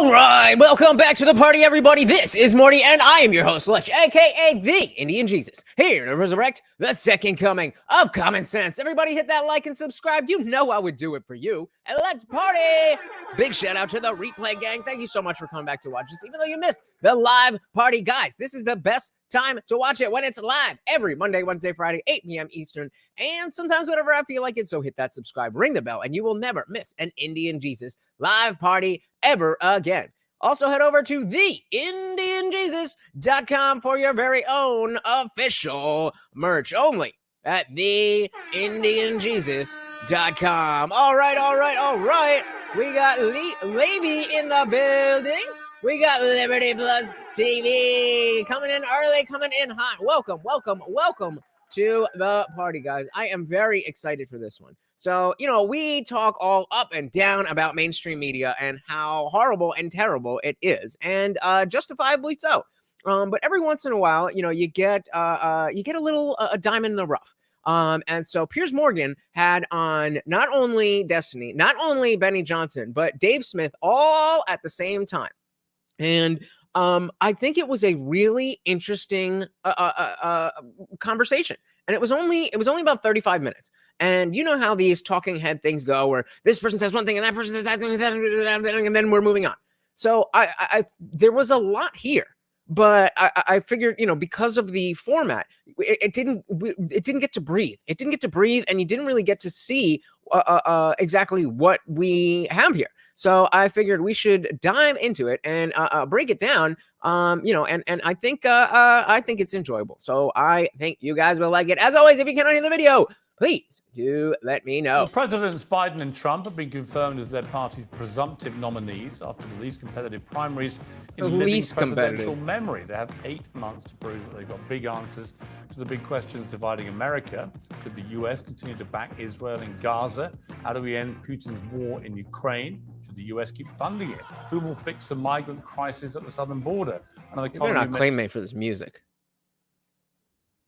All right, welcome back to the party, everybody. This is Morty, and I am your host, Lush, aka the Indian Jesus, here to resurrect the second coming of common sense. Everybody hit that like and subscribe. You know I would do it for you. And let's party! Big shout out to the replay gang. Thank you so much for coming back to watch this, even though you missed the live party. Guys, this is the best time to watch it when it's live every Monday, Wednesday, Friday, 8 p.m. Eastern, and sometimes whenever I feel like it. So hit that subscribe, ring the bell, and you will never miss an Indian Jesus live party ever again. Also, head over to theindianjesus.com for your very own official merch only at theindianjesus.com. All right. We got Levy in the building. We got Liberty Plus TV coming in early, coming in hot. Welcome to the party, guys. I am very excited for this one. So, you know, we talk all up and down about mainstream media and how horrible and terrible it is, and justifiably so. But every once in a while, you know, you get a little a diamond in the rough. And so Piers Morgan had on not only Destiny, not only Benny Johnson, but Dave Smith all at the same time. And I think it was a really interesting conversation, and it was only about 35 minutes. And you know how these talking head things go, where this person says one thing and that person says that thing, and then we're moving on. So I there was a lot here, but I figured, you know, because of the format, it didn't get to breathe. It didn't get to breathe, and you didn't really get to see exactly what we have here. So I figured we should dive into it and break it down. You know, and I think it's enjoyable. So I think you guys will like it. As always, if you cannot hear the video, please do let me know. Well, Presidents Biden and Trump have been confirmed as their party's presumptive nominees after the least competitive primaries in living presidential memory. They have 8 months to prove that they've got big answers to the big questions dividing America. Could the U.S. continue to back Israel in Gaza? How do we end Putin's war in Ukraine? Should the U.S. keep funding it? Who will fix the migrant crisis at the southern border? They're not claiming for this music.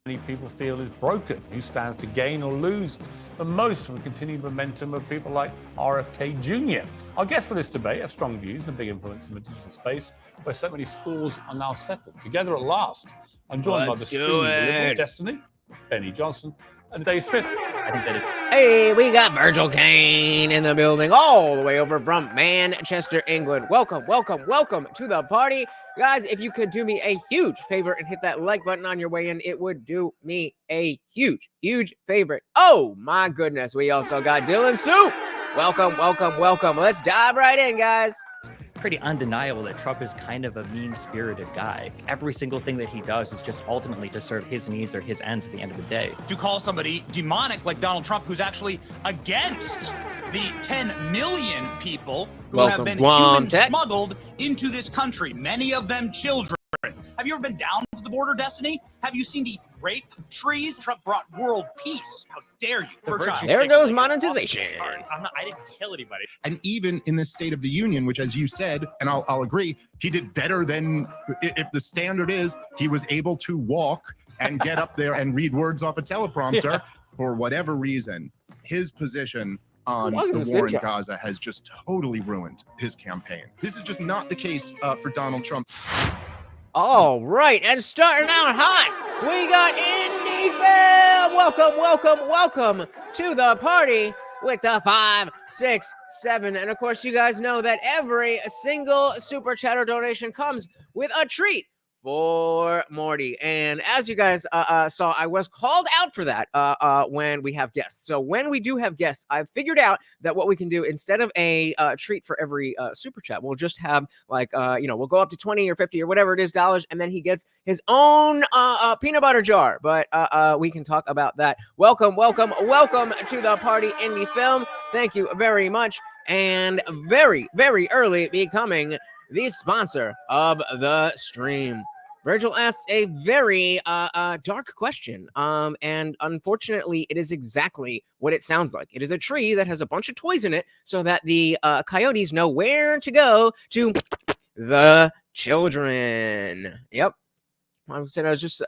Many people feel is broken. Who stands to gain or lose the most from the continued momentum of people like RFK Jr.? Our guests for this debate have strong views and a big influence in the digital space, where so many scores are now settled. Together at last, I'm joined by the stream of Destiny, Benny Johnson, and Dave Smith. I think that is. Hey, we got Virgil Kane in the building, all the way over from Manchester, England. Welcome to the party. Guys, if you could do me a huge favor and hit that like button on your way in, it would do me a huge favor. Oh, my goodness. We also got Dylan Sue. Welcome. Let's dive right in, guys. Pretty undeniable that Trump is kind of a mean-spirited guy. Every single thing that he does is just ultimately to serve his needs or his ends at the end of the day. To call somebody demonic like Donald Trump, who's actually against the 10 million people who have been human smuggled into this country, many of them children. Have you ever been down to the border, Destiny? Have you seen the rape trees? Trump brought world peace. How dare you? There goes monetization. I didn't kill anybody. And even in this State of the Union, which, as you said, and I'll agree, he did better than, if the standard is he was able to walk and get up there and read words off a teleprompter. For whatever reason, his position on the war in Gaza has just totally ruined his campaign. This is just not the case for Donald Trump. All right, and starting out hot, we got Indy Fam. Welcome to the party with the 5, 6, 7. And of course, you guys know that every single super chat or donation comes with a treat for Morty. And as you guys saw, I was called out for that when we have guests. So when we do have guests, I've figured out that what we can do, instead of a treat for every super chat, we'll just have like, you know, we'll go up to 20 or 50 or whatever it is dollars, and then he gets his own peanut butter jar. But we can talk about that. Welcome to the party, Indie Film. Thank you very much. And very early becoming the sponsor of the stream. Virgil asks a very dark question, and unfortunately, it is exactly what it sounds like. It is a tree that has a bunch of toys in it so that the coyotes know where to go to the children. Yep. I was just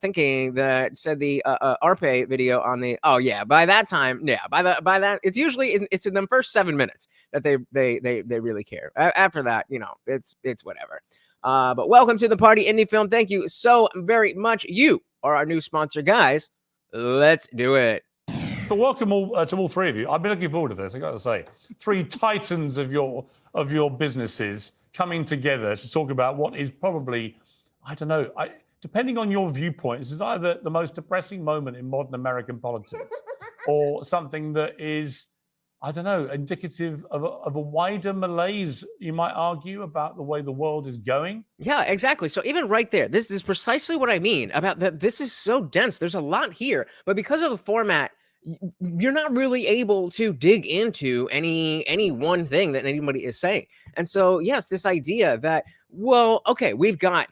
thinking that said the Arpe video on the by that time, it's usually it's in the first 7 minutes that they really care. After that, you know, it's whatever. But welcome to the party, Indie Film. Thank you so very much. You are our new sponsor, guys. Let's do it. So welcome all to all three of you. I've been looking forward to this. I got to say, three titans of your businesses coming together to talk about what is probably, I don't know, depending on your viewpoint, this is either the most depressing moment in modern American politics, or something that is, I don't know, indicative of a wider malaise, you might argue, about the way the world is going. Yeah, exactly. So even right there, this is precisely what I mean about that. This is so dense. There's a lot here, but because of the format, you're not really able to dig into any one thing that anybody is saying. And so, yes, this idea that, well, okay, we've got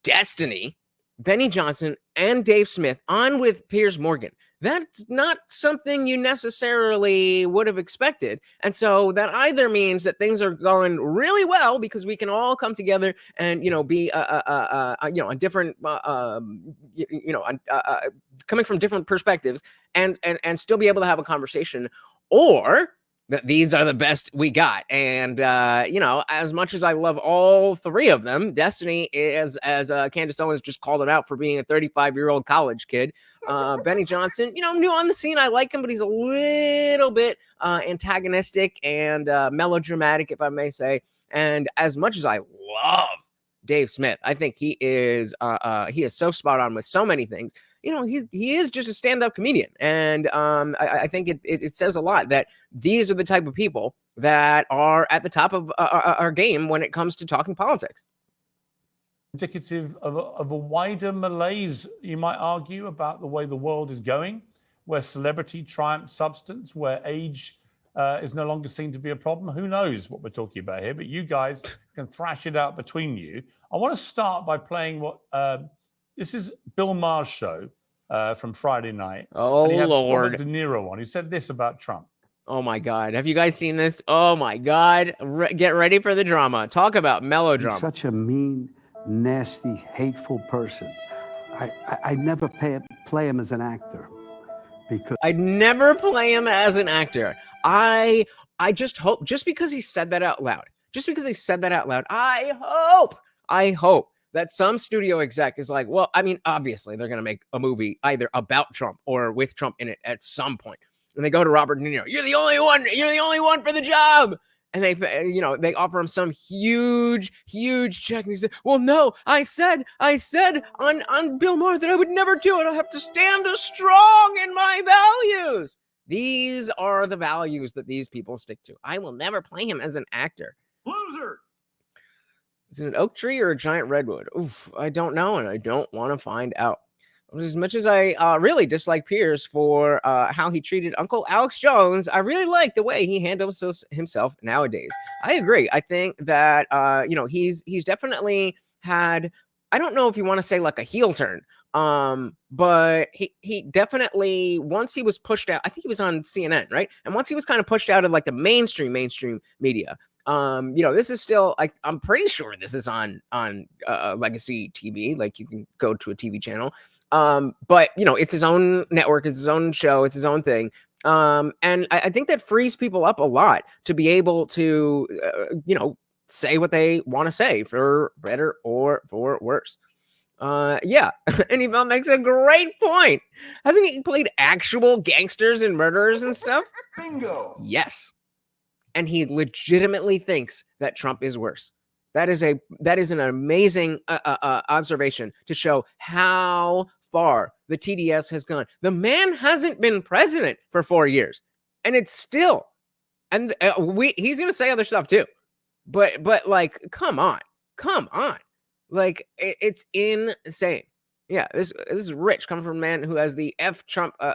Destiny, Benny Johnson, and Dave Smith on with Piers Morgan. That's not something you necessarily would have expected. And so that either means that things are going really well because we can all come together and, you know, be, on different, coming from different perspectives and still be able to have a conversation, or that these are the best we got. And, as much as I love all three of them, Destiny is, as Candace Owens just called him out for being a 35-year-old college kid. Benny Johnson, new on the scene. I like him, but he's a little bit antagonistic and melodramatic, if I may say. And as much as I love Dave Smith, I think he is so spot on with so many things. He is just a stand-up comedian. And I think it says a lot that these are the type of people that are at the top of our game when it comes to talking politics. Indicative of a wider malaise, you might argue, about the way the world is going, where celebrity triumphs substance, where age is no longer seen to be a problem. Who knows what we're talking about here, but you guys can thrash it out between you. I want to start by playing what... this is Bill Maher's show from Friday night. Oh, and he had Lord. Robert De Niro on. He said this about Trump. Oh, my God. Have you guys seen this? Oh, my God. Get ready for the drama. Talk about melodrama. He's such a mean, nasty, hateful person. I never play him as an actor. Because I'd never play him as an actor. I just hope, just because he said that out loud, I hope that some studio exec is like, well, I mean, obviously they're going to make a movie either about Trump or with Trump in it at some point. And they go to Robert De Niro, you're the only one for the job. And they offer him some huge check. And he said, well, no, I said on Bill Maher that I would never do it. I have to stand strong in my values. These are the values that these people stick to. I will never play him as an actor. Loser. Is it an oak tree or a giant redwood? Oof, I don't know, and I don't want to find out. As much as I really dislike Piers for how he treated Uncle Alex Jones, I really like the way he handles himself nowadays. I agree. I think that he's definitely had, I don't know if you want to say like a heel turn, but he definitely, once he was pushed out, I think he was on CNN, right? And once he was kind of pushed out of like the mainstream media, this is still, I'm pretty sure this is on legacy TV. Like you can go to a TV channel. But it's his own network, it's his own show, it's his own thing. And I think that frees people up a lot to be able to, say what they want to say, for better or for worse. Yeah. And he makes a great point. Hasn't he played actual gangsters and murderers and stuff? Bingo. Yes. And he legitimately thinks that Trump is worse. That is an amazing observation to show how far the TDS has gone. The man hasn't been president for 4 years, and it's still, and he's gonna say other stuff too, but like, come on, like it's insane. Yeah, this is rich coming from a man who has the F Trump at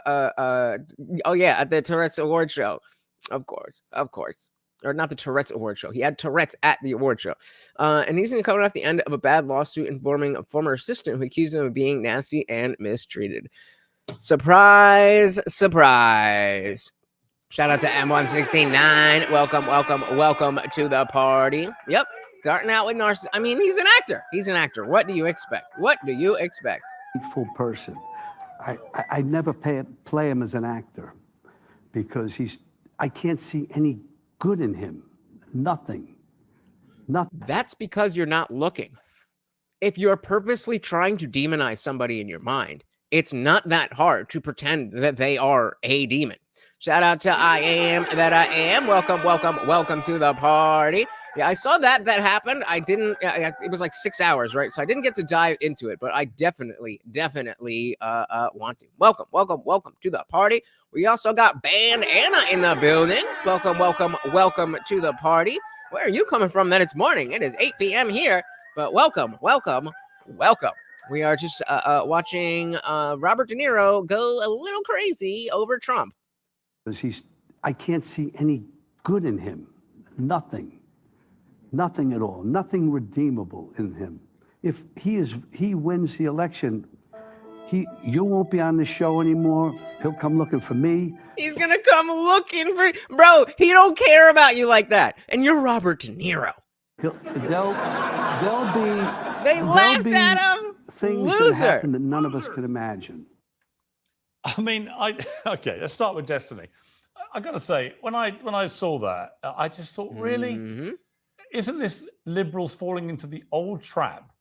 the Tourette's Award show. Of course. Or not the Tourette's Award show. He had Tourette's at the award show. And he's going to come off the end of a bad lawsuit involving a former assistant who accused him of being nasty and mistreated. Surprise. Shout out to M169. Welcome to the party. Yep. Starting out with narcissist. I mean, he's an actor. What do you expect? hateful person. I never play him as an actor because I can't see any good in him. Nothing. That's because you're not looking. If you're purposely trying to demonize somebody in your mind, it's not that hard to pretend that they are a demon. Shout out to I Am That I Am. Welcome to the party. Yeah, I saw that happened. I didn't, it was like 6 hours, right? So I didn't get to dive into it, but I definitely want to. Welcome to the party. We also got Band Anna in the building. Welcome to the party. Where are you coming from that it's morning? It is 8 p.m. here, but welcome. We are just watching Robert De Niro go a little crazy over Trump. I can't see any good in him. Nothing at all. Nothing redeemable in him. If he wins the election, you won't be on the show anymore. He'll come looking for me. He's gonna come looking for bro. He don't care about you like that. And you're Robert De Niro. They laughed at him. Things that happen that none of us could imagine. I mean, okay. Let's start with Destiny. I got to say, when I saw that, I just thought, really, isn't this liberals falling into the old trap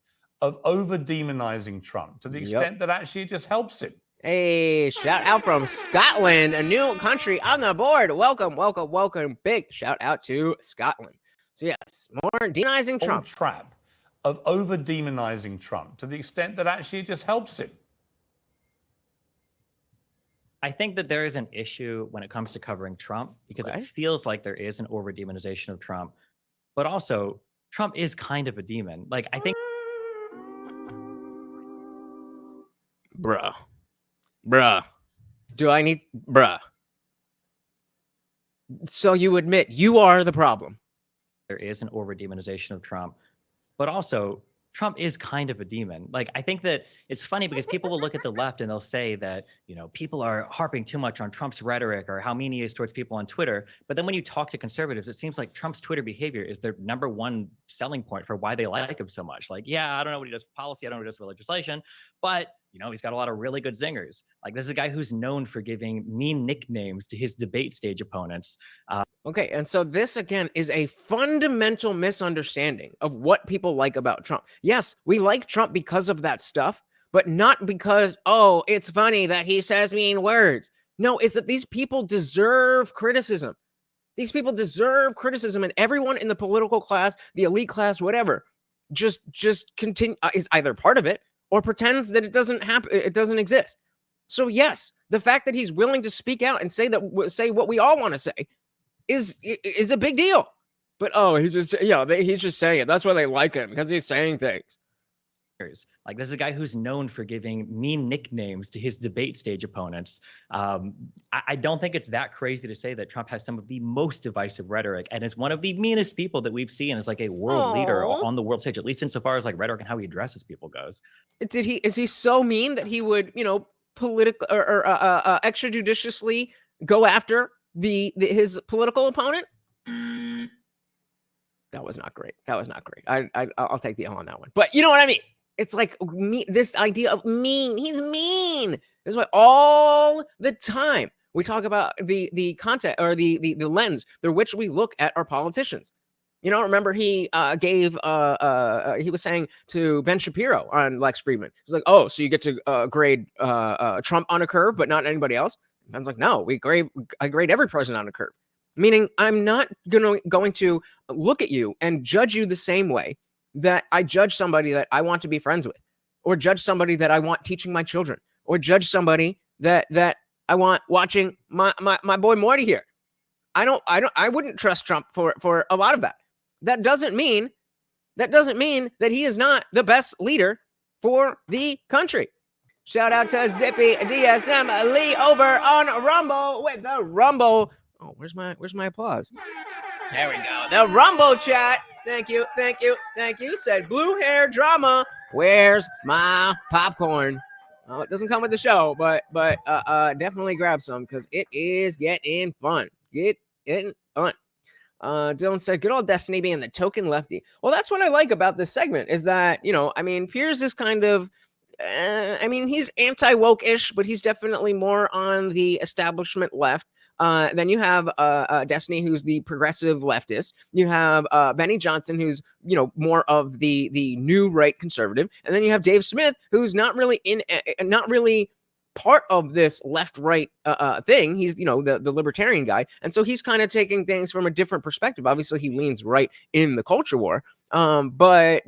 of over-demonizing Trump to the extent that actually it just helps him? Hey, shout out from Scotland, a new country on the board. Welcome. Big shout out to Scotland. So yes, more demonizing Trump. Old trap of over-demonizing Trump to the extent that actually it just helps him. I think that there is an issue when it comes to covering Trump because it feels like there is an over-demonization of Trump, but also Trump is kind of a demon. Like, I think... Bruh. Do I need... Bruh. So you admit you are the problem. There is an over-demonization of Trump, but also Trump is kind of a demon. Like, I think that it's funny because people will look at the left and they'll say that, you know, people are harping too much on Trump's rhetoric or how mean he is towards people on Twitter. But then when you talk to conservatives, it seems like Trump's Twitter behavior is their number one selling point for why they like him so much. Like, yeah, I don't know what he does with policy. I don't know what he does with legislation, but you know, he's got a lot of really good zingers. Like, this is a guy who's known for giving mean nicknames to his debate stage opponents. Okay, and so this, again, is a fundamental misunderstanding of what people like about Trump. Yes, we like Trump because of that stuff, but not because, oh, it's funny that he says mean words. No, it's that these people deserve criticism. These people deserve criticism, and everyone in the political class, the elite class, whatever, just continue is either part of it or pretends that it doesn't happen, it doesn't exist. So yes, the fact that he's willing to speak out and say what we all want to say is a big deal. But he's just saying it. That's why they like him, because he's saying things. Like, this is a guy who's known for giving mean nicknames to his debate stage opponents. I don't think it's that crazy to say that Trump has some of the most divisive rhetoric and is one of the meanest people that we've seen as like a world leader on the world stage, at least insofar as like rhetoric and how he addresses people goes. Is he so mean that he would, political or extrajudiciously go after his political opponent? That was not great. I'll take the L on that one. But you know what I mean? It's like this idea of mean. He's mean. This is why all the time we talk about the content or the lens through which we look at our politicians. Remember he he was saying to Ben Shapiro on Lex Friedman. He was like, oh, so you get to grade Trump on a curve, but not anybody else? Ben's like, no, I grade every president on a curve. Meaning I'm not going to look at you and judge you the same way that I judge somebody that I want to be friends with, or judge somebody that I want teaching my children, or judge somebody that I want watching my boy Morty here. I wouldn't trust Trump for a lot of that. That doesn't mean that he is not the best leader for the country. Shout out to Zippy DSM Lee over on Rumble with the Rumble. Oh, where's my applause? There we go. The Rumble chat. Thank you. Said blue hair drama. Where's my popcorn? Oh, it doesn't come with the show, but definitely grab some because it is getting fun. Dylan said, good old Destiny being the token lefty. Well, that's what I like about this segment is that, Piers is kind of, he's anti-woke-ish, but he's definitely more on the establishment left. Then you have Destiny, who's the progressive leftist. You have Benny Johnson, who's more of the new right conservative, and then you have Dave Smith, who's not really part of this left-right thing. He's the libertarian guy, and so he's kind of taking things from a different perspective. Obviously, he leans right in the culture war, but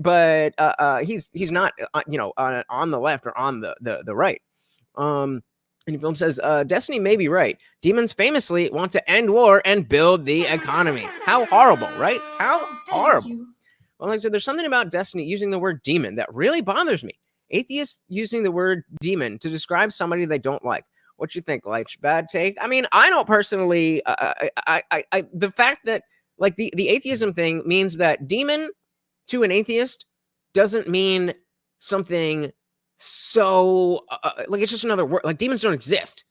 he's not on the left or on the right. And the film says, Destiny may be right. Demons famously want to end war and build the economy. How horrible, right? How horrible. Well, like I said, there's something about Destiny using the word demon that really bothers me. Atheists using the word demon to describe somebody they don't like. What you think, Leitch? Bad take? I mean, I don't personally, the fact that like the atheism thing means that demon to an atheist doesn't mean something so like it's just another word. Like demons don't exist.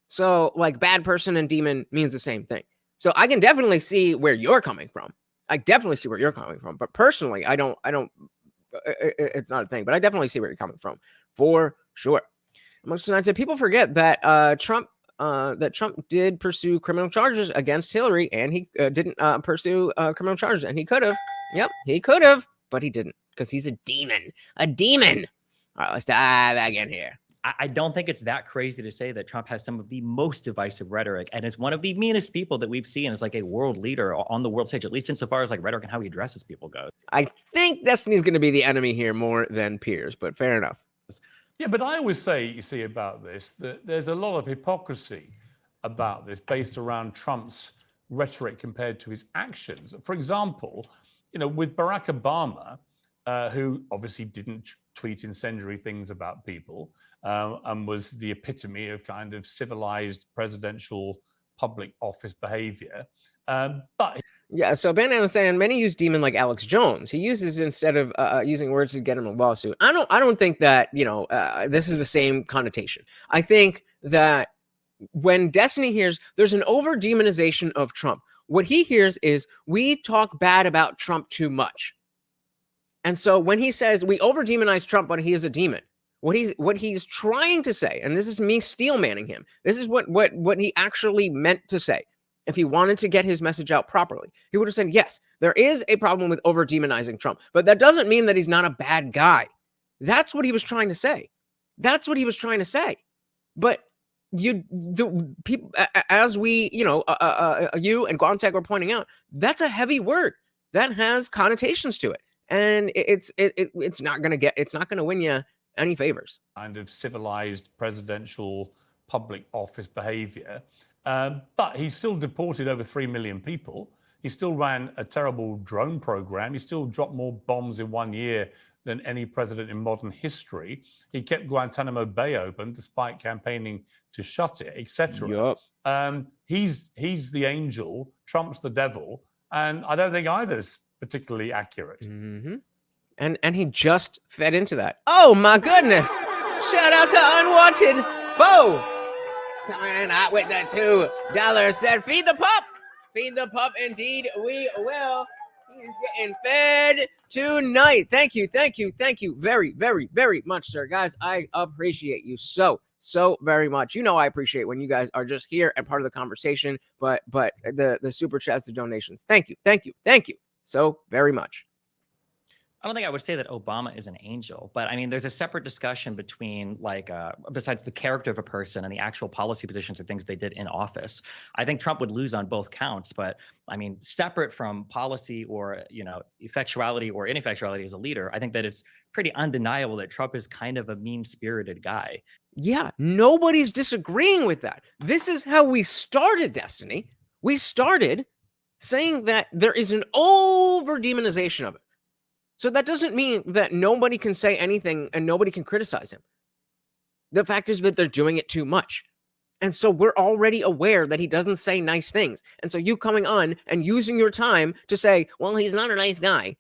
So like bad person and demon means the same thing. So I can definitely see where you're coming from. I definitely see where you're coming from. But personally, I don't, it's not a thing, but I definitely see where you're coming from for sure. Amongst the night said people forget that Trump did pursue criminal charges against Hillary, and he didn't pursue criminal charges, and he could have. Yep, he could have, but he didn't because he's a demon. A demon. All right, let's dive back in here. I don't think it's that crazy to say that Trump has some of the most divisive rhetoric and is one of the meanest people that we've seen as like a world leader on the world stage, at least insofar as like rhetoric and how he addresses people goes. I think Destiny's going to be the enemy here more than Piers, but fair enough. Yeah, but I always say, you see, about this, that there's a lot of hypocrisy about this based around Trump's rhetoric compared to his actions. For example, with Barack Obama, who obviously didn't tweet incendiary things about people, and was the epitome of kind of civilized presidential public office behavior. But yeah, so Bannon was saying many use demon like Alex Jones. He uses instead of using words to get him a lawsuit. I don't think that this is the same connotation. I think that when Destiny hears there's an over demonization of Trump, what he hears is we talk bad about Trump too much. And so when he says we over demonize Trump, but he is a demon, what he's trying to say, and this is me steel manning him, this is what he actually meant to say. If he wanted to get his message out properly, he would have said, yes, there is a problem with over demonizing Trump, but that doesn't mean that he's not a bad guy. That's what he was trying to say. That's what he was trying to say. But the people, as we, you and Guamtech were pointing out, that's a heavy word that has connotations to it. And it's not going to win you any favors. Kind of civilized presidential public office behavior. But he still deported over 3 million people. He still ran a terrible drone program. He still dropped more bombs in 1 year than any president in modern history. He kept Guantanamo Bay open despite campaigning to shut it, etc. Yep. He's the angel, Trump's the devil, and I don't think either's particularly accurate. Mm-hmm. And he just fed into that. Oh my goodness! Shout out to Unwanted Bo coming in hot with that $2. Said, "Feed the pup, feed the pup. Indeed, we will." He's getting fed tonight. Thank you, very, very, very much, sir. Guys, I appreciate you so very much. I appreciate when you guys are just here and part of the conversation. But the super chats, the donations. Thank you so very much. I don't think I would say that Obama is an angel, but I mean, there's a separate discussion between besides the character of a person and the actual policy positions or things they did in office. I think Trump would lose on both counts, but I mean, separate from policy or, effectuality or ineffectuality as a leader, I think that it's pretty undeniable that Trump is kind of a mean-spirited guy. Yeah, nobody's disagreeing with that. This is how we started Destiny. We started saying that there is an over-demonization of it. So that doesn't mean that nobody can say anything and nobody can criticize him. The fact is that they're doing it too much. And so we're already aware that he doesn't say nice things. And so you coming on and using your time to say, well, he's not a nice guy,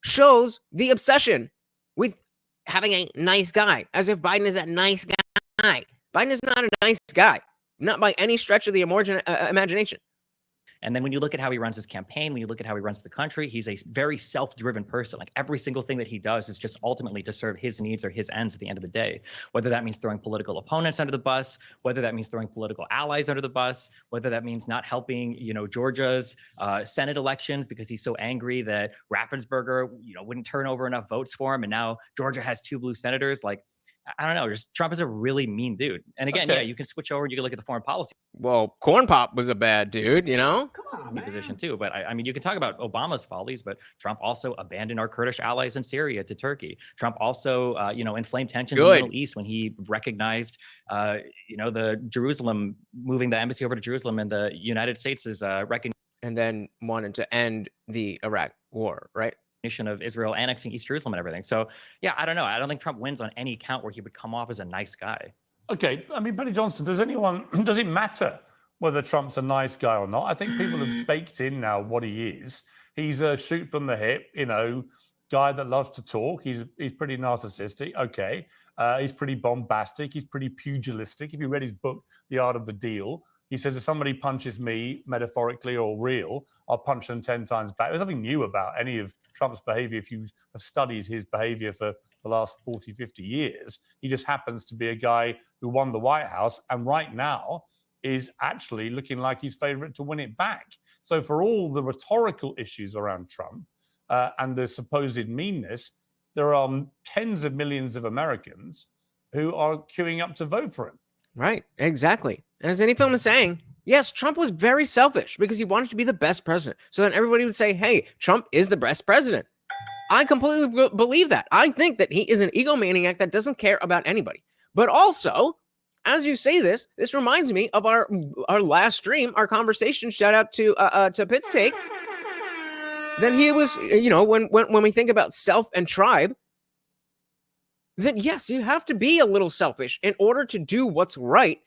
shows the obsession with having a nice guy, as if Biden is a nice guy. Biden is not a nice guy, not by any stretch of the imagination. And then when you look at how he runs his campaign, when you look at how he runs the country, he's a very self-driven person. Like every single thing that he does is just ultimately to serve his needs or his ends at the end of the day. Whether that means throwing political opponents under the bus, whether that means throwing political allies under the bus, whether that means not helping, Georgia's Senate elections because he's so angry that Raffensperger, wouldn't turn over enough votes for him, and now Georgia has 2 blue senators. Like, I don't know. Just Trump is a really mean dude. And again, yeah, you can switch over and you can look at the foreign policy. Well, Corn Pop was a bad dude, Come on, man. Position too. But I mean, you can talk about Obama's follies, but Trump also abandoned our Kurdish allies in Syria to Turkey. Trump also, inflamed tensions in the Middle East when he recognized, the Jerusalem, moving the embassy over to Jerusalem and the United States is recognition. And then wanted to end the Iraq war, right? Of Israel annexing East Jerusalem and everything. So yeah, I don't know. I don't think Trump wins on any count where he would come off as a nice guy. Okay, I mean, Benny Johnson, does it matter whether Trump's a nice guy or not? I think people have baked in now what he is. He's a shoot from the hip, guy that loves to talk. He's pretty narcissistic. Okay, he's pretty bombastic. He's pretty pugilistic. If you read his book, The Art of the Deal, he says, if somebody punches me, metaphorically or real, I'll punch them 10 times back. There's nothing new about any of Trump's behavior if you have studied his behavior for the last 40, 50 years. He just happens to be a guy who won the White House and right now is actually looking like he's favorite to win it back. So for all the rhetorical issues around Trump and the supposed meanness, there are tens of millions of Americans who are queuing up to vote for him. Right, exactly. And as any film is saying, yes, Trump was very selfish because he wanted to be the best president. So then everybody would say, hey, Trump is the best president. I completely believe that. I think that he is an egomaniac that doesn't care about anybody. But also, as you say this reminds me of our last stream, our conversation. Shout out to Pitt's take. That he was, when we think about self and tribe, that yes, you have to be a little selfish in order to do what's right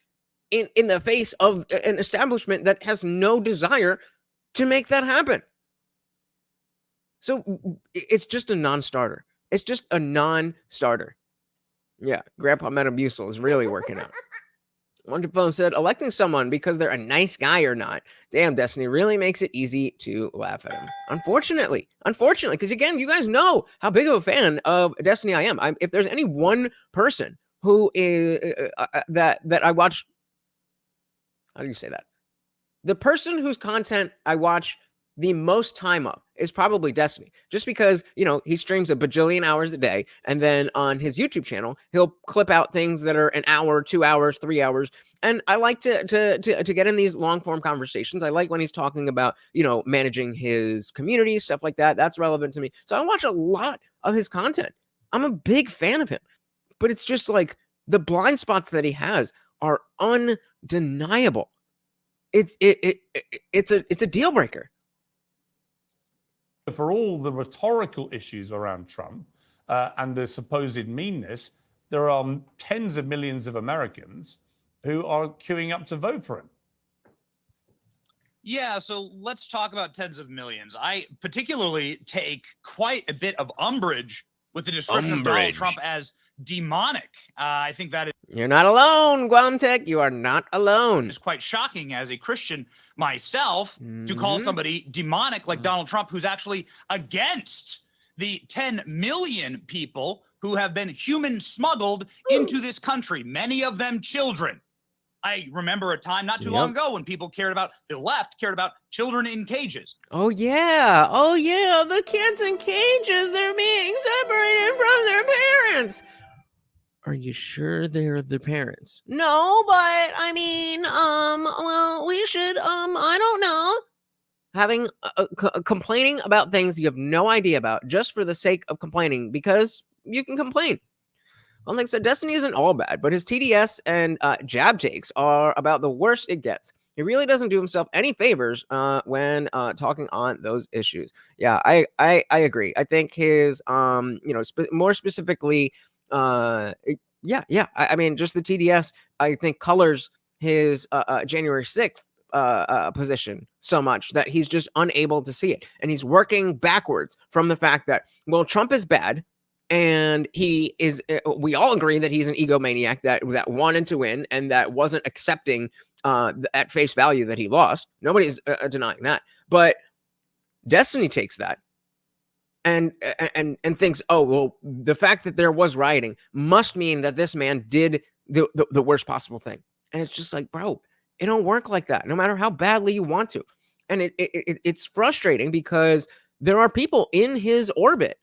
in the face of an establishment that has no desire to make that happen. So it's just a non-starter. It's just a non-starter. Yeah, Grandpa Metamucil is really working out. Wonderful said, electing someone because they're a nice guy or not. Damn, Destiny really makes it easy to laugh at him. Unfortunately, because again, you guys know how big of a fan of Destiny I am. If there's any one person who is that I watch, how do you say that? The person whose content I watch the most time of is probably Destiny, just because, he streams a bajillion hours a day. And then on his YouTube channel, he'll clip out things that are an hour, 2 hours, 3 hours. And I like to get in these long form conversations. I like when he's talking about, managing his community, stuff like that. That's relevant to me. So I watch a lot of his content. I'm a big fan of him, but it's just like the blind spots that he has are undeniable. It's a deal breaker. For all the rhetorical issues around Trump and the supposed meanness, there are tens of millions of Americans who are queuing up to vote for him. Yeah, so let's talk about tens of millions. I particularly take quite a bit of umbrage with the description of Donald Trump as demonic. I think that is... You're not alone, Guamtech. You are not alone. It's quite shocking as a Christian myself to call somebody demonic like Donald Trump, who's actually against the 10 million people who have been human smuggled into this country, many of them children. I remember a time not too long ago when people the left cared about children in cages. Oh, yeah. The kids in cages, they're being separated from their parents. Are you sure they're the parents? No, but I mean, well, we should, I don't know. Having complaining about things you have no idea about just for the sake of complaining because you can complain. Well, like I said, Destiny isn't all bad, but his TDS and jab takes are about the worst it gets. He really doesn't do himself any favors when talking on those issues. Yeah, I agree. I think his, more specifically, I mean, just the TDS, I think colors his January 6th position so much that he's just unable to see it. And he's working backwards from the fact that, well, Trump is bad. And he is, we all agree that he's an egomaniac that wanted to win and that wasn't accepting at face value that he lost. Nobody's denying that. But Destiny takes that and thinks, oh, well, the fact that there was rioting must mean that this man did the worst possible thing. And it's just like, bro, it don't work like that, no matter how badly you want to. And it's frustrating because there are people in his orbit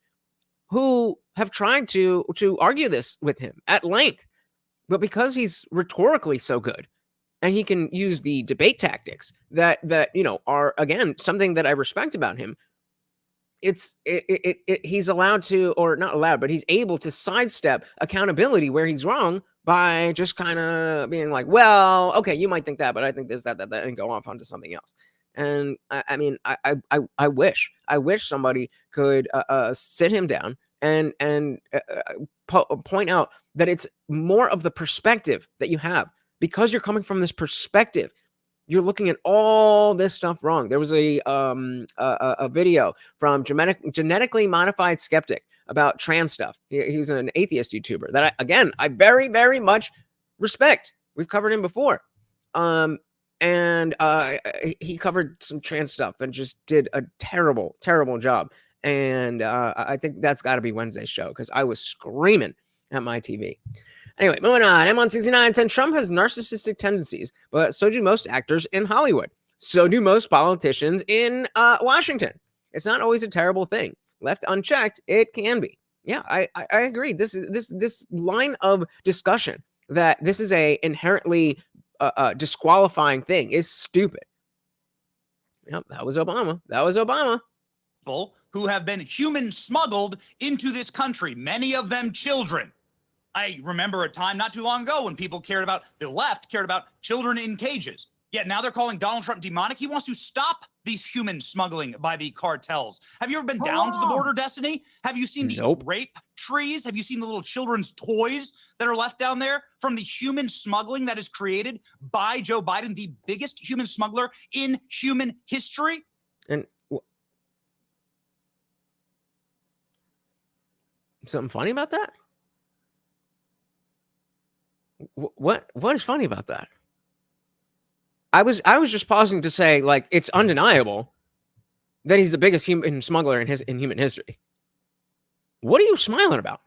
who have tried to argue this with him at length. But because he's rhetorically so good and he can use the debate tactics that are, again, something that I respect about him, he's allowed to, or not allowed, but he's able to sidestep accountability where he's wrong by just kind of being like, well, okay, you might think that, but I think this, that, and go off onto something else. And I wish somebody could sit him down and point out that it's more of the perspective that you have, because you're coming from this perspective. You're looking at all this stuff wrong. There was a video from genetically modified skeptic about trans stuff. He's an atheist YouTuber that I very, very much respect. We've covered him before. And he covered some trans stuff and just did a terrible, terrible job. And I think that's got to be Wednesday's show, because I was screaming at my TV. Anyway, moving on. M169 10. Trump has narcissistic tendencies, but so do most actors in Hollywood. So do most politicians in Washington. It's not always a terrible thing. Left unchecked, it can be. Yeah, I agree. This line of discussion that this is a inherently disqualifying thing is stupid. Yep, that was Obama. People who have been human smuggled into this country, many of them children. I remember a time not too long ago when the left cared about children in cages. Yet now they're calling Donald Trump demonic. He wants to stop these human smuggling by the cartels. Have you ever been down to the border, Destiny? Have you seen the rape trees? Have you seen the little children's toys that are left down there from the human smuggling that is created by Joe Biden, the biggest human smuggler in human history? And something funny about that? What is funny about that? I was just pausing to say, like, it's undeniable that he's the biggest human smuggler in human history. What are you smiling about?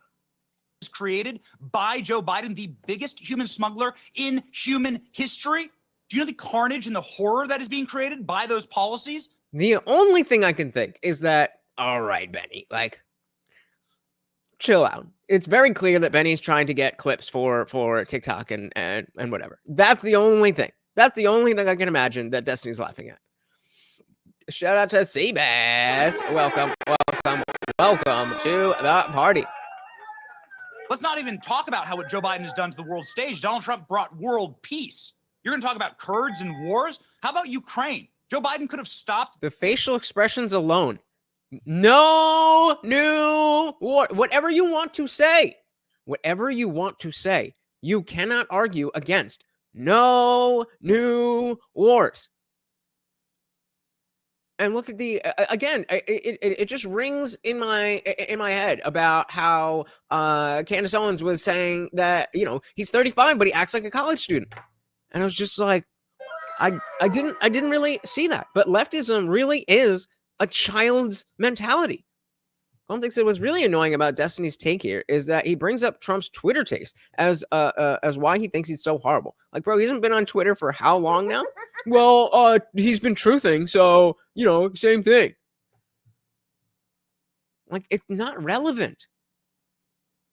Is created by Joe Biden, the biggest human smuggler in human history. Do you know the carnage and the horror that is being created by those policies? The only thing I can think is that, all right, Benny, like, chill out. It's very clear that Benny's trying to get clips for TikTok and whatever. That's the only thing. That's the only thing I can imagine that Destiny's laughing at. Shout out to Seabass. Welcome to the party. Let's not even talk about what Joe Biden has done to the world stage. Donald Trump brought world peace. You're going to talk about Kurds and wars? How about Ukraine? Joe Biden could have stopped. The facial expressions alone. No new war. Whatever you want to say, you cannot argue against no new wars. And look at the again. It just rings in my head about how Candace Owens was saying that he's 35 but he acts like a college student, and I was just like, I didn't really see that. But leftism really is a child's mentality. One thing that was really annoying about Destiny's take here is that he brings up Trump's Twitter taste as why he thinks he's so horrible. Like, bro, he hasn't been on Twitter for how long now? Well, he's been truthing, so same thing. Like, it's not relevant.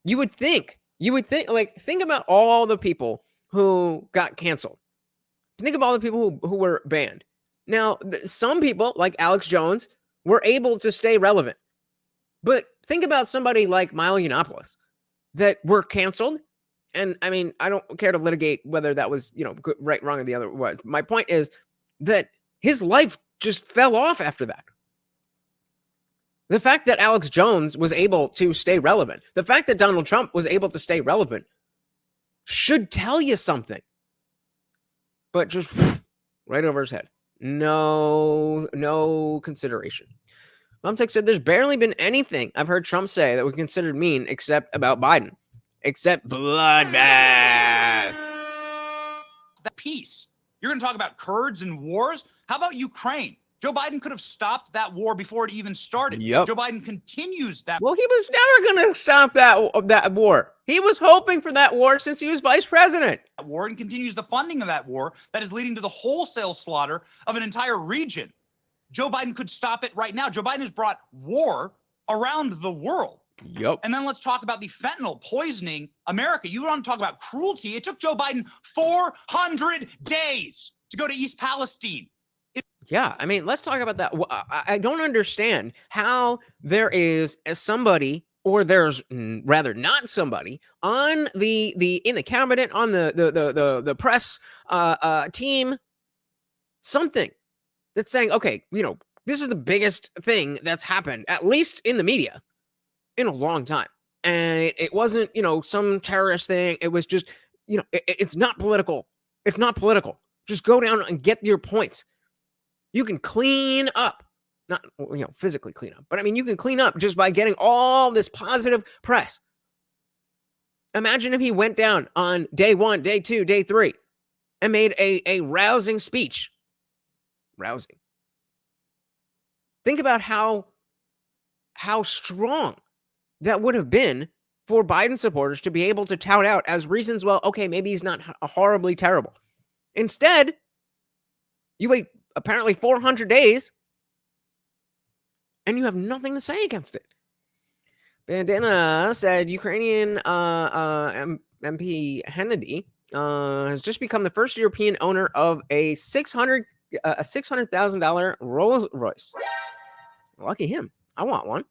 You would think, like, think about all the people who got canceled. Think of all the people who were banned. Now, some people, like Alex Jones, were able to stay relevant. But think about somebody like Milo Yiannopoulos that were canceled. And, I mean, I don't care to litigate whether that was, good, right, wrong, or the other. What my point is that his life just fell off after that. The fact that Alex Jones was able to stay relevant, the fact that Donald Trump was able to stay relevant should tell you something. But just right over his head. No consideration. Momtek said there's barely been anything I've heard Trump say that we considered mean except about Biden. Except bloodbath. The peace. You're going to talk about Kurds and wars? How about Ukraine? Joe Biden could have stopped that war before it even started. Yep. Joe Biden continues that. Well, he was never going to stop that war. He was hoping for that war since he was vice president. War and continues the funding of that war that is leading to the wholesale slaughter of an entire region. Joe Biden could stop it right now. Joe Biden has brought war around the world. Yep. And then let's talk about the fentanyl poisoning America. You want to talk about cruelty? It took Joe Biden 400 days to go to East Palestine. Yeah, I mean, let's talk about that. I don't understand how there is somebody, or there's rather not somebody on in the cabinet, on the press team, something that's saying, okay, you know, this is the biggest thing that's happened, at least in the media, in a long time. And it wasn't, you know, some terrorist thing. It was just, you know, it's not political. It's not political. Just go down and get your points. You can clean up, not, you know, physically clean up, but I mean, you can clean up just by getting all this positive press. Imagine if he went down on day 1, day 2, day 3 and made a rousing speech. Rousing. Think about how strong that would have been for Biden supporters to be able to tout out as reasons, well, okay, maybe he's not horribly terrible. Instead, you wait apparently 400 days and you have nothing to say against it. Bandana said Ukrainian MP Hennedy has just become the first European owner of a $600,000 Rolls Royce. Lucky him. I want one.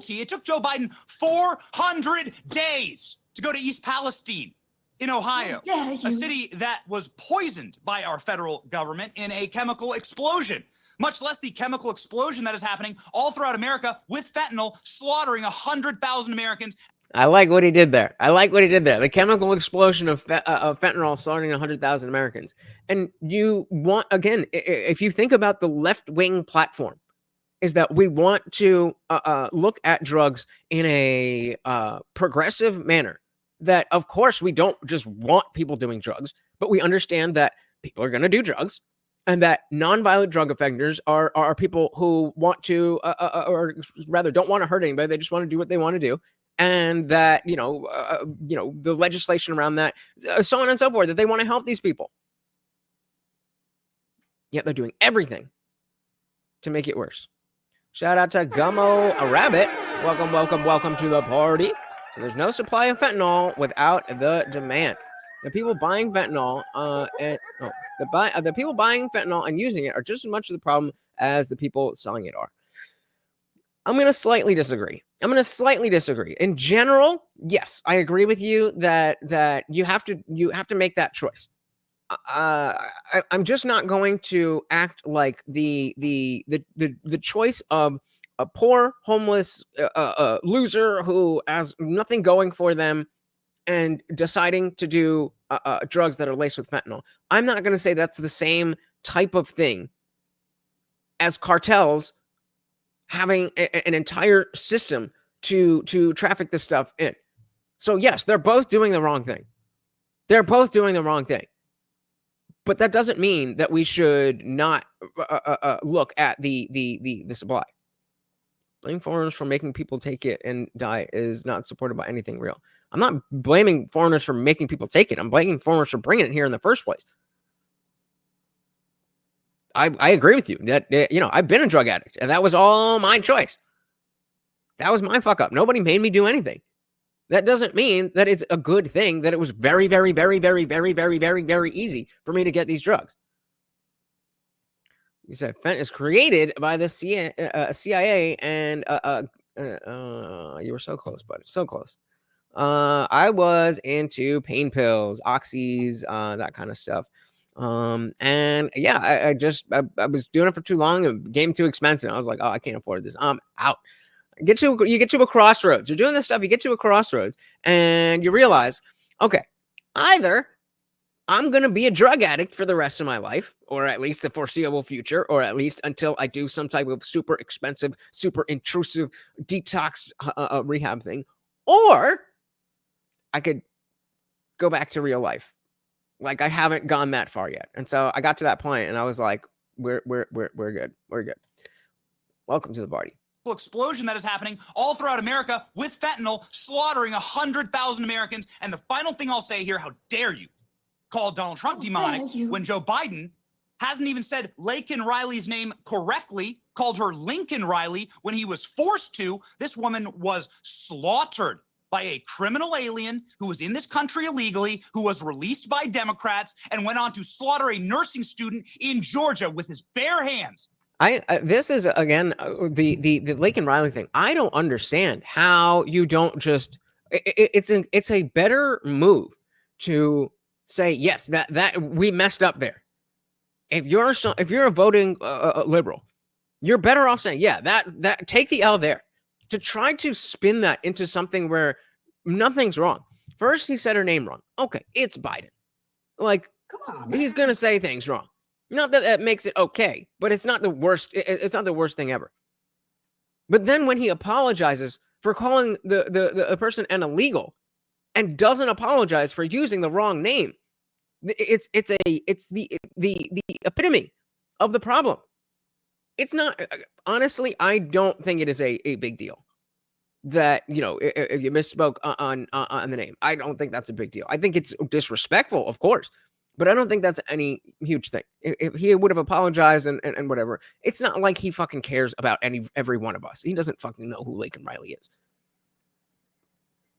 It took Joe Biden 400 days to go to East Palestine in Ohio, a city that was poisoned by our federal government in a chemical explosion, much less the chemical explosion that is happening all throughout America with fentanyl slaughtering 100,000 Americans. I like what he did there. The chemical explosion of fentanyl slaughtering 100,000 Americans. And you want, again, if you think about the left-wing platform, is that we want to look at drugs in a progressive manner. That, of course, we don't just want people doing drugs, but we understand that people are going to do drugs, and that nonviolent drug offenders are people who want to, or rather don't want to hurt anybody. They just want to do what they want to do. And that, you know, the legislation around that, so on and so forth, that they want to help these people. Yet they're doing everything to make it worse. Shout out to Gummo a Rabbit. Welcome to the party. So there's no supply of fentanyl without the demand. The people buying fentanyl the people buying fentanyl and using it are just as much of the problem as the people selling it are. I'm going to slightly disagree. In general, yes, I agree with you that you have to make that choice. I'm just not going to act like the choice of a poor, homeless loser who has nothing going for them and deciding to do drugs that are laced with fentanyl. I'm not going to say that's the same type of thing as cartels having an entire system to traffic this stuff in. So yes, they're both doing the wrong thing. But that doesn't mean that we should not look at the supply. Blame foreigners for making people take it and die is not supported by anything real. I'm not blaming foreigners for making people take it. I'm blaming foreigners for bringing it here in the first place. I agree with you that, you know, I've been a drug addict and that was all my choice. That was my fuck up. Nobody made me do anything. That doesn't mean that it's a good thing that it was very, very, very, very, very, very, very, very easy for me to get these drugs. You said fent is created by the CIA and you were so close, buddy. So close. I was into pain pills, oxys, that kind of stuff. And yeah, I was doing it for too long. It became too expensive. I was like, oh, I can't afford this. I'm out. You get to a crossroads. You're doing this stuff. You get to a crossroads and you realize, okay, either I'm going to be a drug addict for the rest of my life, or at least the foreseeable future, or at least until I do some type of super expensive, super intrusive detox rehab thing, or I could go back to real life Like, I haven't gone that far yet. And so I got to that point and I was like, we're good. We're good. Welcome to the party. Explosion that is happening all throughout America with fentanyl slaughtering 100,000 Americans. And the final thing I'll say here, how dare you call Donald Trump demonic when Joe Biden hasn't even said Laken Riley's name correctly, called her Lincoln Riley when he was forced to. This woman was slaughtered by a criminal alien who was in this country illegally, who was released by Democrats and went on to slaughter a nursing student in Georgia with his bare hands. This is again the Laken Riley thing. I don't understand how you don't just. It's a better move to say yes that we messed up there. If you're a voting liberal, you're better off saying that take the L there. To try to spin that into something where nothing's wrong. First, he said her name wrong. Okay, it's Biden. Like, come on, man. He's gonna say things wrong. Not that that makes it okay, but it's not the worst. It's not the worst thing ever. But then when he apologizes for calling the person an illegal, and doesn't apologize for using the wrong name, it's the epitome of the problem. It's not, honestly, I don't think it is a big deal that, you know, if you misspoke on the name. I don't think that's a big deal. I think it's disrespectful, of course, but I don't think that's any huge thing. If he would have apologized and whatever, it's not like he fucking cares about every one of us. He doesn't fucking know who Laken Riley is.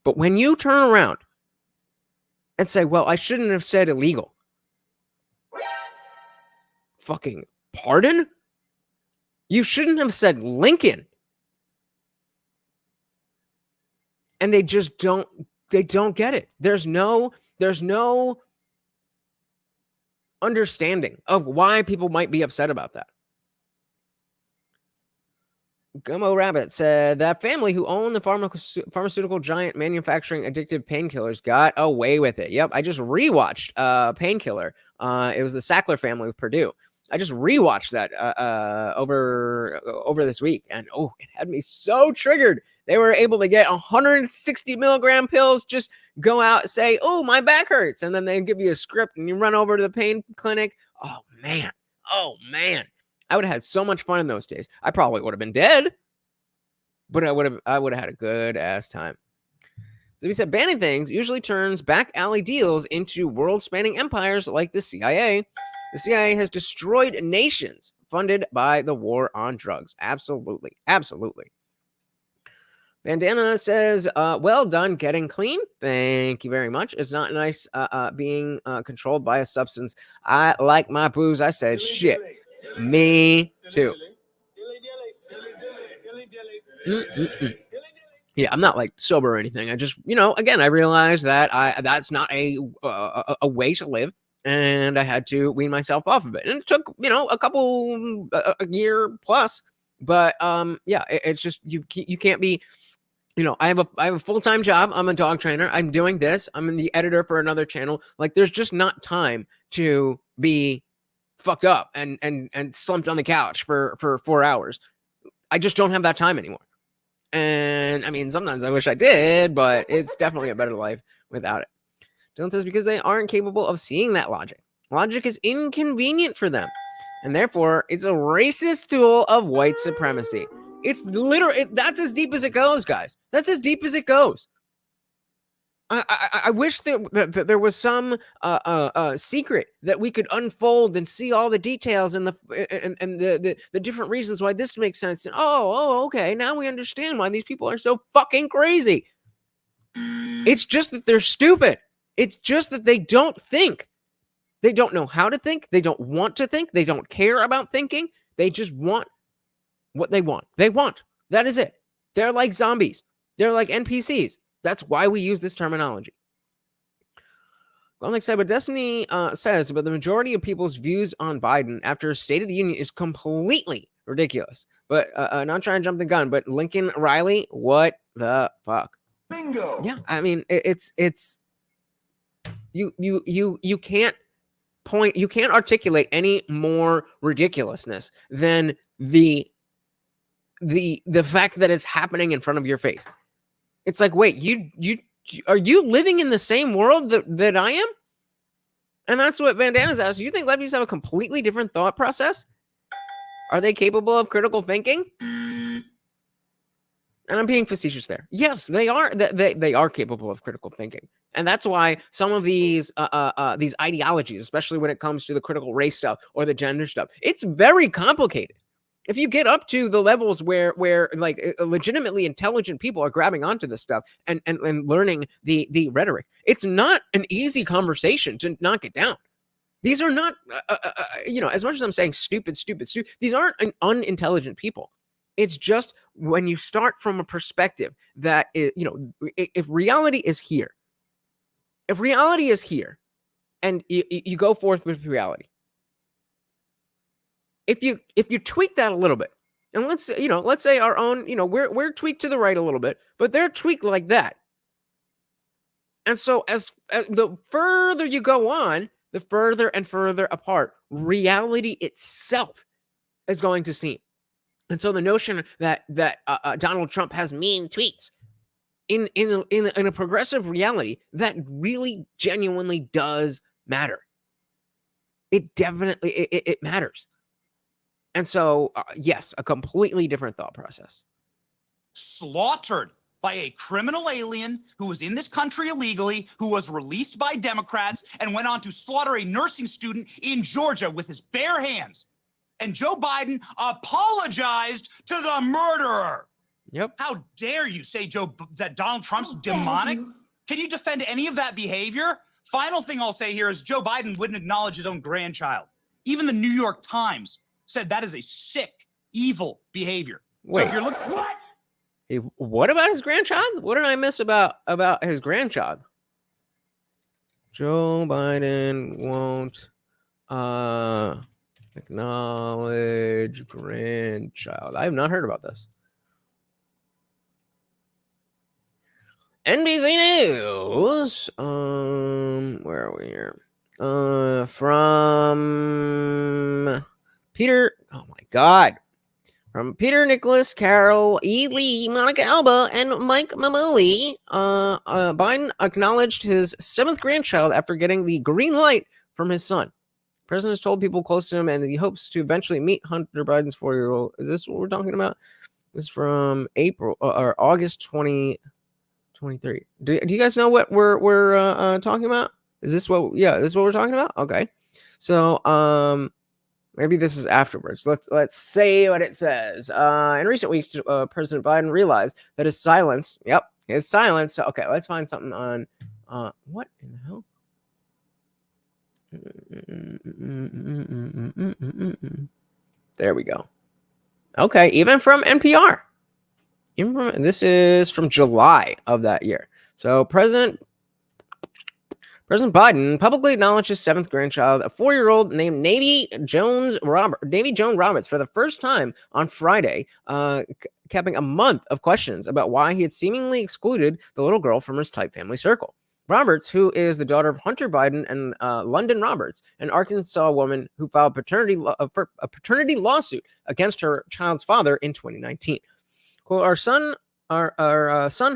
But when you turn around and say, well, I shouldn't have said illegal. Fucking pardon? You shouldn't have said Lincoln. And they just don't get it. There's no understanding of why people might be upset about that. Gummo Rabbit said that family who owned the pharmaceutical giant manufacturing addictive painkillers got away with it. Yep, I just rewatched Painkiller. It was the Sackler family with Purdue. I just rewatched that over this week, and oh, it had me so triggered. They were able to get 160 milligram pills, just go out and say, oh, my back hurts, and then they give you a script and you run over to the pain clinic. Oh man. I would have had so much fun in those days. I probably would have been dead, but I would have had a good ass time. So we said banning things usually turns back alley deals into world-spanning empires like the CIA. The CIA has destroyed nations funded by the war on drugs. Absolutely. Bandana says, well done getting clean. Thank you very much. It's not nice being controlled by a substance. I like my booze. I said shit. Me too. Yeah, I'm not like sober or anything. I just, again, I realized that that's not a way to live, and I had to wean myself off of it. And it took, a year plus, but yeah, it's just you can't be. I have a full-time job. I'm a dog trainer. I'm doing this. I'm the editor for another channel. Like, there's just not time to be fucked up and slumped on the couch for 4 hours. I just don't have that time anymore. And I mean, sometimes I wish I did, but it's definitely a better life without it. Dylan says because they aren't capable of seeing that logic. Logic is inconvenient for them, and therefore it's a racist tool of white supremacy. It's literally, that's as deep as it goes, guys. That's as deep as it goes. I wish that there was some secret that we could unfold and see all the details and the different reasons why this makes sense. And okay, now we understand why these people are so fucking crazy. It's just that they're stupid. It's just that they don't think. They don't know how to think. They don't want to think. They don't care about thinking. They just want what they want. That is it. They're like zombies. They're like NPCs. That's why we use this terminology. Well, like Cyber Destiny says, but the majority of people's views on Biden after State of the Union is completely ridiculous. But not trying to jump the gun, but Laken Riley, what the fuck? Bingo. Yeah, I mean, it's you can't point, you can't articulate any more ridiculousness than the fact that it's happening in front of your face. It's like, wait, you are you living in the same world that I am? And that's what Bandana's asked. Do you think lefties have a completely different thought process? Are they capable of critical thinking? And I'm being facetious there. Yes, they are. They are capable of critical thinking. And that's why some of these ideologies, especially when it comes to the critical race stuff or the gender stuff, it's very complicated. If you get up to the levels where like legitimately intelligent people are grabbing onto this stuff and learning the rhetoric, it's not an easy conversation to knock it down. These are not, as much as I'm saying stupid, these aren't unintelligent people. It's just when you start from a perspective that, if reality is here, and you go forth with reality, if you tweak that a little bit, and let's say our own, we're tweaked to the right a little bit, but they're tweaked like that. And so as the further you go on, the further and further apart reality itself is going to seem. And so the notion that Donald Trump has mean tweets in a progressive reality, that really genuinely does matter. It definitely it matters. And so yes, a completely different thought process. Slaughtered by a criminal alien who was in this country illegally, who was released by Democrats and went on to slaughter a nursing student in Georgia with his bare hands. And Joe Biden apologized to the murderer. Yep. How dare you say, that Donald Trump's demonic? Can you defend any of that behavior? Final thing I'll say here is Joe Biden wouldn't acknowledge his own grandchild. Even the New York Times said that is a sick, evil behavior. Wait, so if you're looking, what? Hey, what about his grandchild? What did I miss about his grandchild? Joe Biden won't acknowledge grandchild. I have not heard about this. NBC News. Where are we here? From Peter. Oh my God. From Peter Nicholas, Carol E. Lee, Monica Alba, and Mike Mamuli, Biden acknowledged his 7th grandchild after getting the green light from his son. The president has told people close to him, and he hopes to eventually meet Hunter Biden's 4-year-old. Is this what we're talking about? This is from April or August 2023. Do you guys know what we're talking about? Is this what? Yeah, this is what we're talking about. Okay, so maybe this is afterwards. Let's say what it says. In recent weeks, President Biden realized that his silence. Yep, his silence. So, okay, let's find something on. What in the hell? There we go. Okay, even from NPR. This is from July of that year. So President Biden publicly acknowledged his 7th grandchild, a 4-year-old named Navy Joan Roberts, for the first time on Friday, capping a month of questions about why he had seemingly excluded the little girl from his tight family circle. Roberts, who is the daughter of Hunter Biden and London Roberts, an Arkansas woman who filed a paternity lawsuit against her child's father in 2019. Quote, our son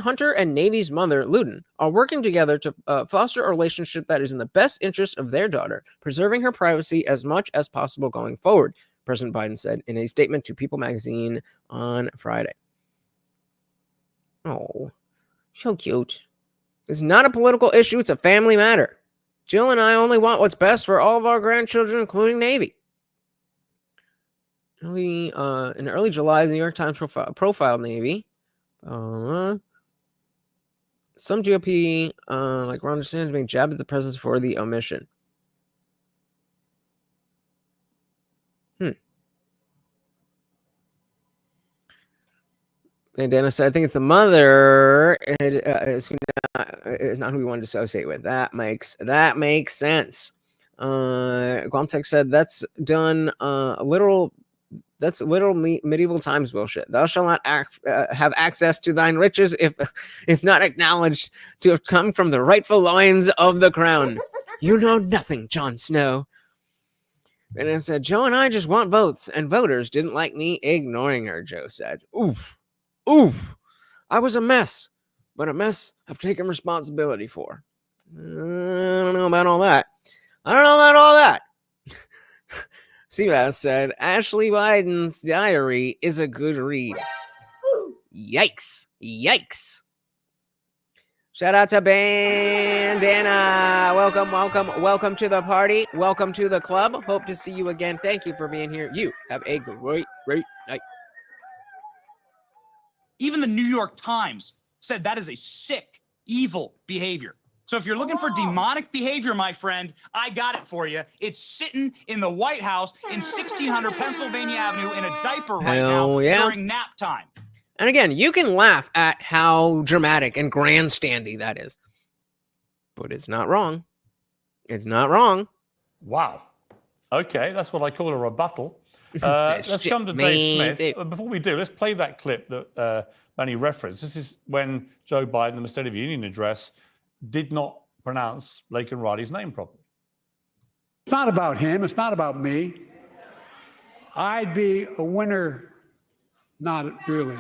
Hunter and Navy's mother, Luden, are working together to foster a relationship that is in the best interest of their daughter, preserving her privacy as much as possible going forward, President Biden said in a statement to People magazine on Friday. Oh, so cute. It's not a political issue. It's a family matter. Jill and I only want what's best for all of our grandchildren, including Navy. In early July, the New York Times profiled Navy. Some GOP, like Ron DeSantis, being jabbed at the president for the omission. And Dennis said, I think it's the mother. It's not who we want to associate with. That makes sense. Guamtech said that's done That's literal medieval times bullshit. Thou shalt not have access to thine riches if not acknowledged to have come from the rightful loins of the crown. You know nothing, Jon Snow. And it said, Joe and I just want votes, and voters didn't like me ignoring her, Joe said. Oof. I was a mess, but a mess I've taken responsibility for. I don't know about all that. I don't know about all that. Seabass said, Ashley Biden's diary is a good read. Yikes. Yikes. Shout out to Bandana. Welcome, welcome, welcome to the party. Welcome to the club. Hope to see you again. Thank you for being here. You have a great, great night. Even the New York Times said that is a sick, evil behavior. So if you're looking for demonic behavior, my friend, I got it for you. It's sitting in the White House in 1600 Pennsylvania Avenue in a diaper right now during nap time. And again, you can laugh at how dramatic and grandstandy that is. But it's not wrong. It's not wrong. Wow. Okay, that's what I call a rebuttal. Let's come to Dave Smith. Before we do, let's play that clip that Manny referenced. This is when Joe Biden, in the State of the Union address, did not pronounce Laken Riley's name properly. It's not about him. It's not about me. I'd be a winner. Not really.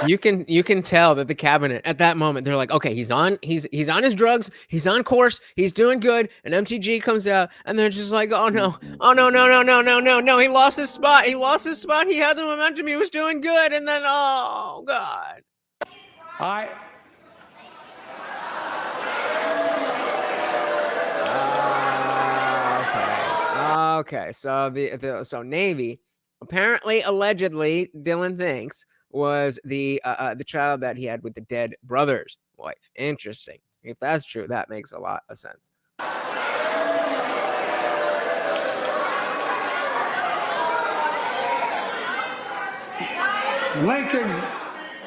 You can tell that the cabinet at that moment, they're like, okay, he's on his drugs, he's on course, he's doing good, and MTG comes out, and they're just like, oh no, he lost his spot, he had the momentum, he was doing good, and then oh god. Okay, so so Navy, apparently, allegedly, Dylan thinks was the child that he had with the dead brother's wife. Interesting. If that's true, that makes a lot of sense.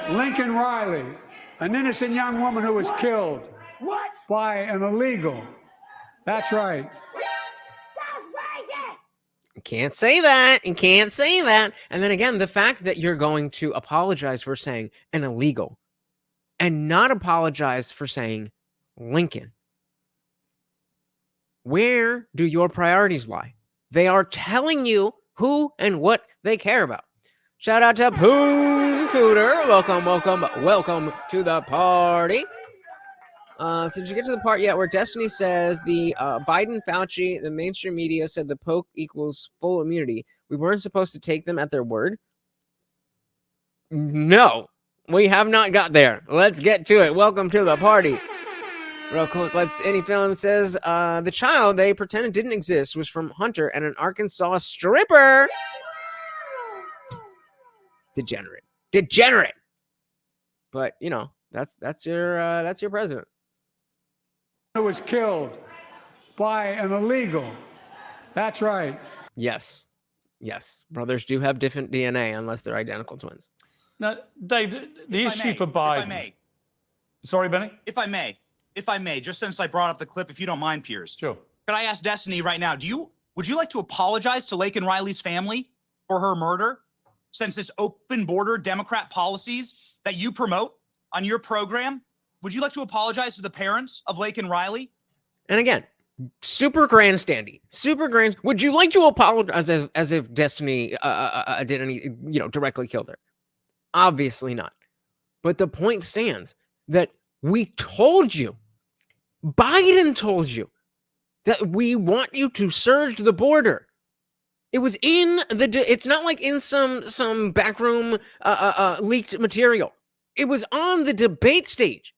Laken Riley, an innocent young woman who was killed by an illegal. That's right. Can't say that. And can't say that. And then again, the fact that you're going to apologize for saying an illegal and not apologize for saying Lincoln. Where do your priorities lie? They are telling you who and what they care about. Shout out to Poon Cooter. Welcome to the party. So did you get to the part yet where Destiny says the Biden, Fauci, the mainstream media said the poke equals full immunity? We weren't supposed to take them at their word? No, we have not got there. Let's get to it. Welcome to the party. Real quick, Any Film says the child they pretended didn't exist was from Hunter and an Arkansas stripper. Degenerate. But you know, that's your president. Who was killed by an illegal. That's right. Yes. Brothers do have different DNA unless they're identical twins. Now, Dave, the issue for Biden. If I may. Sorry, Benny? If I may, just since I brought up the clip, if you don't mind, Piers. Sure. Could I ask Destiny right now, would you like to apologize to Laken Riley's family for her murder, since it's open border Democrat policies that you promote on your program? Would you like to apologize to the parents of Laken Riley? And again, super grandstandy. Would you like to apologize as if Destiny did any, directly killed her? Obviously not. But the point stands that we told you, Biden told you, that we want you to surge the border. It was in it's not like in some backroom leaked material. It was on the debate stage.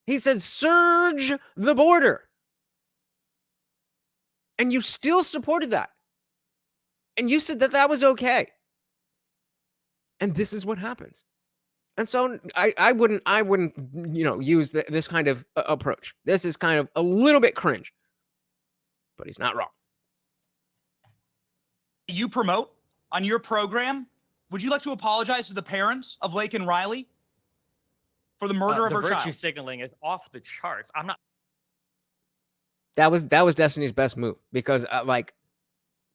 He said, surge the border. And you still supported that. And you said that was okay. And this is what happens. And so I wouldn't use this kind of approach. This is kind of a little bit cringe. But he's not wrong. You promote on your program, would you like to apologize to the parents of Laken Riley for the murder of her child? The virtue signaling is off the charts. I'm not. That was Destiny's best move because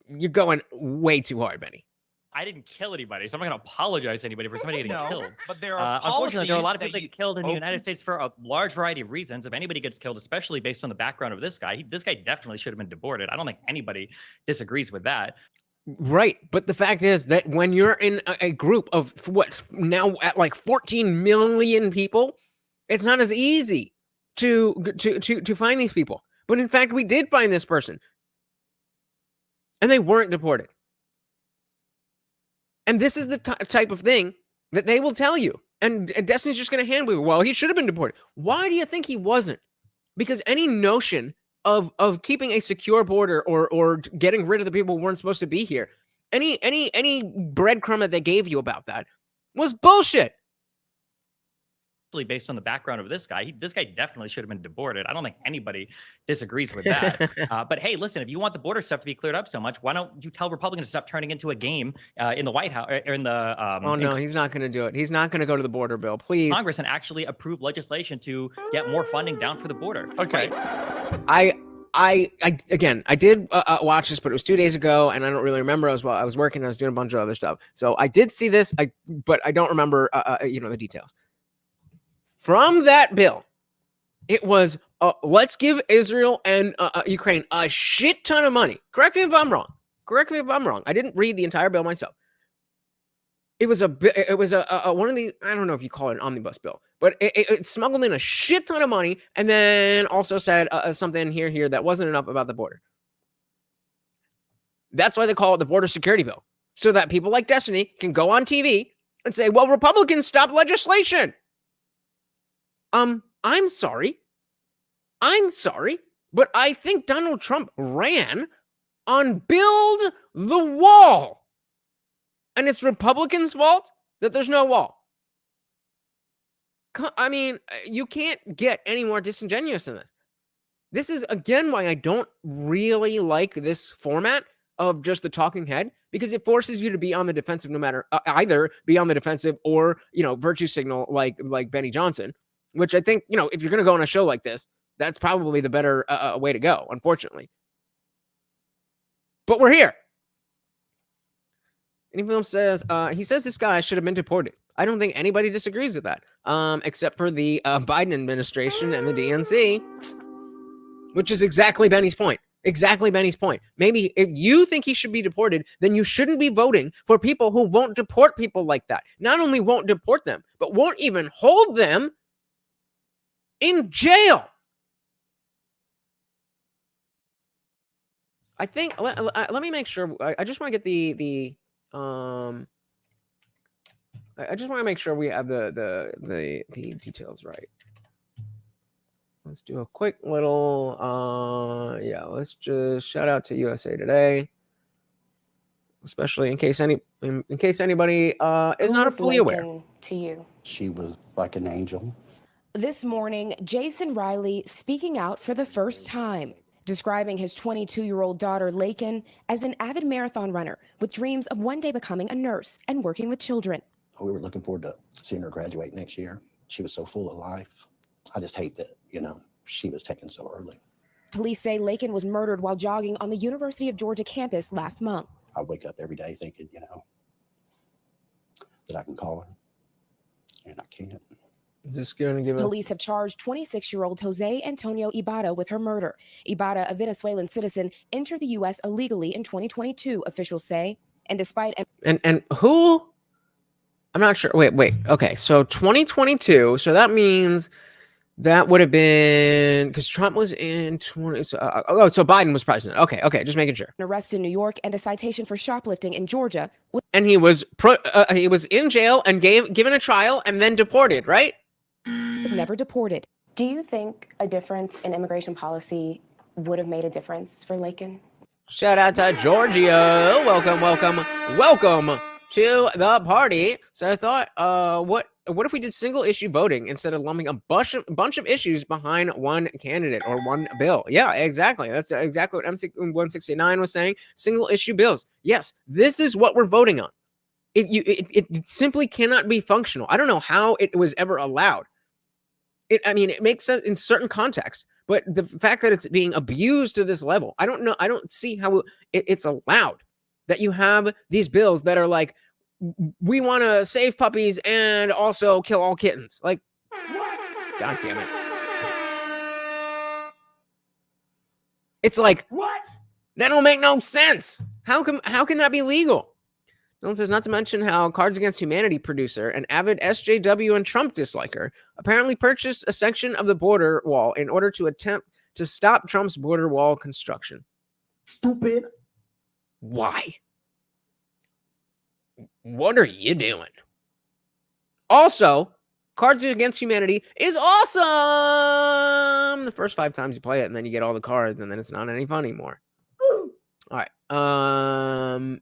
you're going way too hard, Benny. I didn't kill anybody, so I'm not going to apologize to anybody for somebody getting killed. But there are unfortunately, there are a lot of people that get killed in the United States for a large variety of reasons. If anybody gets killed, especially based on the background of this guy definitely should have been deported. I don't think anybody disagrees with that. Right. But the fact is that when you're in a group of what now at like 14 million people, It's not as easy to find these people. But in fact, we did find this person. And they weren't deported. And this is the type of thing that they will tell you. And Destiny's just going to hand wave. Well, he should have been deported. Why do you think he wasn't? Because any notion of keeping a secure border or getting rid of the people who weren't supposed to be here, any breadcrumb that they gave you about that was bullshit. Based on the background of this guy definitely should have been deported. I don't think anybody disagrees with that. But hey, listen, if you want the border stuff to be cleared up so much, why don't you tell Republicans to stop turning into a game in the White House or in the oh no, he's not going to do it. He's not going to go to the border bill, please. Congress and actually approve legislation to get more funding down for the border. Okay. Right. I did watch this, but it was 2 days ago, and I don't really remember. I was working, I was doing a bunch of other stuff, so I did see this, but I don't remember the details. From that bill, it was, let's give Israel and Ukraine a shit ton of money. Correct me if I'm wrong. I didn't read the entire bill myself. It was one of these, I don't know if you call it an omnibus bill, but it smuggled in a shit ton of money and then also said something here that wasn't enough about the border. That's why they call it the border security bill, so that people like Destiny can go on TV and say, well, Republicans stopped legislation. I'm sorry, but I think Donald Trump ran on build the wall. And it's Republicans' fault that there's no wall. I mean, you can't get any more disingenuous than this. This is, again, why I don't really like this format of just the talking head, because it forces you to be on the defensive no matter, either be on the defensive or, virtue signal like Benny Johnson. Which I think, if you're going to go on a show like this, that's probably the better way to go, unfortunately. But we're here. And he says, this guy should have been deported. I don't think anybody disagrees with that, except for the Biden administration and the DNC, which is exactly Benny's point. Maybe if you think he should be deported, then you shouldn't be voting for people who won't deport people like that. Not only won't deport them, but won't even hold them in jail. I think, let me make sure. I just want to get I just want to make sure we have the details right. Let's do a quick little, let's just shout out to USA Today, especially in case anybody is not fully aware. To you, she was like an angel. This morning, Jason Riley speaking out for the first time, describing his 22-year-old daughter, Laken, as an avid marathon runner with dreams of one day becoming a nurse and working with children. We were looking forward to seeing her graduate next year. She was so full of life. I just hate that, she was taken so early. Police say Laken was murdered while jogging on the University of Georgia campus last month. I wake up every day thinking, that I can call her, and I can't. Is this going to give us... Police have charged 26-year-old Jose Antonio Ibarra with her murder. Ibarra, a Venezuelan citizen, entered the U.S. illegally in 2022, officials say. And despite... And who? I'm not sure. Wait. Okay, so 2022. So that means that would have been... Because Trump was in 20... So Biden was president. Okay, just making sure. An arrest in New York and a citation for shoplifting in Georgia. And he was in jail and given a trial and then deported, right? Was never deported. Do you think a difference in immigration policy would have made a difference for Laken? Shout out to Giorgio. Welcome to the party. So I thought, what if we did single issue voting instead of lumping a bunch of issues behind one candidate or one bill? Yeah, exactly. That's exactly what MC169 was saying. Single issue bills. Yes, this is what we're voting on. It simply cannot be functional. I don't know how it was ever allowed. It makes sense in certain contexts, but the fact that it's being abused to this level, I don't know. I don't see how it's allowed that you have these bills that are like, we want to save puppies and also kill all kittens. Like, God damn it. It's like, what? That don't make no sense. How can that be legal? It says, not to mention how Cards Against Humanity producer, an avid SJW and Trump disliker, apparently purchased a section of the border wall in order to attempt to stop Trump's border wall construction. Stupid. Why? What are you doing? Also, Cards Against Humanity is awesome the first 5 times you play it, and then you get all the cards, and then it's not any fun anymore. All right.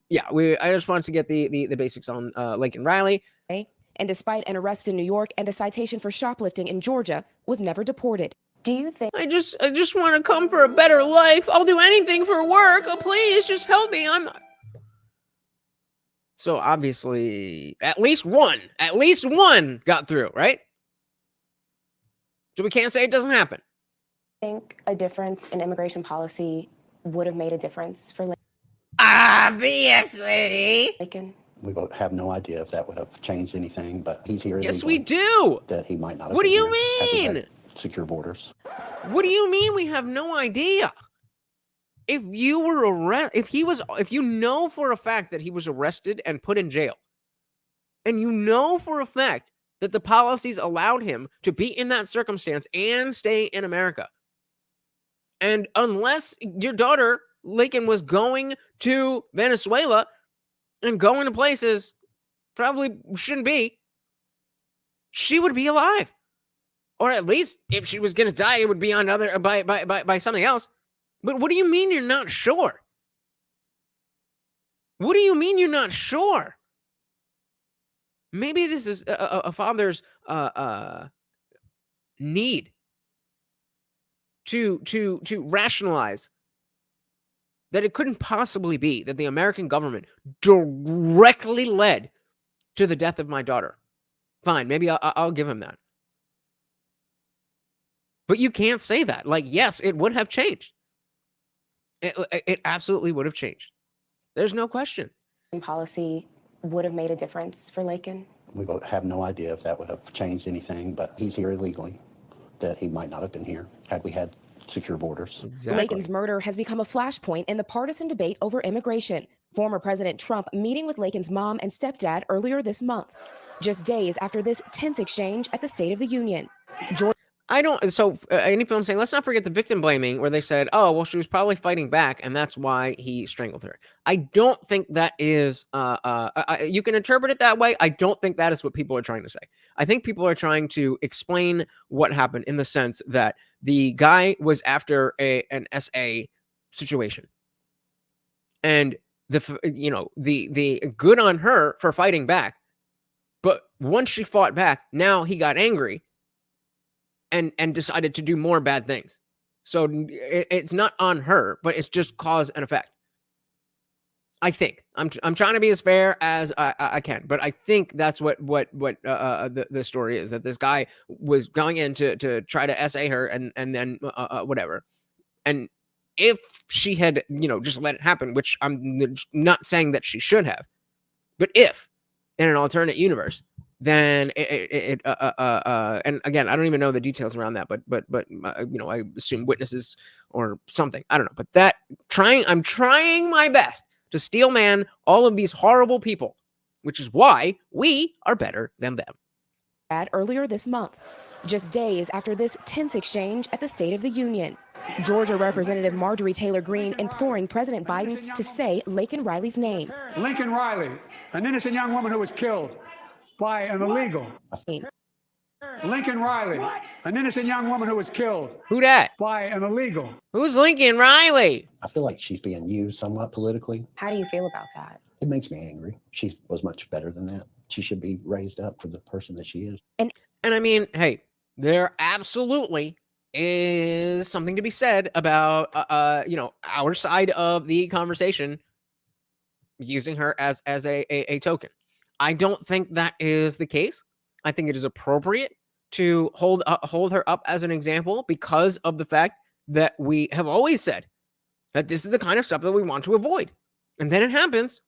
Yeah, I just wanted to get the basics on Laken Riley. And despite an arrest in New York and a citation for shoplifting in Georgia, was never deported. Do you think I just want to come for a better life. I'll do anything for work. Oh, please just help me. So obviously at least one got through, right? So we can't say it doesn't happen. think a difference in immigration policy would have made a difference for Obviously. Laken? We both have no idea if that would have changed anything, but he's here. Yes, we do. That he might not have. What do been you here had we mean? had secure borders. What do you mean we have no idea? If you were arrested, if you know for a fact that he was arrested and put in jail, and you know for a fact that the policies allowed him to be in that circumstance and stay in America, and unless your daughter, Laken, was going to Venezuela and going to places probably shouldn't be, she would be alive. Or at least if she was going to die, it would be on by something else. But what do you mean you're not sure? What do you mean you're not sure? Maybe this is a father's need to rationalize that it couldn't possibly be that the American government directly led to the death of my daughter. Fine, maybe I'll give him that. But you can't say that. Like, yes, it would have changed. It absolutely would have changed. There's no question. Policy would have made a difference for Laken? We both have no idea if that would have changed anything, but he's here illegally. That he might not have been here had we had secure borders. Exactly. Laken's murder has become a flashpoint in the partisan debate over immigration. Former President Trump meeting with Laken's mom and stepdad earlier this month, just days after this tense exchange at the State of the Union. Any film saying, let's not forget the victim blaming, where they said, oh, well, she was probably fighting back, and that's why he strangled her. I don't think that is, you can interpret it that way. I don't think that is what people are trying to say. I think people are trying to explain what happened in the sense that the guy was after an SA situation. And the good on her for fighting back. But once she fought back, now he got angry and decided to do more bad things. So it's not on her, but it's just cause and effect. I think I'm trying to be as fair as I can, but I think that's what the story is, that this guy was going in to try to SA her and then whatever. And if she had, just let it happen, which I'm not saying that she should have, but if in an alternate universe, then and again, I don't even know the details around that, but I assume witnesses or something. I don't know, but I'm trying my best to steel man all of these horrible people, which is why we are better than them. Earlier this month, just days after this tense exchange at the State of the Union. Georgia Representative Marjorie Taylor Greene imploring President Biden to say Laken Riley's name. Laken Riley, an innocent young woman who was killed by an illegal. Laken Riley, an innocent young woman who was killed. Who that? By an illegal. Who's Laken Riley? I feel like she's being used somewhat politically. How do you feel about that? It makes me angry. She was much better than that. She should be raised up for the person that she is. And I mean, hey, there absolutely is something to be said about our side of the conversation using her as a token. I don't think that is the case. I think it is appropriate to hold her up as an example because of the fact that we have always said that this is the kind of stuff that we want to avoid. And then it happens.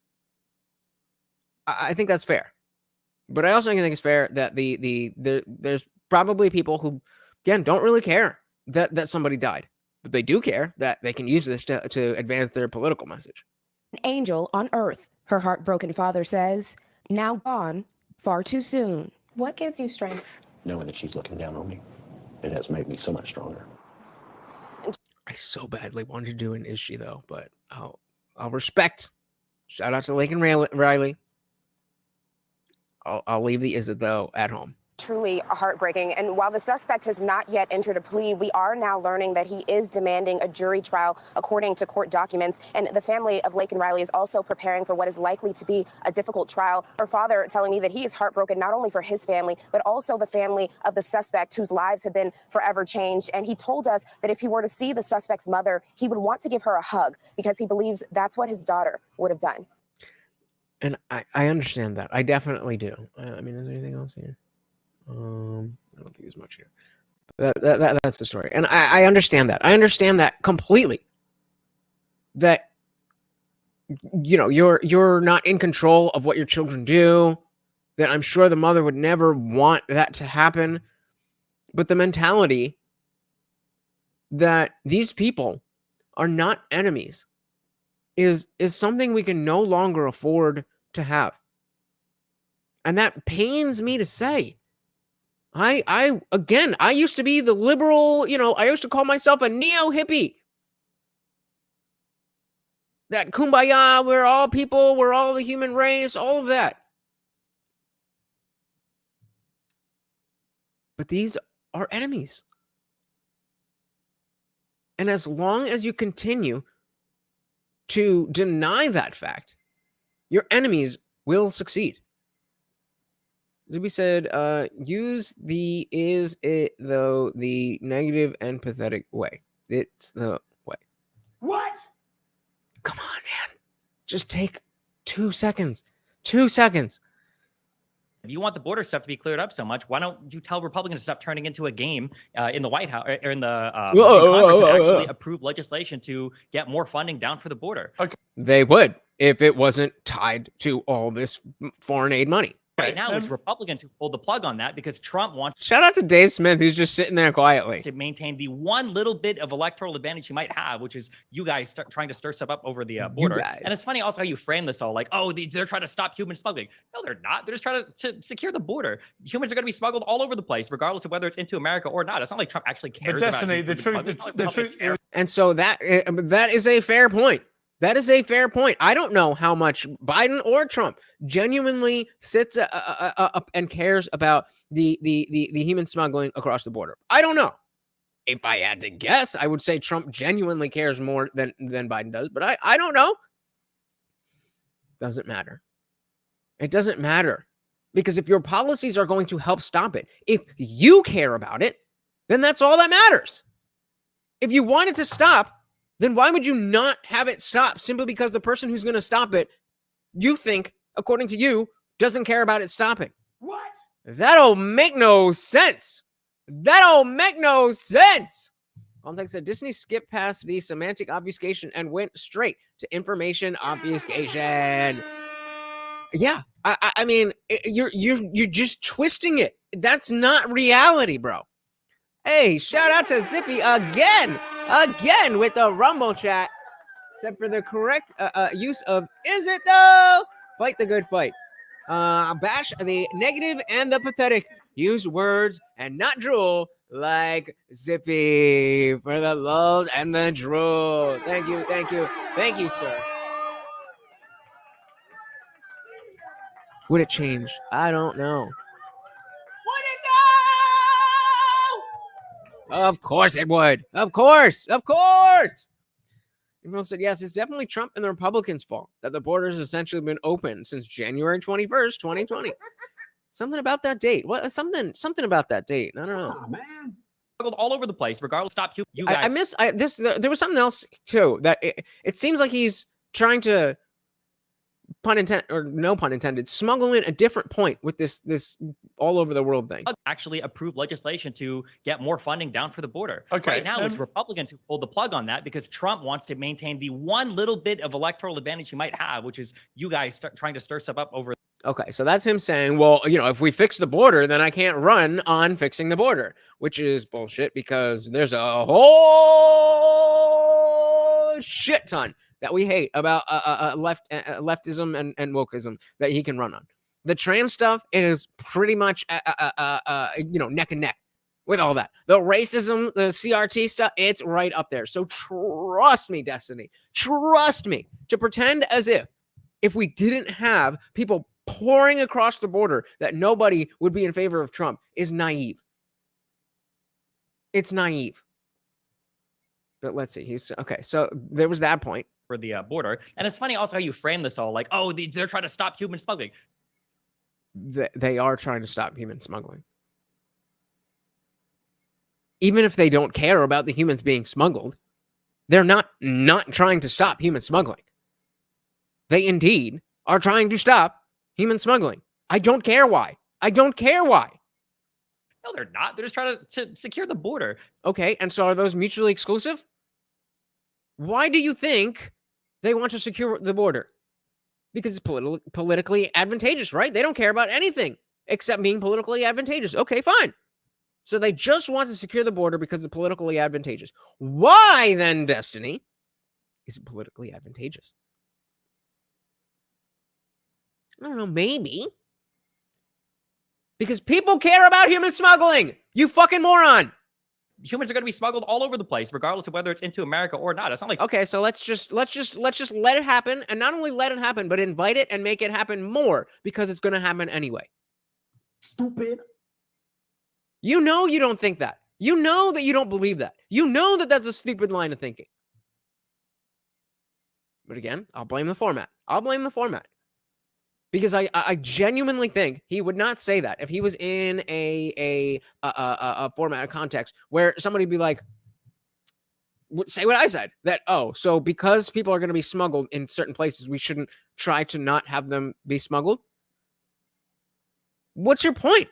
I think that's fair. But I also think it's fair that there's probably people who, again, don't really care that somebody died. But they do care that they can use this to advance their political message. An angel on earth. Her heartbroken father says, now gone far too soon. What gives you strength? Knowing that she's looking down on me, it has made me so much stronger. I so badly wanted to do an is she though, but I'll respect. Shout out to Laken Riley. I'll leave the is it though at home. Truly heartbreaking. And while the suspect has not yet entered a plea, we are now learning that he is demanding a jury trial according to court documents. And the family of Laken Riley is also preparing for what is likely to be a difficult trial. Her father telling me that he is heartbroken not only for his family, but also the family of the suspect whose lives have been forever changed. And he told us that if he were to see the suspect's mother, he would want to give her a hug because he believes that's what his daughter would have done. And I understand that. I definitely do. I mean, is there anything else here? I don't think there's much here. That's the story. And I understand that. I understand that completely. That, you know, you're not in control of what your children do. That I'm sure the mother would never want that to happen. But the mentality that these people are not enemies is something we can no longer afford to have. And that pains me to say. I used to be the liberal, you know, I used to call myself a neo-hippie. That kumbaya, we're all people, we're all the human race, all of that. But these are enemies. And as long as you continue to deny that fact, your enemies will succeed. Zuby said, use the is it though the negative and pathetic way. It's the way. What? Come on, man. Just take 2 seconds. 2 seconds. If you want the border stuff to be cleared up so much, why don't you tell Republicans to stop turning into a game in the White House or in the Congress and actually approve legislation to get more funding down for the border? Okay. They would if it wasn't tied to all this foreign aid money. Right now, it's Republicans who pulled the plug on that because Trump wants. Shout out to Dave Smith. He's just sitting there quietly to maintain the one little bit of electoral advantage he might have, which is you guys trying to stir stuff up over the border. And it's funny also how you frame this all like, oh, they're trying to stop human smuggling. No, they're not. They're just trying to secure the border. Humans are going to be smuggled all over the place, regardless of whether it's into America or not. It's not like Trump actually cares about the truth. And so that is a fair point. That is a fair point. I don't know how much Biden or Trump genuinely sits up and cares about the human smuggling across the border. I don't know. If I had to guess, I would say Trump genuinely cares more than Biden does, but I don't know. Doesn't matter. It doesn't matter. Because if your policies are going to help stop it, if you care about it, then that's all that matters. If you want it to stop, then why would you not have it stop simply because the person who's going to stop it, you think, according to you, doesn't care about it stopping? What? That'll make no sense. That'll make no sense. Context said Disney skipped past the semantic obfuscation and went straight to information obfuscation. Yeah, I mean, you're just twisting it. That's not reality, bro. Hey, shout out to Zippy again with the Rumble chat. Except for the correct use of is it though? Fight the good fight. Bash the negative and the pathetic. Use words and not drool like Zippy for the lulls and the drool. Thank you, sir. Would it change? I don't know. Of course it would. Of course. Everyone said, yes, it's definitely Trump and the Republicans' fault that the border has essentially been open since January 21st, 2020. Something about that date. What? Something about that date. I don't know. Oh, man. All over the place, regardless. Stop you guys. I miss this. There was something else, too, that it seems like he's trying to, pun intended or no pun intended, smuggle in a different point with this all over the world thing. Actually approve legislation to get more funding down for the border. Okay. Right now, it's Republicans who pulled the plug on that because Trump wants to maintain the one little bit of electoral advantage he might have, which is you guys trying to stir stuff up over. Okay, so that's him saying, well, you know, if we fix the border, then I can't run on fixing the border, which is bullshit because there's a whole shit ton that we hate about leftism and wokeism that he can run on. The trans stuff is pretty much, neck and neck with all that. The racism, the CRT stuff, it's right up there. So trust me, Destiny. Trust me. To pretend as if we didn't have people pouring across the border that nobody would be in favor of Trump is naive. It's naive. But let's see. Okay, so there was that point. For the border. And it's funny also how you frame this all like, oh, they're trying to stop human smuggling. They are trying to stop human smuggling. Even if they don't care about the humans being smuggled, they're not trying to stop human smuggling. They indeed are trying to stop human smuggling. I don't care why. I don't care why. No, they're not. They're just trying to secure the border. Okay, and so are those mutually exclusive? Why do you think they want to secure the border? Because it's politically advantageous, right? They don't care about anything except being politically advantageous. Okay, fine. So they just want to secure the border because it's politically advantageous. Why then, Destiny, is it politically advantageous? I don't know, maybe. Because people care about human smuggling. You fucking moron. Humans are going to be smuggled all over the place, regardless of whether it's into America or not. It's not like, okay, so let's just let it happen, and not only let it happen, but invite it and make it happen more because it's going to happen anyway. Stupid. You know you don't think that. You know that you don't believe that. You know that that's a stupid line of thinking. But again, I'll blame the format. I'll blame the format. Because I genuinely think he would not say that if he was in a format, a context where somebody would be like, say what I said, that, oh, so because people are going to be smuggled in certain places, we shouldn't try to not have them be smuggled? What's your point?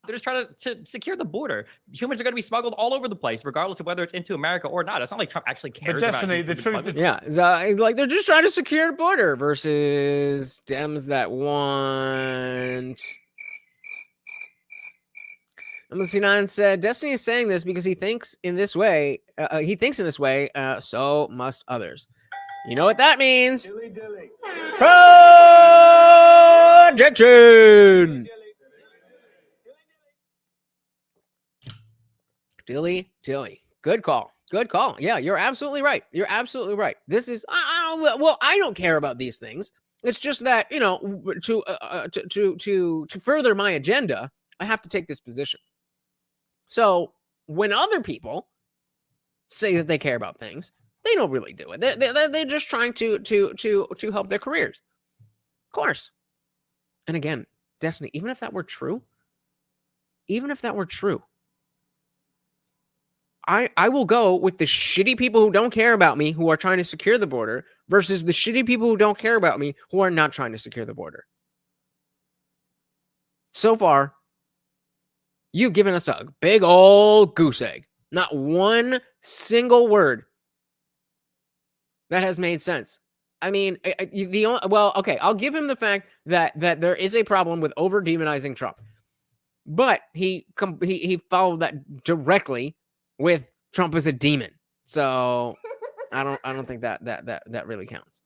they're just trying to secure the border. Humans are going to be smuggled all over the place, regardless of whether it's into America or not. It's not like Trump actually cares about Destiny, the truth is, yeah, like they're just trying to secure the border versus Dems that want. Number 9 said, Destiny is saying this because he thinks in this way, so must others. You know what that means? Dilly dilly. Projection! Dilly dilly. Good call. Good call. Yeah, you're absolutely right. You're absolutely right. This is, I don't care about these things. It's just that, you know, to further my agenda, I have to take this position. So when other people say that they care about things, they don't really do it. They're just trying to help their careers. Of course. And again, Destiny, even if that were true, I will go with the shitty people who don't care about me who are trying to secure the border versus the shitty people who don't care about me who are not trying to secure the border. So far, you've given us a big old goose egg. Not one single word that has made sense. I mean, okay, I'll give him the fact that there is a problem with over demonizing Trump, but he followed that directly with Trump as a demon. So I don't think that really counts.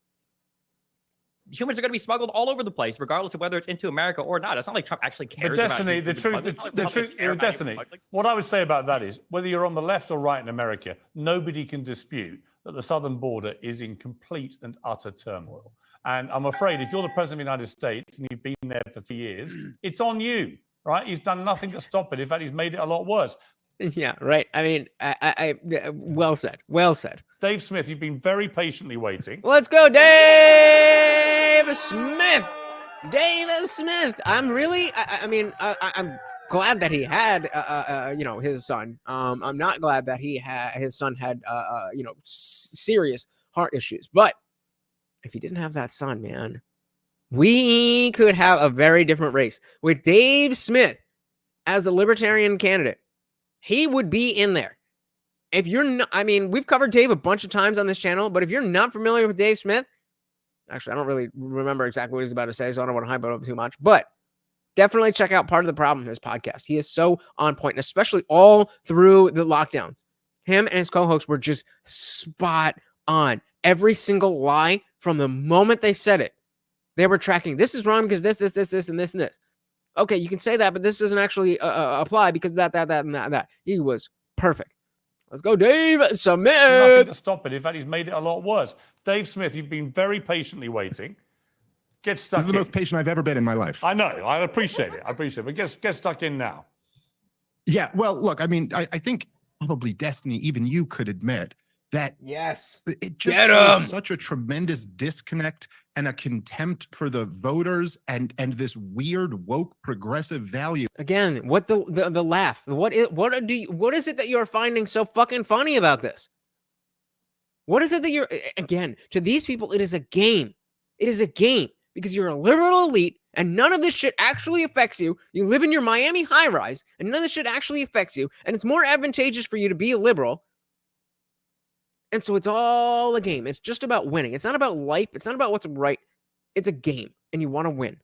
Humans are going to be smuggled all over the place, regardless of whether it's into America or not. It's not like Trump actually cares about Destiny, the truth, Destiny, what I would say about that is, whether you're on the left or right in America, nobody can dispute that the southern border is in complete and utter turmoil. And I'm afraid if you're the president of the United States and you've been there for 3 years, it's on you, right? He's done nothing to stop it. In fact, he's made it a lot worse. Yeah, right. I mean, I well said. Well said. Dave Smith, you've been very patiently waiting. Let's go, Dave Smith. Dave Smith. I'm really, I'm glad that he had, his son. I'm not glad that his son had, serious heart issues. But if he didn't have that son, man, we could have a very different race with Dave Smith as the Libertarian candidate. He would be in there. If you're not, I mean, we've covered Dave a bunch of times on this channel, but if you're not familiar with Dave Smith, actually, I don't really remember exactly what he's about to say, so I don't want to hype it up too much, but definitely check out Part of the Problem, his podcast. He is so on point, and especially all through the lockdowns. Him and his co-hosts were just spot on. Every single lie from the moment they said it, they were tracking. This is wrong because this, and this, and this. Okay, you can say that, but this doesn't actually apply because that, and that. He was perfect. Let's go, Dave Smith. Nothing to stop it. In fact, he's made it a lot worse. Dave Smith, you've been very patiently waiting. Get stuck in. This is the most patient I've ever been in my life. I know. I appreciate it. But get stuck in now. Yeah, well, look, I mean, I think probably Destiny, even you could admit that yes, it just shows such a tremendous disconnect and a contempt for the voters and this weird woke progressive value. Again, what the laugh? What is it that you're finding so fucking funny about this? What is it that you're, again, to these people, it is a game. It is a game because you're a liberal elite and none of this shit actually affects you. You live in your Miami high-rise and none of this shit actually affects you. And it's more advantageous for you to be a liberal. And so it's all a game. It's just about winning. It's not about life. It's not about what's right. It's a game, and you want to win.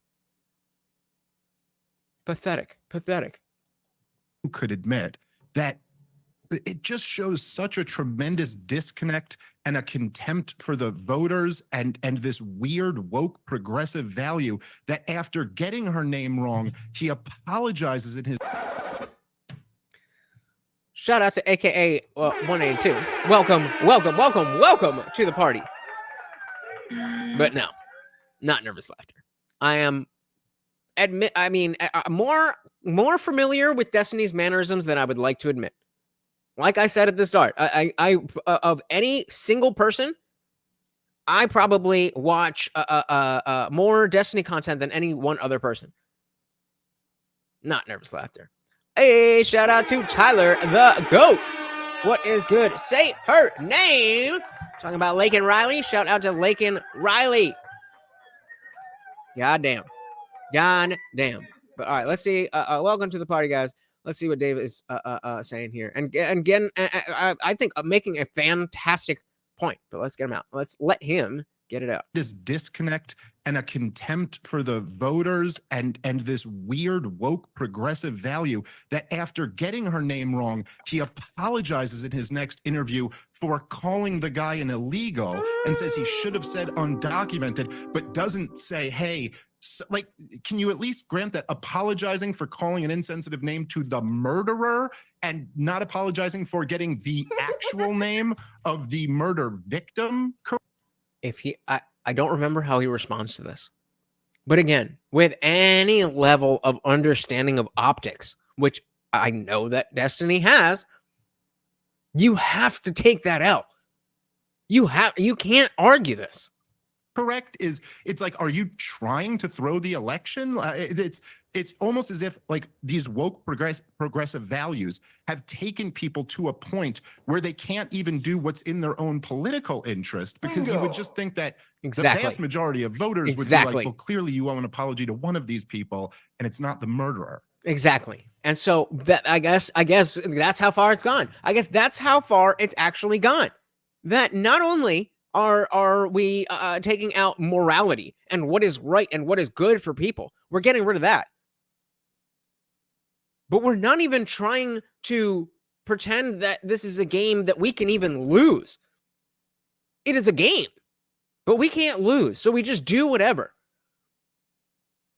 Pathetic. Who could admit that it just shows such a tremendous disconnect and a contempt for the voters and this weird woke progressive value that after getting her name wrong, he apologizes in his... Shout out to AKA 182. Welcome to the party. But no, not nervous laughter. I am more familiar with Destiny's mannerisms than I would like to admit. Like I said at the start, I of any single person, I probably watch more Destiny content than any one other person. Not nervous laughter. Hey, shout out to Tyler the GOAT. What is good? Say her name. Talking about Laken Riley. Shout out to Laken Riley. God damn. But all right, let's see. Welcome to the party, guys. Let's see what Dave is saying here. And again, I think making a fantastic point. But let's get him out. Let's let him get it out. This disconnect and a contempt for the voters and this weird woke progressive value that after getting her name wrong, he apologizes in his next interview for calling the guy an illegal and says he should have said undocumented, but doesn't say, hey, so, like, can you at least grant that apologizing for calling an insensitive name to the murderer and not apologizing for getting the actual name of the murder victim? If he, I don't remember how he responds to this. But again, with any level of understanding of optics, which I know that Destiny has, you have to take that out. You can't argue this. Correct is, it's like, are you trying to throw the election? It's almost as if like these woke progressive values have taken people to a point where they can't even do what's in their own political interest, because you would just think that the vast majority of voters would be like, well, clearly you owe an apology to one of these people and it's not the murderer. Exactly. And so that I guess that's how far it's gone. I guess that's how far it's actually gone. That not only are we taking out morality and what is right and what is good for people, we're getting rid of that. But we're not even trying to pretend that this is a game that we can even lose. It is a game, but we can't lose. So we just do whatever.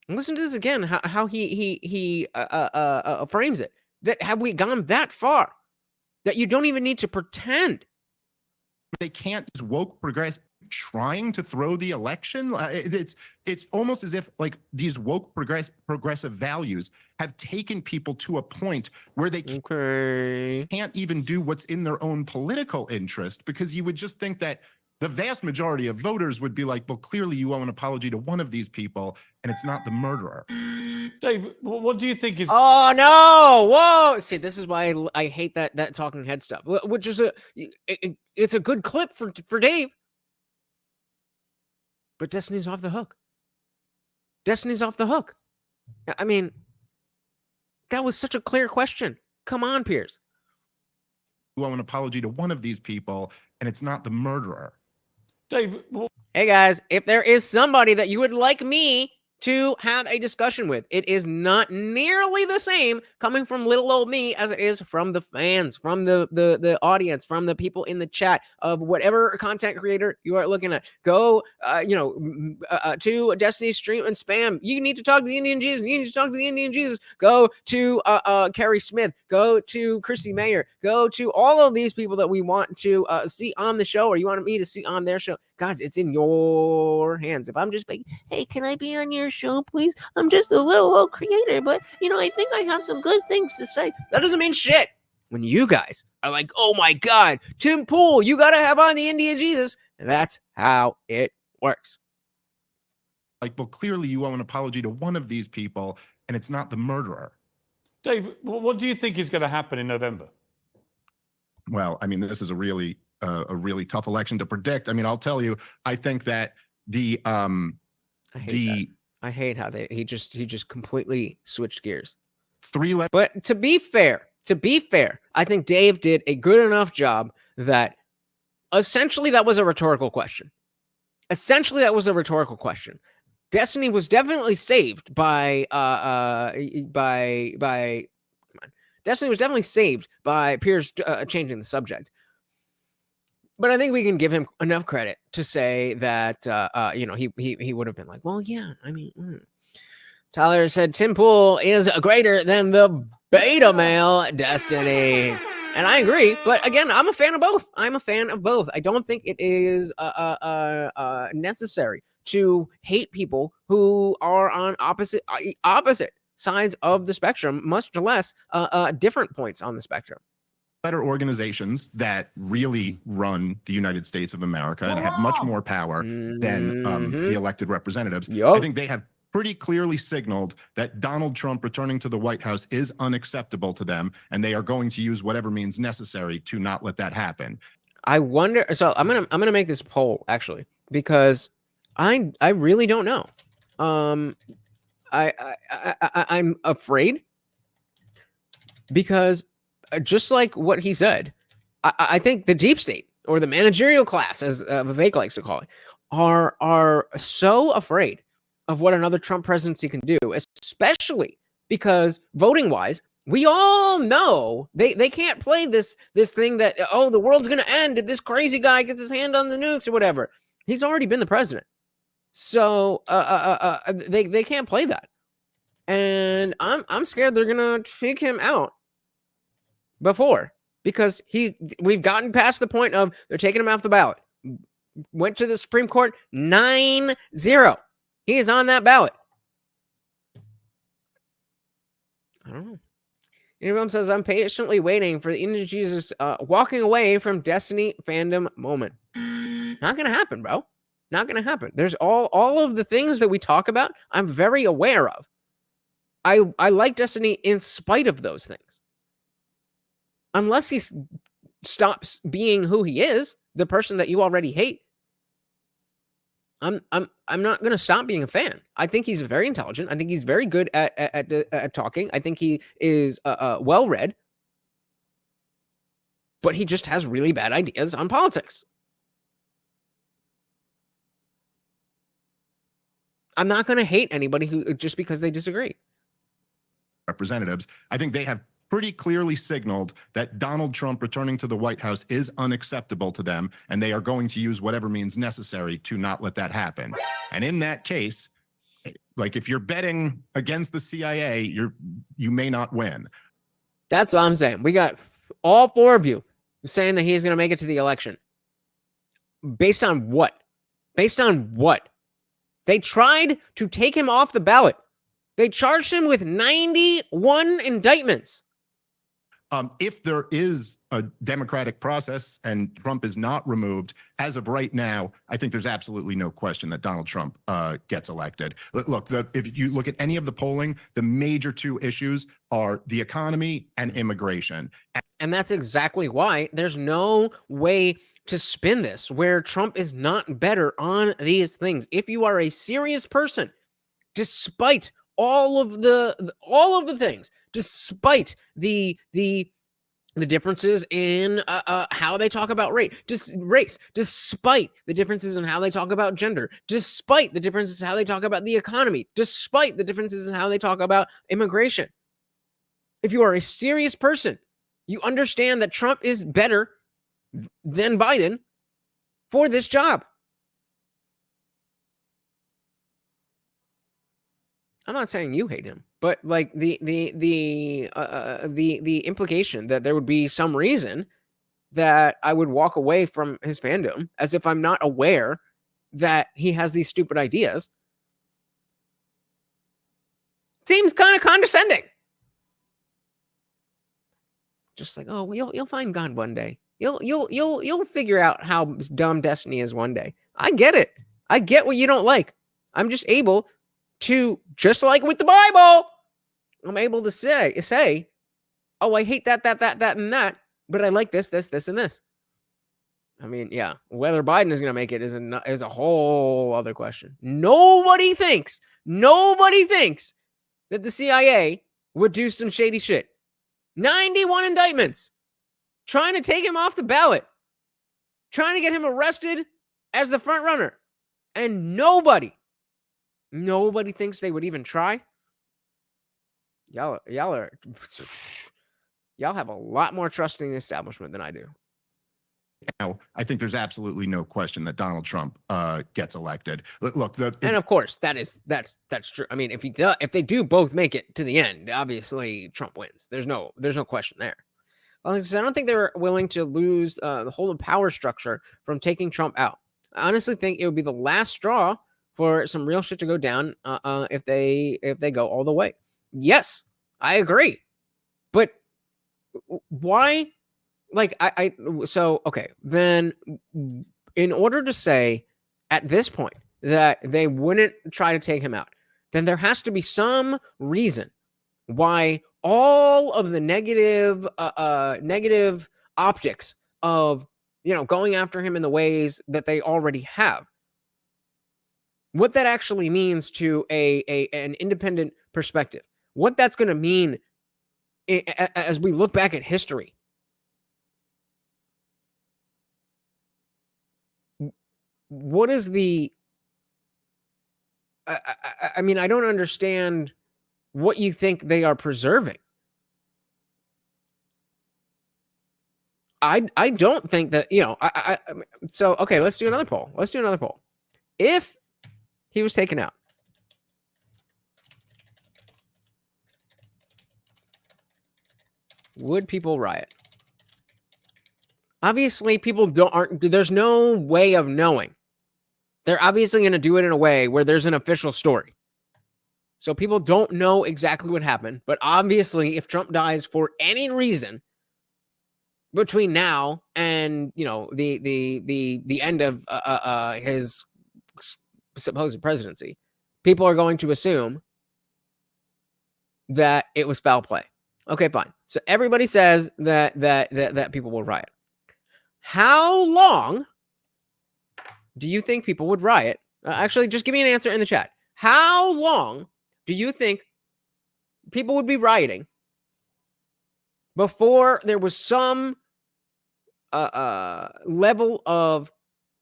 And listen to this again, how he frames it. That have we gone that far that you don't even need to pretend? They can't just woke progress trying to throw the election. It's almost as if like these woke progressive values have taken people to a point where they can't even do what's in their own political interest, because you would just think that the vast majority of voters would be like, well, clearly you owe an apology to one of these people and it's not the murderer. Dave, what do you think is... Oh, no. Whoa. See, this is why I hate that talking head stuff, which is it's a good clip for Dave. But Destiny's off the hook. Destiny's off the hook. I mean, that was such a clear question. Come on, Piers. You owe an apology to one of these people and it's not the murderer. Dave, hey guys, if there is somebody that you would like me to have a discussion with. It is not nearly the same coming from little old me as it is from the fans, from the audience, from the people in the chat of whatever content creator you are looking at. Go, to Destiny's stream and spam. You need to talk to the Indian Jesus. You need to talk to the Indian Jesus. Go to Carrie Smith. Go to Christy Mayer. Go to all of these people that we want to see on the show, or you want me to see on their show. Guys, it's in your hands. If I'm just like, hey, can I be on your show, please? I'm just a little old creator, but, I think I have some good things to say. That doesn't mean shit. When you guys are like, oh my God, Tim Pool, you got to have on the Indian Jesus. And that's how it works. Like, well, clearly you owe an apology to one of these people, and it's not the murderer. Dave, what do you think is going to happen in November? Well, I mean, this is a really tough election to predict. I mean, I'll tell you, I think that I hate how he just completely switched gears. But to be fair, I think Dave did a good enough job that essentially that was a rhetorical question. Destiny was definitely saved by Destiny was definitely saved by Piers changing the subject. But I think we can give him enough credit to say that he would have been like, well, yeah, I mean, Tyler said Tim Pool is greater than the beta male Destiny. And I agree, but again, I'm a fan of both. I don't think it is necessary to hate people who are on opposite sides of the spectrum, much less different points on the spectrum. Better organizations that really run the United States of America and have much more power than the elected representatives. I think they have pretty clearly signaled that Donald Trump returning to the White House is unacceptable to them, and they are going to use whatever means necessary to not let that happen. I wonder. So I'm gonna make this poll actually, because I really don't know. I'm afraid, because just like what he said, I think the deep state, or the managerial class, as Vivek likes to call it, are so afraid of what another Trump presidency can do, especially because voting wise, we all know they can't play this thing that, oh, the world's going to end if this crazy guy gets his hand on the nukes or whatever. He's already been the president. So they can't play that. And I'm scared they're going to take him out before, because we've gotten past the point of they're taking him off the ballot. Went to the Supreme Court 9-0. He is on that ballot. I don't know. Anyone says, I'm patiently waiting for the Indian Jesus walking away from Destiny fandom moment. Not going to happen, bro. Not going to happen. There's all of the things that we talk about, I'm very aware of. I like Destiny in spite of those things. Unless he stops being who he is, the person that you already hate, I'm not going to stop being a fan. I think he's very intelligent. I think he's very good at talking. I think he is well read, but he just has really bad ideas on politics. I'm not going to hate anybody who just because they disagree. Representatives, I think they have pretty clearly signaled that Donald Trump returning to the White House is unacceptable to them, and they are going to use whatever means necessary to not let that happen. And in that case, like, if you're betting against the CIA, you may not win. That's what I'm saying. We got all four of you saying that he's going to make it to the election. Based on what? Based on what? They tried to take him off the ballot. They charged him with 91 indictments. If there is a democratic process and Trump is not removed, as of right now, I think there's absolutely no question that Donald Trump gets elected. Look, if you look at any of the polling, the major two issues are the economy and immigration. And that's exactly why there's no way to spin this where Trump is not better on these things. If you are a serious person, despite all of the things, despite the the differences in how they talk about race, despite the differences in how they talk about gender, despite the differences in how they talk about the economy, despite the differences in how they talk about immigration. If you are a serious person, you understand that Trump is better than Biden for this job. I'm not saying you hate him, but like the implication that there would be some reason that I would walk away from his fandom as if I'm not aware that he has these stupid ideas seems kind of condescending. Just like, oh, you'll find God one day. You'll figure out how dumb destiny is one day. I get it. I get what you don't like. I'm just able to, just like with the Bible, I'm able to say, oh, I hate that, and that, but I like this, and this. I mean, yeah, whether Biden is going to make it is a whole other question. Nobody thinks that the CIA would do some shady shit. 91 indictments, trying to take him off the ballot, trying to get him arrested as the front runner, and nobody thinks they would even try. Y'all have a lot more trust in the establishment than I do. Now, I think there's absolutely no question that Donald Trump gets elected. Look, and of course that's true. I mean, if they do both make it to the end, obviously Trump wins. There's no question there. I don't think they're willing to lose the whole power structure from taking Trump out. I honestly think it would be the last straw for some real shit to go down if they go all the way. Yes, I agree, but why? Like okay, then in order to say at this point that they wouldn't try to take him out, then there has to be some reason why all of the negative optics of, going after him in the ways that they already have, what that actually means to an independent perspective, what that's going to mean as we look back at history. What is the... I mean, I don't understand what you think they are preserving. I don't think that, so, okay, let's do another poll. If he was taken out, would people riot? Obviously, people there's no way of knowing. They're obviously going to do it in a way where there's an official story. So people don't know exactly what happened. But obviously, if Trump dies for any reason between now and, the end of his supposed presidency, people are going to assume that it was foul play. Okay, fine. So everybody says that people will riot. How long do you think people would riot? Actually, just give me an answer in the chat. How long do you think people would be rioting before there was some level of,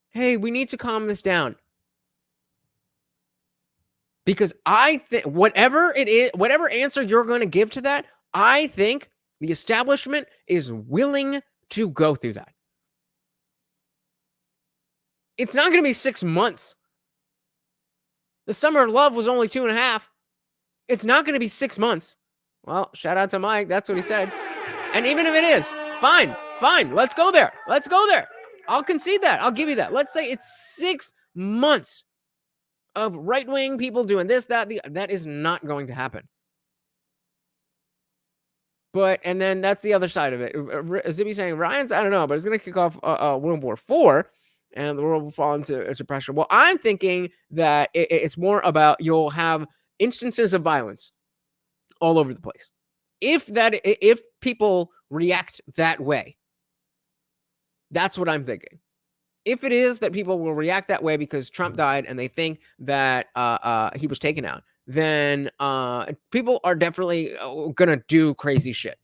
hey, we need to calm this down? Because I think whatever it is, whatever answer you're going to give to that, I think the establishment is willing to go through that. It's not going to be 6 months. The summer of love was only 2.5. It's not going to be 6 months. Well, shout out to Mike. That's what he said. And even if it is, fine. Let's go there. I'll concede that. I'll give you that. Let's say it's 6 months of right-wing people doing this, that is not going to happen. But, and then that's the other side of it. Zippy saying, Ryan's, I don't know, but it's going to kick off World War IV. And the world will fall into pressure. Well, I'm thinking that it's more about you'll have instances of violence all over the place. If people react that way, that's what I'm thinking. If it is that people will react that way because Trump died and they think that he was taken out, then people are definitely going to do crazy shit.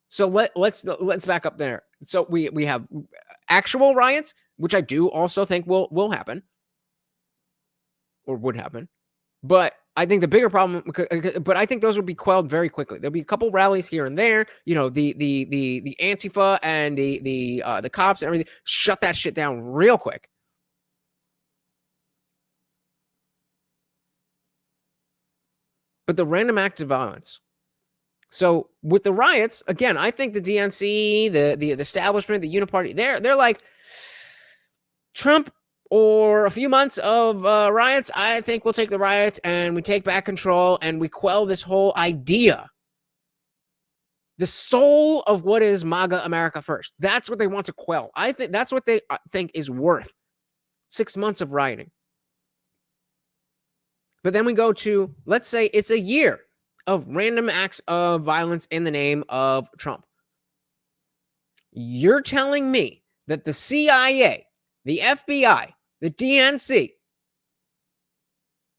So let's back up there. So we have actual riots, which I do also think will happen or would happen. But I think the bigger problem, but I think those would be quelled very quickly. There'll be a couple rallies here and there. You know, the Antifa and the cops and everything. Shut that shit down real quick. But the random acts of violence. So with the riots, again, I think the DNC, the establishment, the Uniparty, they're like Trump or a few months of riots. I think we'll take the riots and we take back control and we quell this whole idea. The soul of what is MAGA America First. That's what they want to quell. I think that's what they think is worth 6 months of rioting. But then we go to, let's say it's a year of random acts of violence in the name of Trump. You're telling me that the CIA, the FBI, the DNC,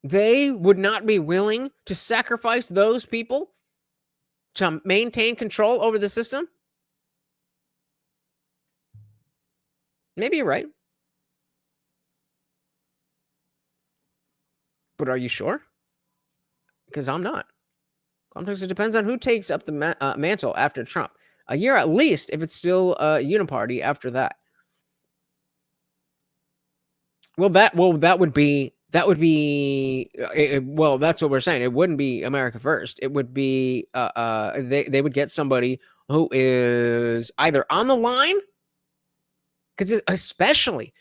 they would not be willing to sacrifice those people to maintain control over the system? Maybe you're right. But are you sure? Because I'm not. Sometimes it depends on who takes up the mantle after Trump. A year at least, if it's still uniparty after that. Well, that would be that's what we're saying. It wouldn't be America First. It would be they would get somebody who is either on the line, because especially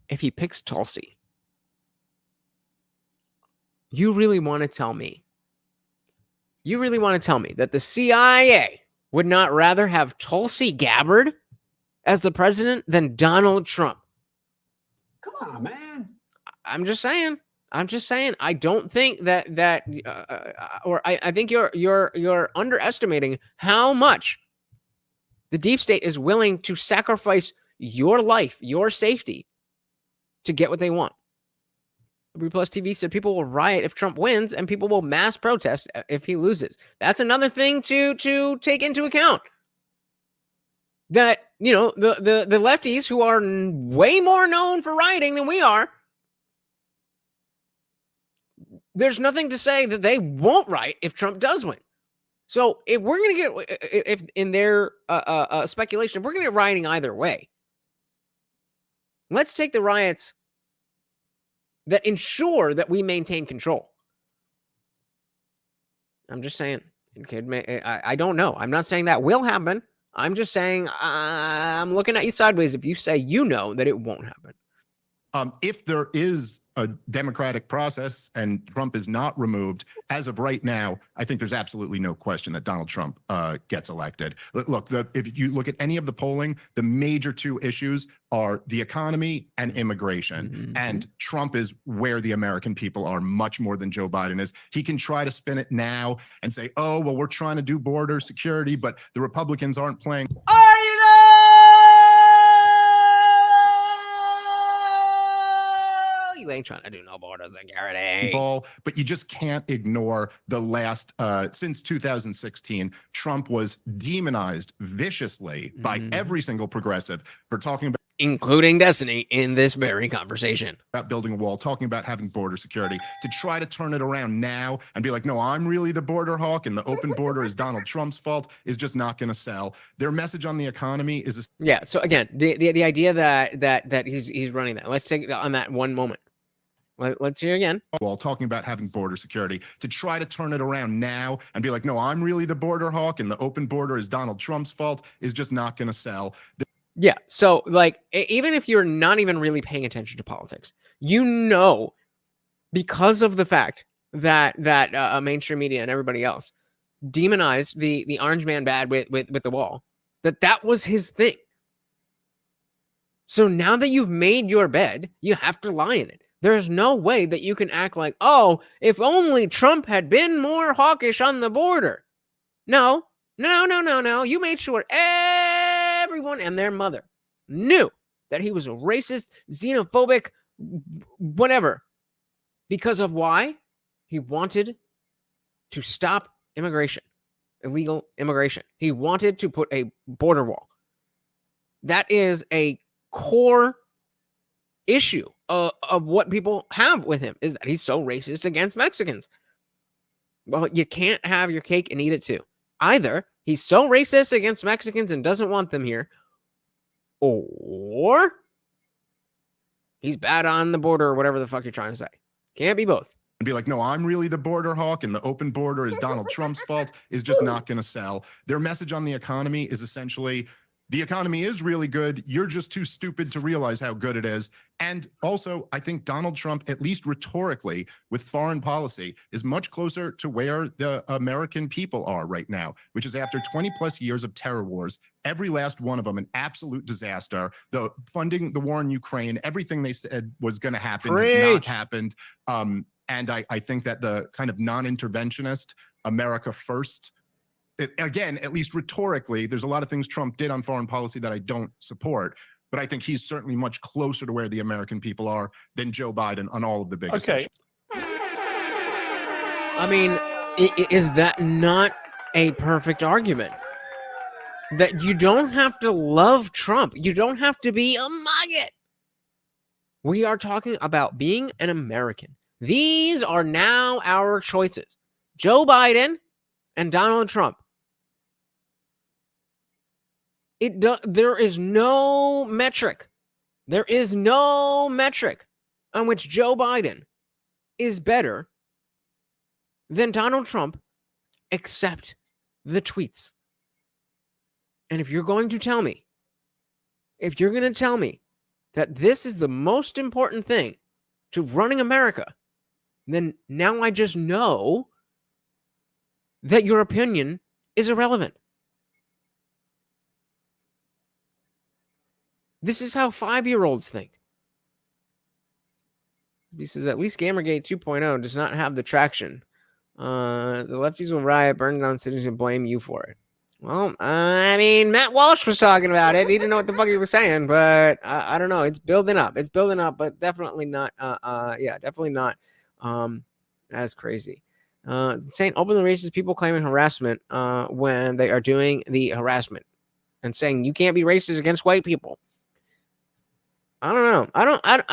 if he picks Tulsi. You really want to tell me that the CIA would not rather have Tulsi Gabbard as the president than Donald Trump? Come on, man. I'm just saying. I don't think that I think you're underestimating how much the deep state is willing to sacrifice your life, your safety, to get what they want. Plus TV said people will riot if Trump wins and people will mass protest if he loses. That's another thing to take into account. That, you know, the lefties who are way more known for rioting than we are, there's nothing to say that they won't riot if Trump does win. So if we're going to get, if in their speculation, if we're going to get rioting either way, let's take the riots that ensure that we maintain control. I'm just saying, I don't know. I'm not saying that will happen. I'm just saying I'm looking at you sideways if you say you know that it won't happen. If there is a democratic process and Trump is not removed, as of right now, I think there's absolutely no question that Donald Trump gets elected. Look, if you look at any of the polling, the major two issues are the economy and immigration. Mm-hmm. And Trump is where the American people are much more than Joe Biden is. He can try to spin it now and say, oh, well, we're trying to do border security, but the Republicans aren't playing. Are you there? You ain't trying to do no border security. But you just can't ignore the last, since 2016, Trump was demonized viciously by every single progressive for talking about, including Destiny, in this very conversation. About building a wall, talking about having border security, to try to turn it around now and be like, no, I'm really the border hawk and the open border is Donald Trump's fault, is just not going to sell. Their message on the economy is yeah. So again, the idea that he's running that. Let's take it on that one moment. Let's hear again. While talking about having border security, to try to turn it around now and be like, no, I'm really the border hawk and the open border is Donald Trump's fault, is just not going to sell. Yeah. So like, even if you're not even really paying attention to politics, you know, because of the fact that mainstream media and everybody else demonized the orange man bad with the wall, that was his thing. So now that you've made your bed, you have to lie in it. There's no way that you can act like, oh, if only Trump had been more hawkish on the border. No. You made sure everyone and their mother knew that he was a racist, xenophobic, whatever. Because of why? He wanted to stop immigration, illegal immigration. He wanted to put a border wall. That is a core issue of what people have with him, is that he's so racist against Mexicans. Well, you can't have your cake and eat it too. Either he's so racist against Mexicans and doesn't want them here, or he's bad on the border, or whatever the fuck you're trying to say. Can't be both. And be like, no, I'm really the border hawk, and the open border is Donald Trump's fault, is just not going to sell. Their message on the economy is essentially, the economy is really good. You're just too stupid to realize how good it is. And also, I think Donald Trump, at least rhetorically, with foreign policy, is much closer to where the American people are right now, which is after 20 plus years of terror wars, every last one of them an absolute disaster. The funding the war in Ukraine, everything they said was going to happen has not happened. And I think that the kind of non-interventionist America first, again, at least rhetorically, there's a lot of things Trump did on foreign policy that I don't support, but I think he's certainly much closer to where the American people are than Joe Biden on all of the biggest issues. I mean, is that not a perfect argument? That you don't have to love Trump. You don't have to be a maggot. We are talking about being an American. These are now our choices. Joe Biden and Donald Trump. There is no metric. There is no metric on which Joe Biden is better than Donald Trump, except the tweets. And if you're going to tell me that this is the most important thing to running America, then now I just know that your opinion is irrelevant. This is how 5-year-olds think. He says, at least Gamergate 2.0 does not have the traction. The lefties will riot, burn down cities, and blame you for it. Well, I mean, Matt Walsh was talking about it. He didn't know what the fuck he was saying, but I don't know. It's building up. It's building up, but definitely not. Definitely not as crazy. Saying openly racist people claiming harassment when they are doing the harassment, and saying you can't be racist against white people. I don't know. I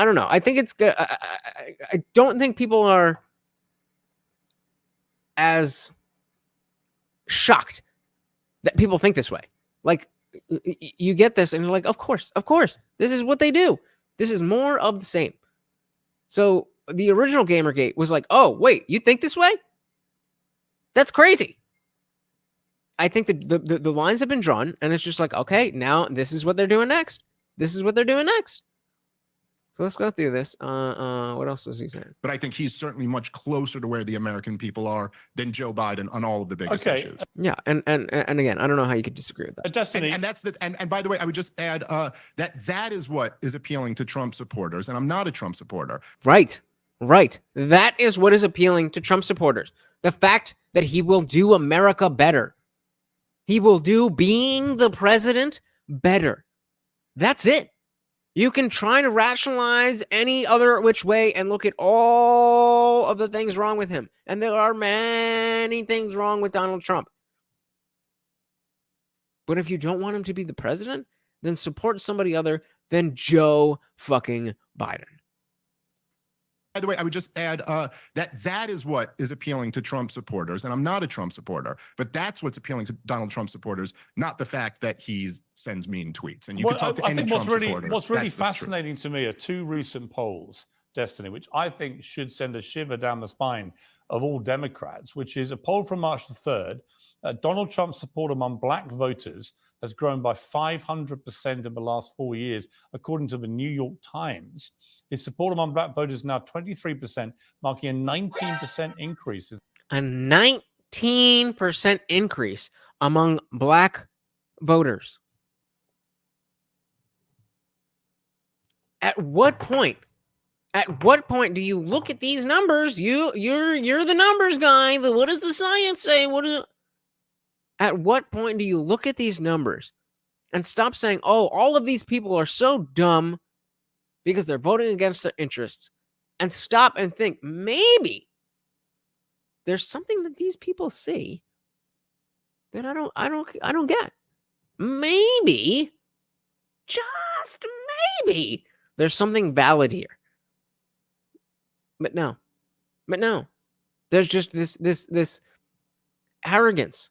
don't know. I think it's good. I don't think people are as shocked that people think this way. Like, you get this and you're like, of course. This is what they do. This is more of the same. So the original Gamergate was like, oh, wait, you think this way? That's crazy. I think the lines have been drawn, and it's just like, okay, now this is what they're doing next. So let's go through this. What else was he saying? But I think he's certainly much closer to where the American people are than Joe Biden on all of the biggest issues. Yeah, and again, I don't know how you could disagree with that. Destiny. And that's and by the way, I would just add that is what is appealing to Trump supporters, and I'm not a Trump supporter. Right. That is what is appealing to Trump supporters. The fact that he will do America better. He will do being the president better. That's it. You can try to rationalize any other which way and look at all of the things wrong with him. And there are many things wrong with Donald Trump. But if you don't want him to be the president, then support somebody other than Joe fucking Biden. By the way, I would just add that is what is appealing to Trump supporters, and I'm not a Trump supporter, but that's what's appealing to Donald Trump supporters, not the fact that he sends mean tweets. And you can talk to any Trump supporter. What's really fascinating to me are two recent polls, Destiny, which I think should send a shiver down the spine of all Democrats, which is a poll from March the 3rd. Donald Trump's support among black voters has grown by 500% in the last 4 years, according to the New York Times. His support among black voters is now 23%, marking a 19% increase. A 19% increase among black voters. At what point do you look at these numbers? You're the numbers guy. What does the science say? At what point do you look at these numbers and stop saying, oh, all of these people are so dumb because they're voting against their interests, and stop and think, maybe there's something that these people see that I don't get. Maybe, just maybe, there's something valid here. But no. There's just this arrogance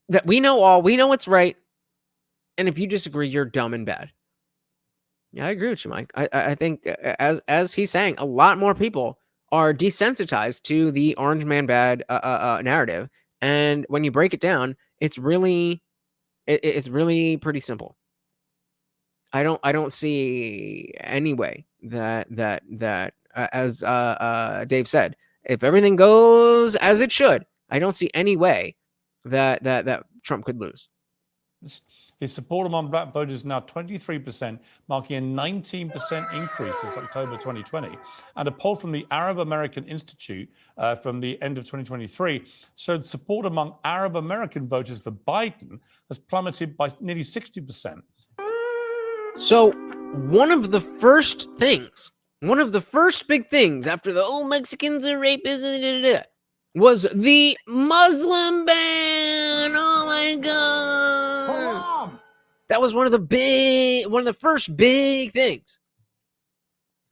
that we know what's right, and if you disagree, you're dumb and bad. Yeah, I agree with you, Mike. I think as he's saying, a lot more people are desensitized to the orange man bad narrative, and when you break it down, it's really pretty simple. I don't see any way that as Dave said, if everything goes as it should, I don't see any way that Trump could lose. His support among black voters is now 23%, marking a 19% increase since October 2020. And a poll from the Arab American Institute from the end of 2023 showed support among Arab American voters for Biden has plummeted by nearly 60%. So one of the first big things after the Mexicans are rapists was the Muslim ban. Oh my God. That was one of the first big things.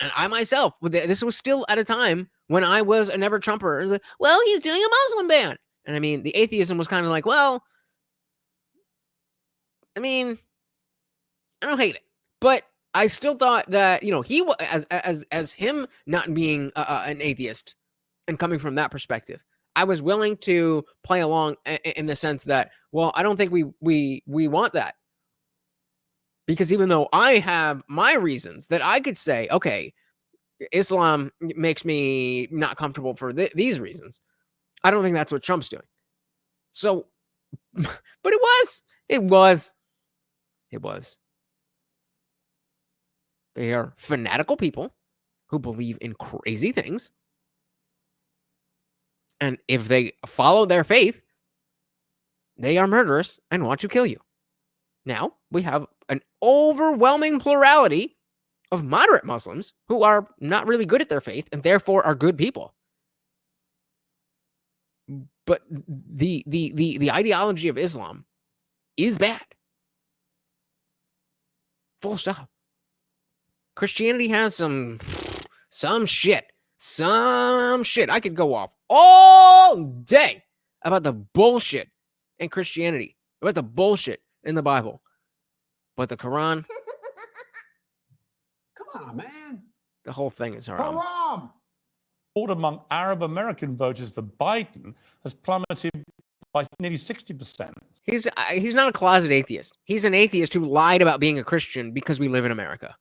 And I myself, this was still at a time when I was a never Trumper. And like, well, he's doing a Muslim ban. And I mean, the atheism was kind of like, well, I mean, I don't hate it, but I still thought that, he was as him not being an atheist and coming from that perspective, I was willing to play along in the sense that, well, I don't think we want that. Because even though I have my reasons that I could say, okay, Islam makes me not comfortable for these reasons, I don't think that's what Trump's doing. So, but it was. They are fanatical people who believe in crazy things. And if they follow their faith, they are murderous and want to kill you. Now, we have an overwhelming plurality of moderate Muslims who are not really good at their faith and therefore are good people. But the ideology of Islam is bad. Full stop. Christianity has some shit. I could go off all day about the bullshit in Christianity, about the bullshit in the Bible. But the Quran, come on, man. The whole thing is haram. Support among Arab American voters for Biden has plummeted by nearly 60%. He's not a closet atheist. He's an atheist who lied about being a Christian because we live in America.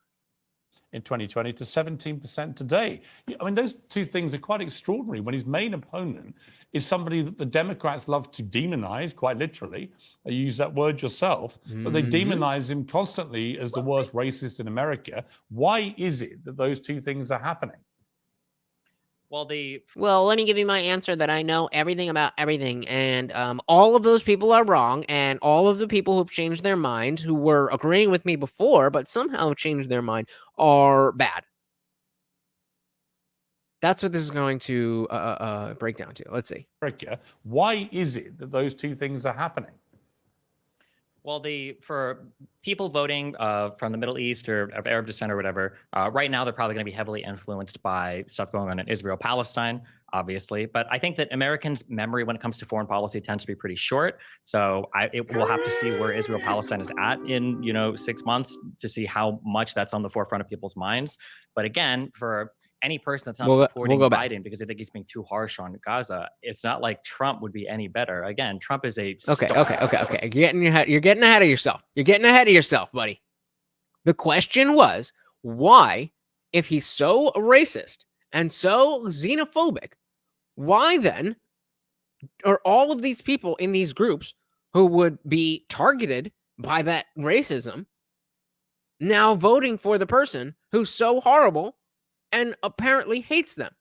In 2020 to 17% today. I mean, those two things are quite extraordinary when his main opponent is somebody that the Democrats love to demonize, quite literally. You use that word yourself, but they demonize him constantly as the worst racist in America. Why is it that those two things are happening? Well, let me give you my answer that I know everything about everything, and all of those people are wrong, and all of the people who've changed their mind, who were agreeing with me before, but somehow changed their mind, are bad. That's what this is going to break down to. Let's see. Why is it that those two things are happening? Well, for people voting from the Middle East or of Arab descent or whatever, right now they're probably going to be heavily influenced by stuff going on in Israel-Palestine, obviously. But I think that Americans' memory when it comes to foreign policy tends to be pretty short. So we'll have to see where Israel-Palestine is at in 6 months to see how much that's on the forefront of people's minds. But again, for any person that's not supporting Biden because they think he's being too harsh on Gaza, it's not like Trump would be any better. Again, Trump is a Okay. You're getting ahead of yourself. You're getting ahead of yourself, buddy. The question was, why, if he's so racist and so xenophobic, why then are all of these people in these groups who would be targeted by that racism now voting for the person who's so horrible and apparently hates them?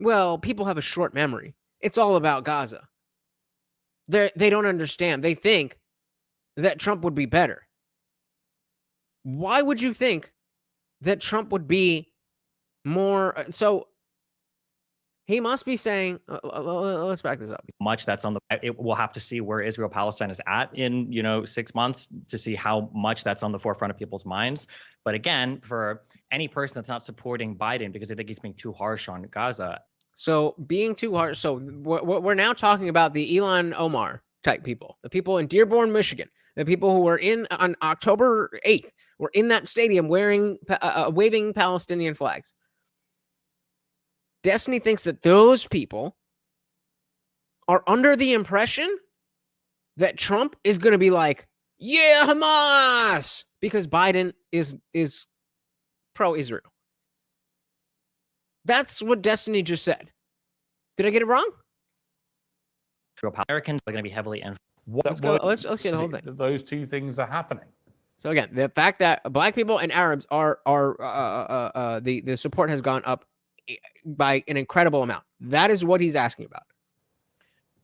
Well, people have a short memory. It's all about Gaza. They don't understand. They think that Trump would be better. Why would you think that Trump would be more? So He must be saying, let's back this up. Much that's on the, we'll have to see where Israel Palestine is at in 6 months to see how much that's on the forefront of people's minds. But again, for any person that's not supporting Biden because they think he's being too harsh on Gaza. So being too harsh. So we're now talking about the Ilhan Omar type people, the people in Dearborn, Michigan, the people who were on October 8th, were in that stadium wearing, waving Palestinian flags. Destiny thinks that those people are under the impression that Trump is going to be like, yeah, Hamas, because Biden is pro-Israel. That's what Destiny just said. Did I get it wrong? Americans are going to be heavily influenced. Let's get the whole thing. Those two things are happening. So again, the fact that Black people and Arabs are the support has gone up by an incredible amount. That is what he's asking about.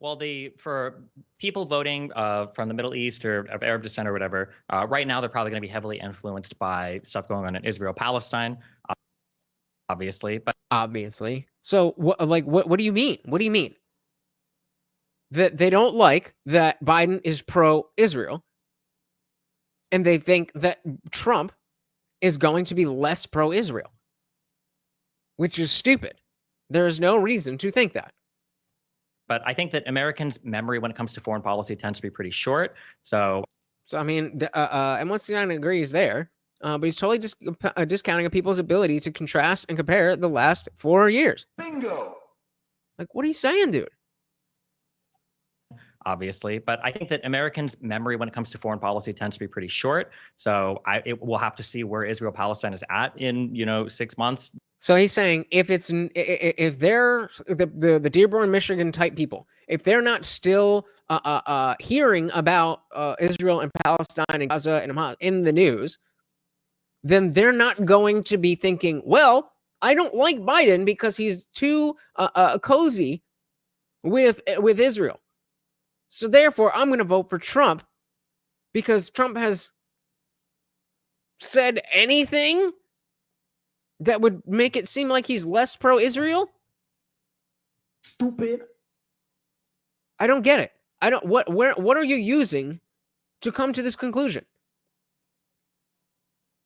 Well, for people voting from the Middle East or of Arab descent or whatever, right now they're probably going to be heavily influenced by stuff going on in Israel, Palestine, obviously. So what do you mean? What do you mean? That they don't like that Biden is pro-Israel, and they think that Trump is going to be less pro-Israel, which is stupid. There is no reason to think that. But I think that Americans' memory when it comes to foreign policy tends to be pretty short. So I mean, and once again, agrees there, but he's totally just discounting people's ability to contrast and compare the last 4 years. Bingo. Like, what are you saying, dude? Obviously, but I think that Americans' memory when it comes to foreign policy tends to be pretty short. So we'll have to see where Israel Palestine is at in 6 months. So he's saying if they're the Dearborn, Michigan type people, if they're not still hearing about Israel and Palestine and Gaza and Hamas in the news, then they're not going to be thinking, well, I don't like Biden because he's too cozy with Israel. So therefore, I'm going to vote for Trump because Trump has said anything that would make it seem like he's less pro-Israel. Stupid. I don't get it. I don't. What are you using to come to this conclusion?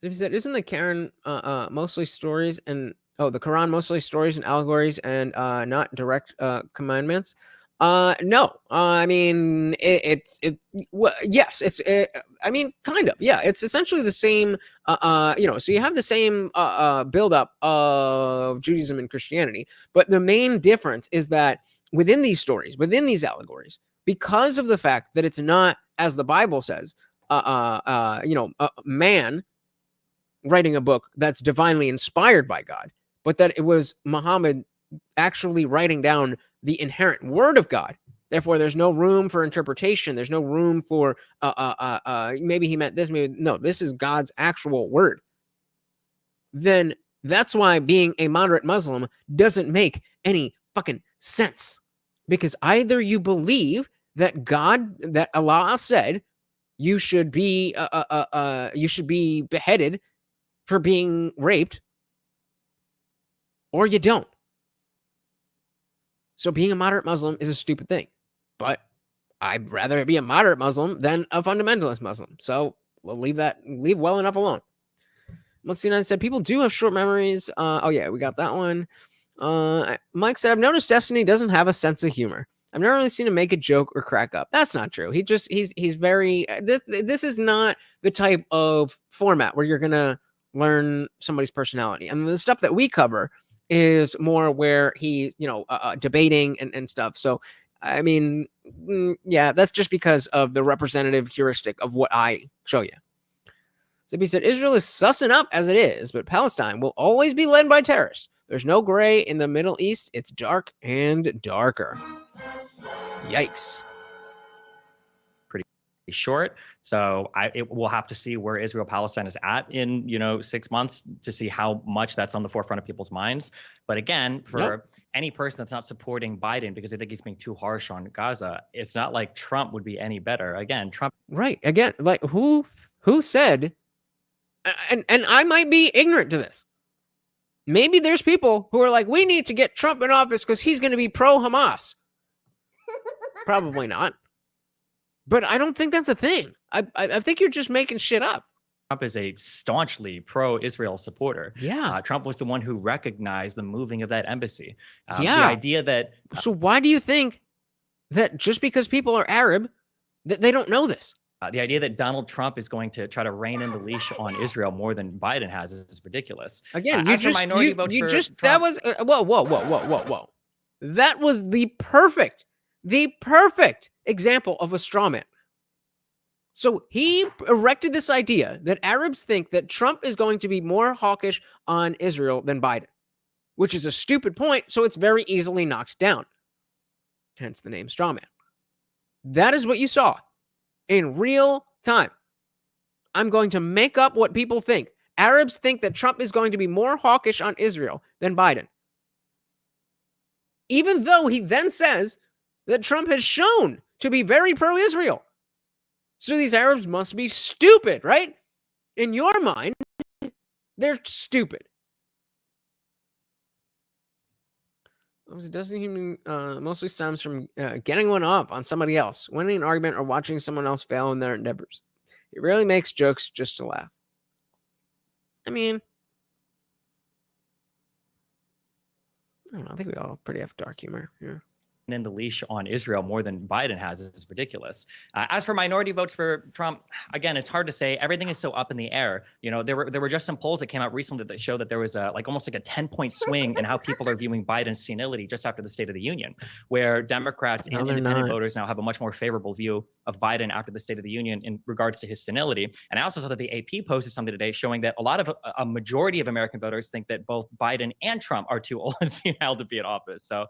He said, isn't the Quran mostly stories and the Quran mostly stories and allegories and not direct commandments? No. I mean, yes, it's, I mean, kind of, yeah, it's essentially the same, so you have the same, buildup of Judaism and Christianity, but the main difference is that within these stories, within these allegories, because of the fact that it's not, as the Bible says, man writing a book that's divinely inspired by God, but that it was Muhammad actually writing down the inherent word of God. Therefore, there's no room for interpretation. There's no room for maybe he meant this. Maybe no. This is God's actual word. Then that's why being a moderate Muslim doesn't make any fucking sense, because either you believe that that Allah said you should be beheaded for being raped, or you don't. So being a moderate Muslim is a stupid thing, but I'd rather be a moderate Muslim than a fundamentalist Muslim. So we'll leave well enough alone. Let's see. I said people do have short memories. Oh yeah, we got that one. Mike said, I've noticed Destiny doesn't have a sense of humor. I've never really seen him make a joke or crack up. That's not true. He's very, this is not the type of format where you're going to learn somebody's personality. And the stuff that we cover is more where he's, debating and stuff. So, I mean, yeah, that's just because of the representative heuristic of what I show you. So he said, Israel is sussing up as it is, but Palestine will always be led by terrorists. There's no gray in the Middle East. It's dark and darker. Yikes. Pretty short. So we'll have to see where Israel Palestine is at in 6 months to see how much that's on the forefront of people's minds. But again, for any person that's not supporting Biden because they think he's being too harsh on Gaza, it's not like Trump would be any better. Again, Trump. Right. Again, like who said, and I might be ignorant to this. Maybe there's people who are like, we need to get Trump in office because he's going to be pro-Hamas. Probably not. But I don't think that's a thing. I think you're just making shit up. Trump is a staunchly pro-Israel supporter. Yeah. Trump was the one who recognized the moving of that embassy. Yeah. The idea that... So why do you think that just because people are Arab, that they don't know this? The idea that Donald Trump is going to try to rein in the leash on Israel more than Biden has is ridiculous. Again, that was whoa. That was the perfect example of a straw man. So he erected this idea that Arabs think that Trump is going to be more hawkish on Israel than Biden, which is a stupid point, so it's very easily knocked down. Hence the name straw man. That is what you saw in real time. I'm going to make up what people think. Arabs think that Trump is going to be more hawkish on Israel than Biden. Even though he then says that Trump has shown to be very pro-Israel. So these Arabs must be stupid, right? In your mind, they're stupid. It doesn't even mostly stems from getting one up on somebody else, winning an argument, or watching someone else fail in their endeavors. It really makes jokes just to laugh. I mean, I don't know. I think we all pretty have dark humor. Yeah. In the leash on Israel more than Biden has is ridiculous. As for minority votes for Trump, again, it's hard to say. Everything is so up in the air. You know, there were just some polls that came out recently that show that there was almost like a 10-point swing in how people are viewing Biden's senility just after the State of the Union, where Democrats and independent voters now have a much more favorable view of Biden after the State of the Union in regards to his senility. And I also saw that the AP posted something today showing that a majority of American voters think that both Biden and Trump are too old and senile to be in office. So.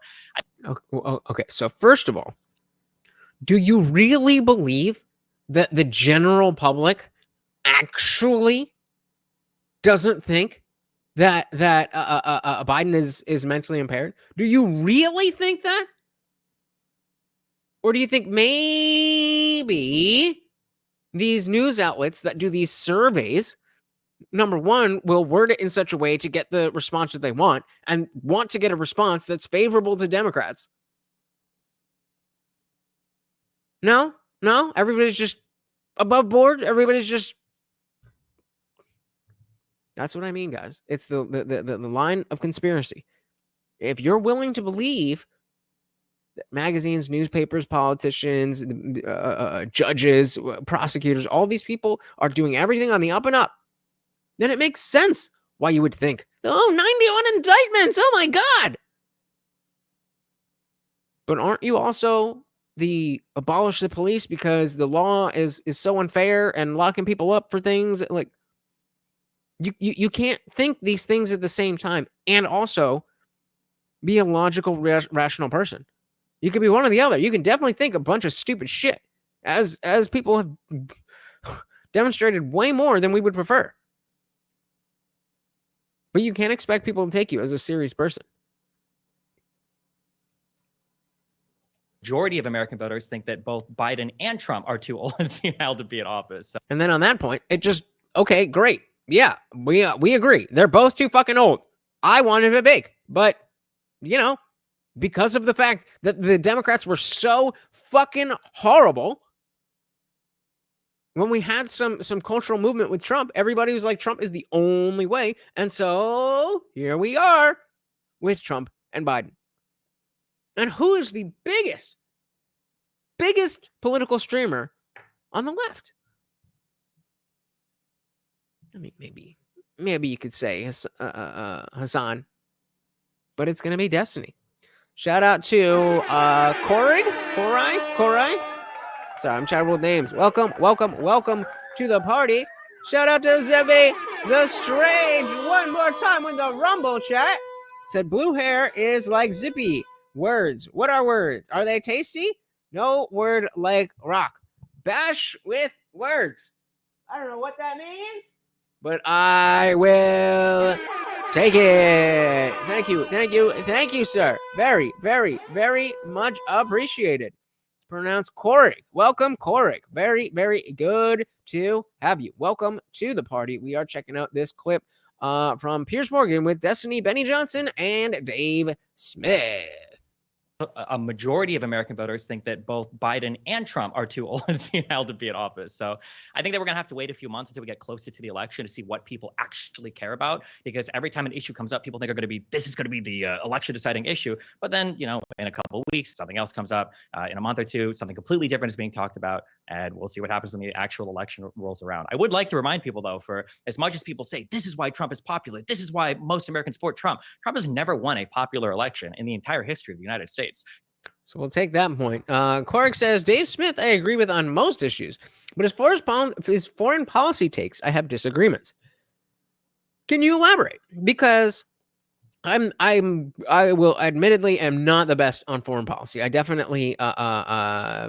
Okay, so first of all, do you really believe that the general public actually doesn't think that Biden is mentally impaired? Do you really think that? Or do you think maybe these news outlets that do these surveys, number one, will word it in such a way to get the response that they want and want to get a response that's favorable to Democrats? No, everybody's just above board. Everybody's just. That's what I mean, guys. It's the line of conspiracy. If you're willing to believe that magazines, newspapers, politicians, judges, prosecutors, all these people are doing everything on the up and up, then it makes sense why you would think, oh, 91 indictments, oh my God. But aren't you also the abolish the police because the law is so unfair and locking people up for things? Like, you can't think these things at the same time and also be a logical, rational person. You could be one or the other. You can definitely think a bunch of stupid shit, as people have demonstrated way more than we would prefer. But you can't expect people to take you as a serious person. Majority of American voters think that both Biden and Trump are too old and senile to be in office. So. And then on that point, it just, okay, great. Yeah, we agree. They're both too fucking old. I wanted it big. But, because of the fact that the Democrats were so fucking horrible, when we had some cultural movement with Trump, everybody was like, Trump is the only way. And so here we are with Trump and Biden. And who is the biggest political streamer on the left? I mean, maybe you could say Hassan, but it's going to be Destiny. Shout out to Korai. Sorry, I'm chatting with names. Welcome to the party. Shout out to Zebby the Strange one more time with the Rumble chat. Said blue hair is like zippy. Words. What are words? Are they tasty? No word like rock. Bash with words. I don't know what that means, but I will take it. Thank you, sir. Very, very, very much appreciated. It's pronounced Korik. Welcome, Korik. Very, very good to have you. Welcome to the party. We are checking out this clip from Piers Morgan with Destiny, Benny Johnson, and Dave Smith. A majority of American voters think that both Biden and Trump are too old and senile to be in office. So I think that we're going to have to wait a few months until we get closer to the election to see what people actually care about. Because every time an issue comes up, people think this is going to be the election deciding issue. But then, in a couple of weeks, something else comes up. In a month or two, something completely different is being talked about. And we'll see what happens when the actual election rolls around. I would like to remind people, though, for as much as people say, this is why Trump is popular, this is why most Americans support Trump, Trump has never won a popular election in the entire history of the United States. So we'll take that point. Corrick says, Dave Smith, I agree with on most issues, but as far as his foreign policy takes, I have disagreements. Can you elaborate? Because I will admittedly am not the best on foreign policy. I definitely, I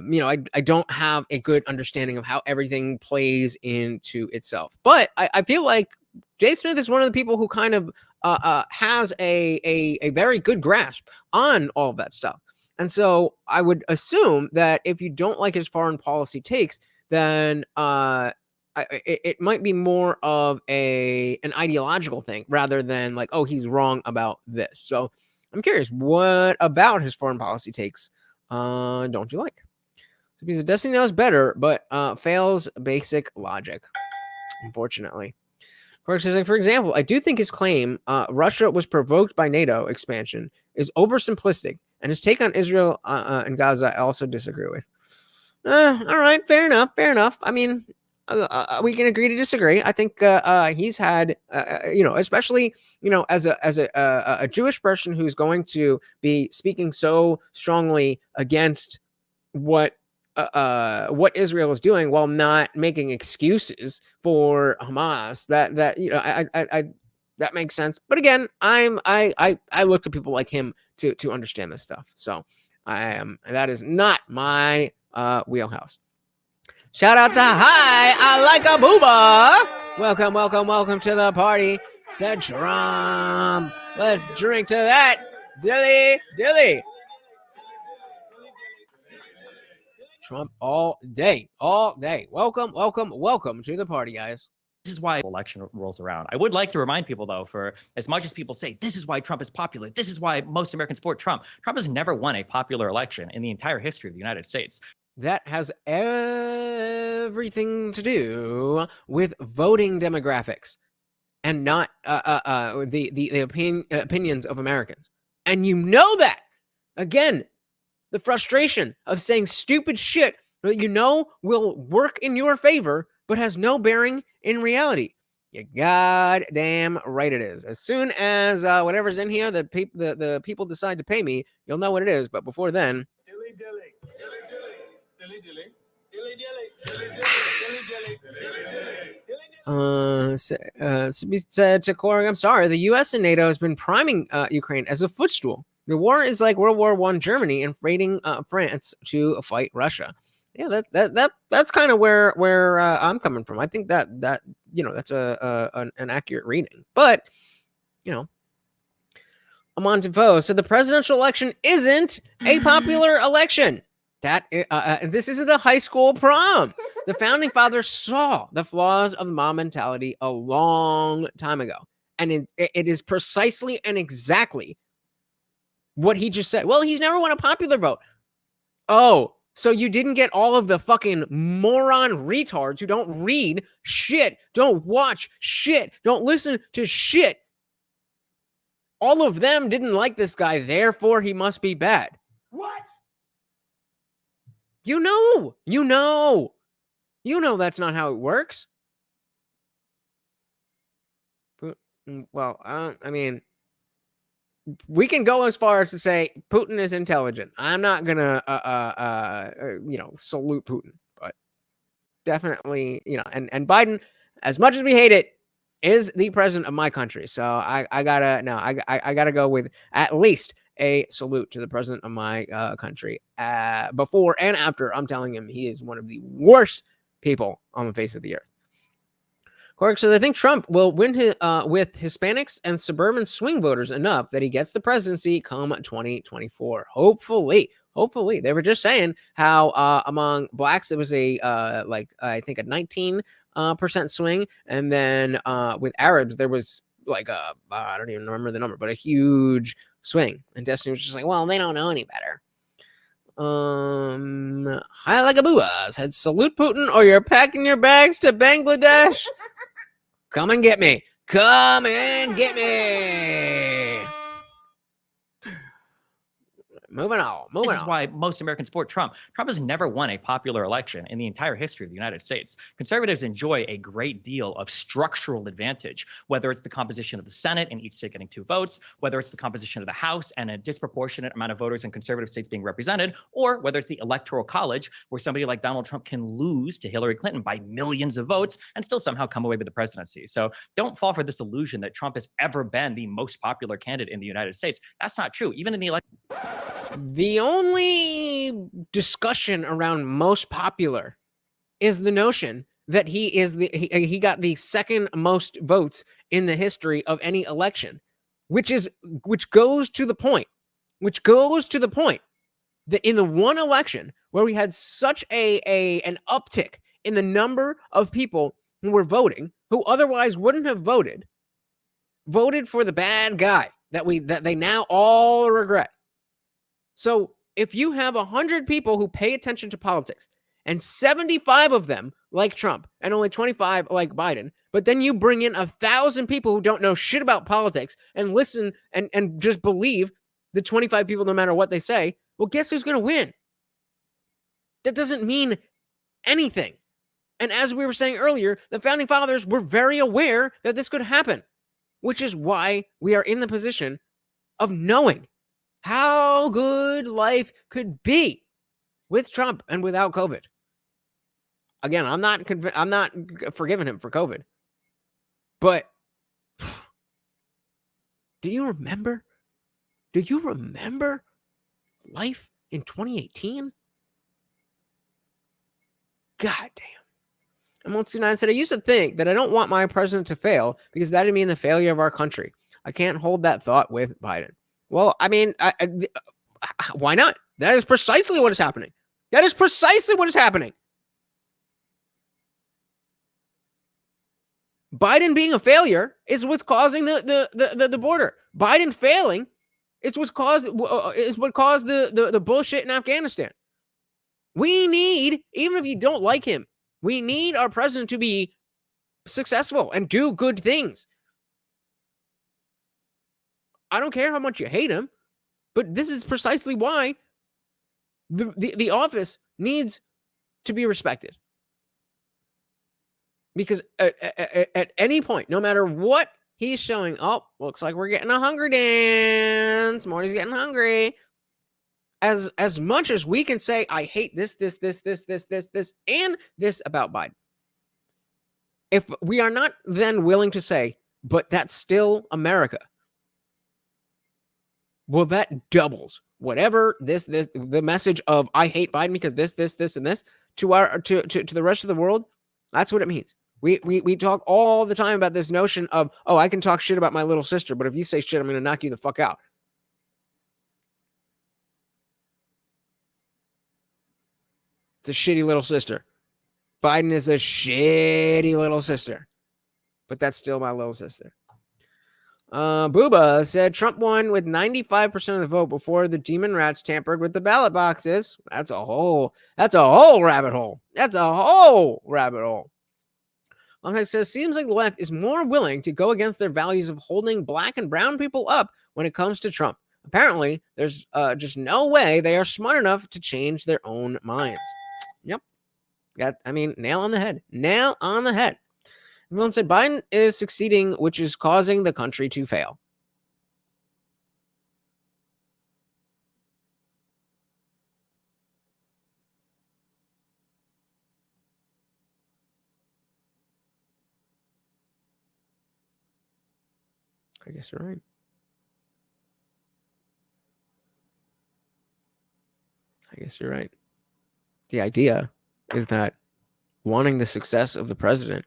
don't have a good understanding of how everything plays into itself. But I feel like Dave Smith is one of the people who kind of has a very good grasp on all of that stuff. And so I would assume that if you don't like his foreign policy takes, then it might be more of an ideological thing rather than like, oh, he's wrong about this. So I'm curious, what about his foreign policy takes don't you like? So because Destiny knows better, but fails basic logic, unfortunately. Correct says, for example, I do think his claim Russia was provoked by NATO expansion is oversimplistic, and his take on Israel and Gaza I also disagree with. All right, fair enough. I mean, we can agree to disagree. I think he's had, especially, as a Jewish person who's going to be speaking so strongly against what Israel is doing while not making excuses for Hamas. That makes sense. But again, I look to people like him to understand this stuff. So that is not my wheelhouse. Shout out to Hi, I like a booba. Welcome to the party. Said Trump. Let's drink to that. Dilly. Trump all day. Welcome to the party, guys. This is why election rolls around. I would like to remind people, though, for as much as people say, this is why Trump is popular, this is why most Americans support Trump, Trump has never won a popular election in the entire history of the United States. That has everything to do with voting demographics and not the opinions of Americans. And you know that. Again, the frustration of saying stupid shit that will work in your favor, but has no bearing in reality. You goddamn right it is. As soon as whatever's in here, the people decide to pay me, you'll know what it is. But before then, said to Corey, I'm sorry, the U.S. and NATO has been priming Ukraine as a footstool. The war is like World War I Germany invading France to fight Russia. Yeah, that's kind of where I'm coming from. I think that's an accurate reading. But Amon Defoe said the presidential election isn't a popular election. This isn't the high school prom. The founding fathers saw the flaws of the mob mentality a long time ago, and it is precisely and exactly what he just said. Well, he's never won a popular vote. Oh. So you didn't get all of the fucking moron retards who don't read shit, don't watch shit, don't listen to shit. All of them didn't like this guy, therefore he must be bad. What? You know that's not how it works. Well, I mean, we can go as far as to say Putin is intelligent. I'm not gonna, salute Putin, but definitely, and Biden, as much as we hate it, is the president of my country. So I gotta go with at least a salute to the president of my country. Before and after, I'm telling him he is one of the worst people on the face of the earth. Cork says, I think Trump will win with Hispanics and suburban swing voters enough that he gets the presidency come 2024. Hopefully. They were just saying how among blacks, it was I think a 19% swing. And then with Arabs, there was like I don't even remember the number, but a huge swing. And Destiny was just like, well, they don't know any better. Hi like a booa said, salute Putin or you're packing your bags to Bangladesh. Come and get me. Come and get me. Moving on. This is why most Americans support Trump. Trump has never won a popular election in the entire history of the United States. Conservatives enjoy a great deal of structural advantage, whether it's the composition of the Senate and each state getting 2 votes, whether it's the composition of the House and a disproportionate amount of voters in conservative states being represented, or whether it's the Electoral College, where somebody like Donald Trump can lose to Hillary Clinton by millions of votes and still somehow come away with the presidency. So don't fall for this illusion that Trump has ever been the most popular candidate in the United States. That's not true. Even in the election. The only discussion around most popular is the notion that he got the second most votes in the history of any election, which goes to the point that in the one election where we had such an uptick in the number of people who were voting, who otherwise wouldn't have voted for the bad guy that they now all regret. So if you have 100 people who pay attention to politics and 75 of them like Trump and only 25 like Biden, but then you bring in 1,000 people who don't know shit about politics and listen and just believe the 25 people no matter what they say, well, guess who's going to win? That doesn't mean anything. And as we were saying earlier, the founding fathers were very aware that this could happen, which is why we are in the position of knowing how good life could be with Trump and without COVID. Again, I'm not forgiving him for COVID. But do you remember life in 2018? God damn. And Monty9 said, I used to think that I don't want my president to fail because that would mean the failure of our country. I can't hold that thought with Biden. Well, I mean, why not? That is precisely what is happening. Biden being a failure is what's causing the border. Biden failing is what caused the bullshit in Afghanistan. We need, even if you don't like him, we need our president to be successful and do good things. I don't care how much you hate him, but this is precisely why the office needs to be respected. Because at any point, no matter what he's showing, oh, looks like we're getting a hunger dance. Morty's getting hungry. As much as we can say, I hate this, and this about Biden. If we are not then willing to say, but that's still America, well, that doubles whatever the message of I hate Biden because this, and this to the rest of the world. That's what it means. We talk all the time about this notion of, oh, I can talk shit about my little sister, but if you say shit, I'm going to knock you the fuck out. It's a shitty little sister. Biden is a shitty little sister, but that's still my little sister. Booba said Trump won with 95% of the vote before the demon rats tampered with the ballot boxes. That's a whole rabbit hole. Longtime says, seems like the left is more willing to go against their values of holding black and brown people up when it comes to Trump. Apparently, there's just no way they are smart enough to change their own minds. Yep. Nail on the head. Everyone said Biden is succeeding, which is causing the country to fail. I guess you're right. The idea is that wanting the success of the president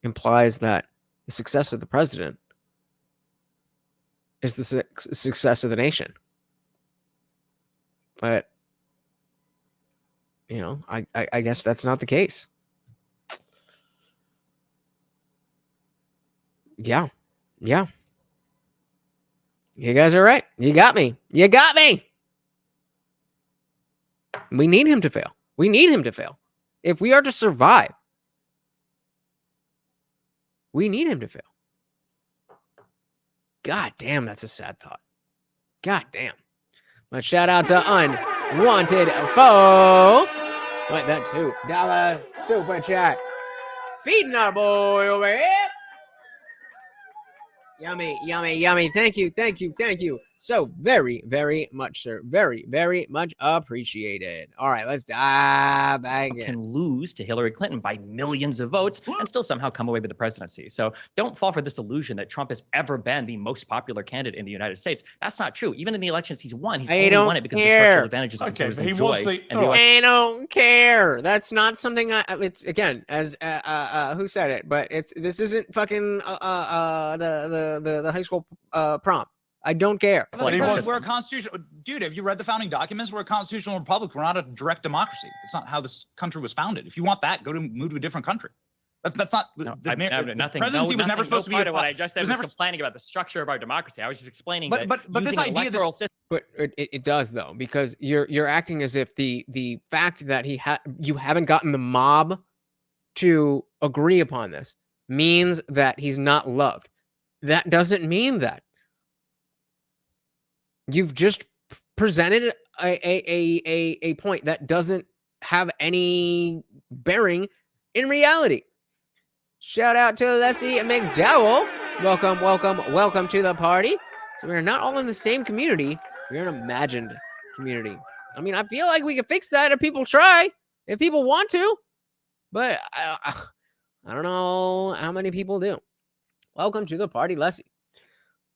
implies that the success of the president is the success of the nation. But, I guess that's not the case. Yeah, Yeah. You guys are right. You got me. You got me. We need him to fail. We need him to fail. If we are to survive, we need him to fail. God damn, that's a sad thought. God damn. But shout out to Unwanted Foe. What, that's who? $1 super chat. Feeding our boy over here. Yummy, yummy, yummy. Thank you, thank you, thank you. So very, very much, sir. Very, very much appreciated. All right, let's dive back in. Can lose to Hillary Clinton by millions of votes and still somehow come away with the presidency. So don't fall for this illusion that Trump has ever been the most popular candidate in the United States. That's not true. Even in the elections he's won, he's only won it because of the structural advantages of Okay, his he enjoy. wants I don't care. That's not something it's again, as who said it, but this isn't fucking the high school prom. I don't care. We're a constitutional dude. Have you read the founding documents? We're a constitutional republic. We're not a direct democracy. It's not how this country was founded. If you want that, move to a different country. That's not no, the nothing. Presidency was never supposed to be part of what I just said was complaining about the structure of our democracy. I was just explaining but this idea but it does though, because you're acting as if the fact that you haven't gotten the mob to agree upon this means that he's not loved. That doesn't mean that. You've just presented a point that doesn't have any bearing in reality. Shout out to Leslie McDowell. Welcome, welcome, welcome to the party. So we're not all in the same community. We're an imagined community. I mean, I feel like we can fix that if people try, if people want to. But I don't know how many people do. Welcome to the party, Leslie.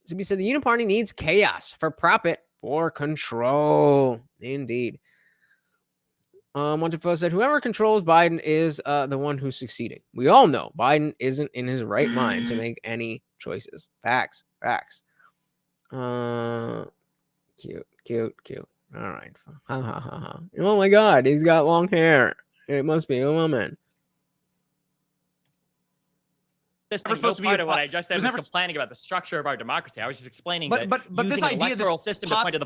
Zippy said the Uniparty needs chaos for profit for control. Indeed. Montefiore said whoever controls Biden is the one who's succeeding. We all know Biden isn't in his right mind to make any choices. Facts. Facts. Cute. All right. Ha ha ha ha. Oh my God, he's got long hair. It must be a woman. This thing, no part of what I just said was complaining about the structure of our democracy. I was just explaining that using this idea, electoral system to point to the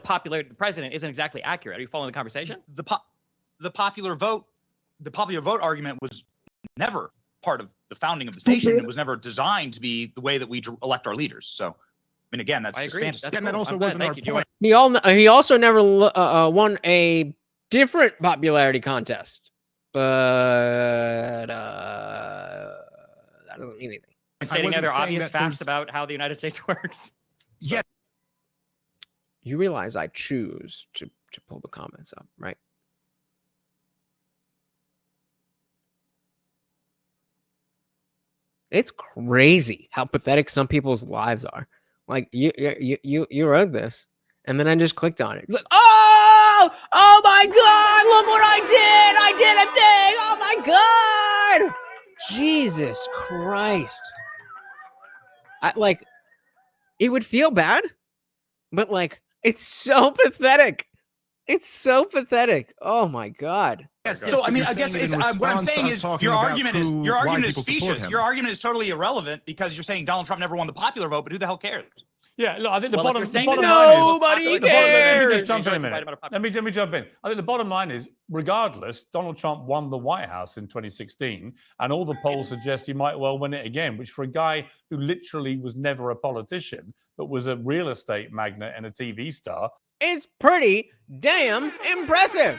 president isn't exactly accurate. Are you following the conversation? The popular vote argument was never part of the founding of the nation. It was never designed to be the way that we elect our leaders. So, I mean, again, that's just fantasy. And that also wasn't our point. He also never won a different popularity contest, but that doesn't mean anything. Stating other obvious facts about how the United States works. Yeah. You realize I choose to pull the comments up, right? It's crazy how pathetic some people's lives are. Like you wrote this, and then I just clicked on it. Like, oh my God! Look what I did! I did a thing! Oh my God! Jesus Christ! It would feel bad, but it's so pathetic. It's so pathetic. Oh my God. Yes, so I mean, I guess what I'm saying is your argument is specious. Your argument is totally irrelevant because you're saying Donald Trump never won the popular vote, but who the hell cares? Yeah, look, I think the bottom line is nobody cares. Let me jump in a minute. Let me jump in. I think the bottom line is, regardless, Donald Trump won the White House in 2016, and all the polls suggest he might well win it again, which for a guy who literally was never a politician, but was a real estate magnate and a TV star, it's pretty damn impressive.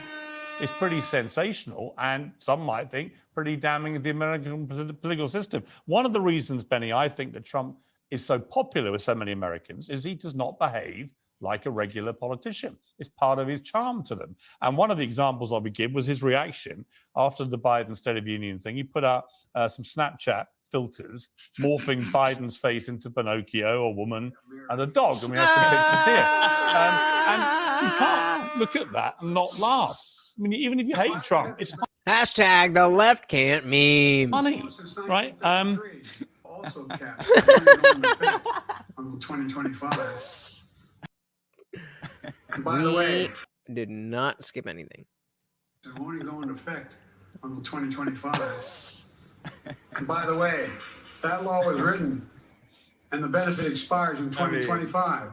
It's pretty sensational, and some might think pretty damning of the American political system. One of the reasons, Benny, I think that Trump is so popular with so many Americans is he does not behave like a regular politician. It's part of his charm to them. And one of the examples I would give was his reaction after the Biden State of the Union thing. He put out some Snapchat filters, morphing Biden's face into Pinocchio, a woman, and a dog. And we have some pictures here. And you can't look at that and not laugh. I mean, even if you hate Trump, it's fun. Hashtag the left can't meme. Funny, right? Also capped until 2025. And by the way, did not skip anything. It won't go into effect until 2025. And by the way, that law was written and the benefit expires in 2025.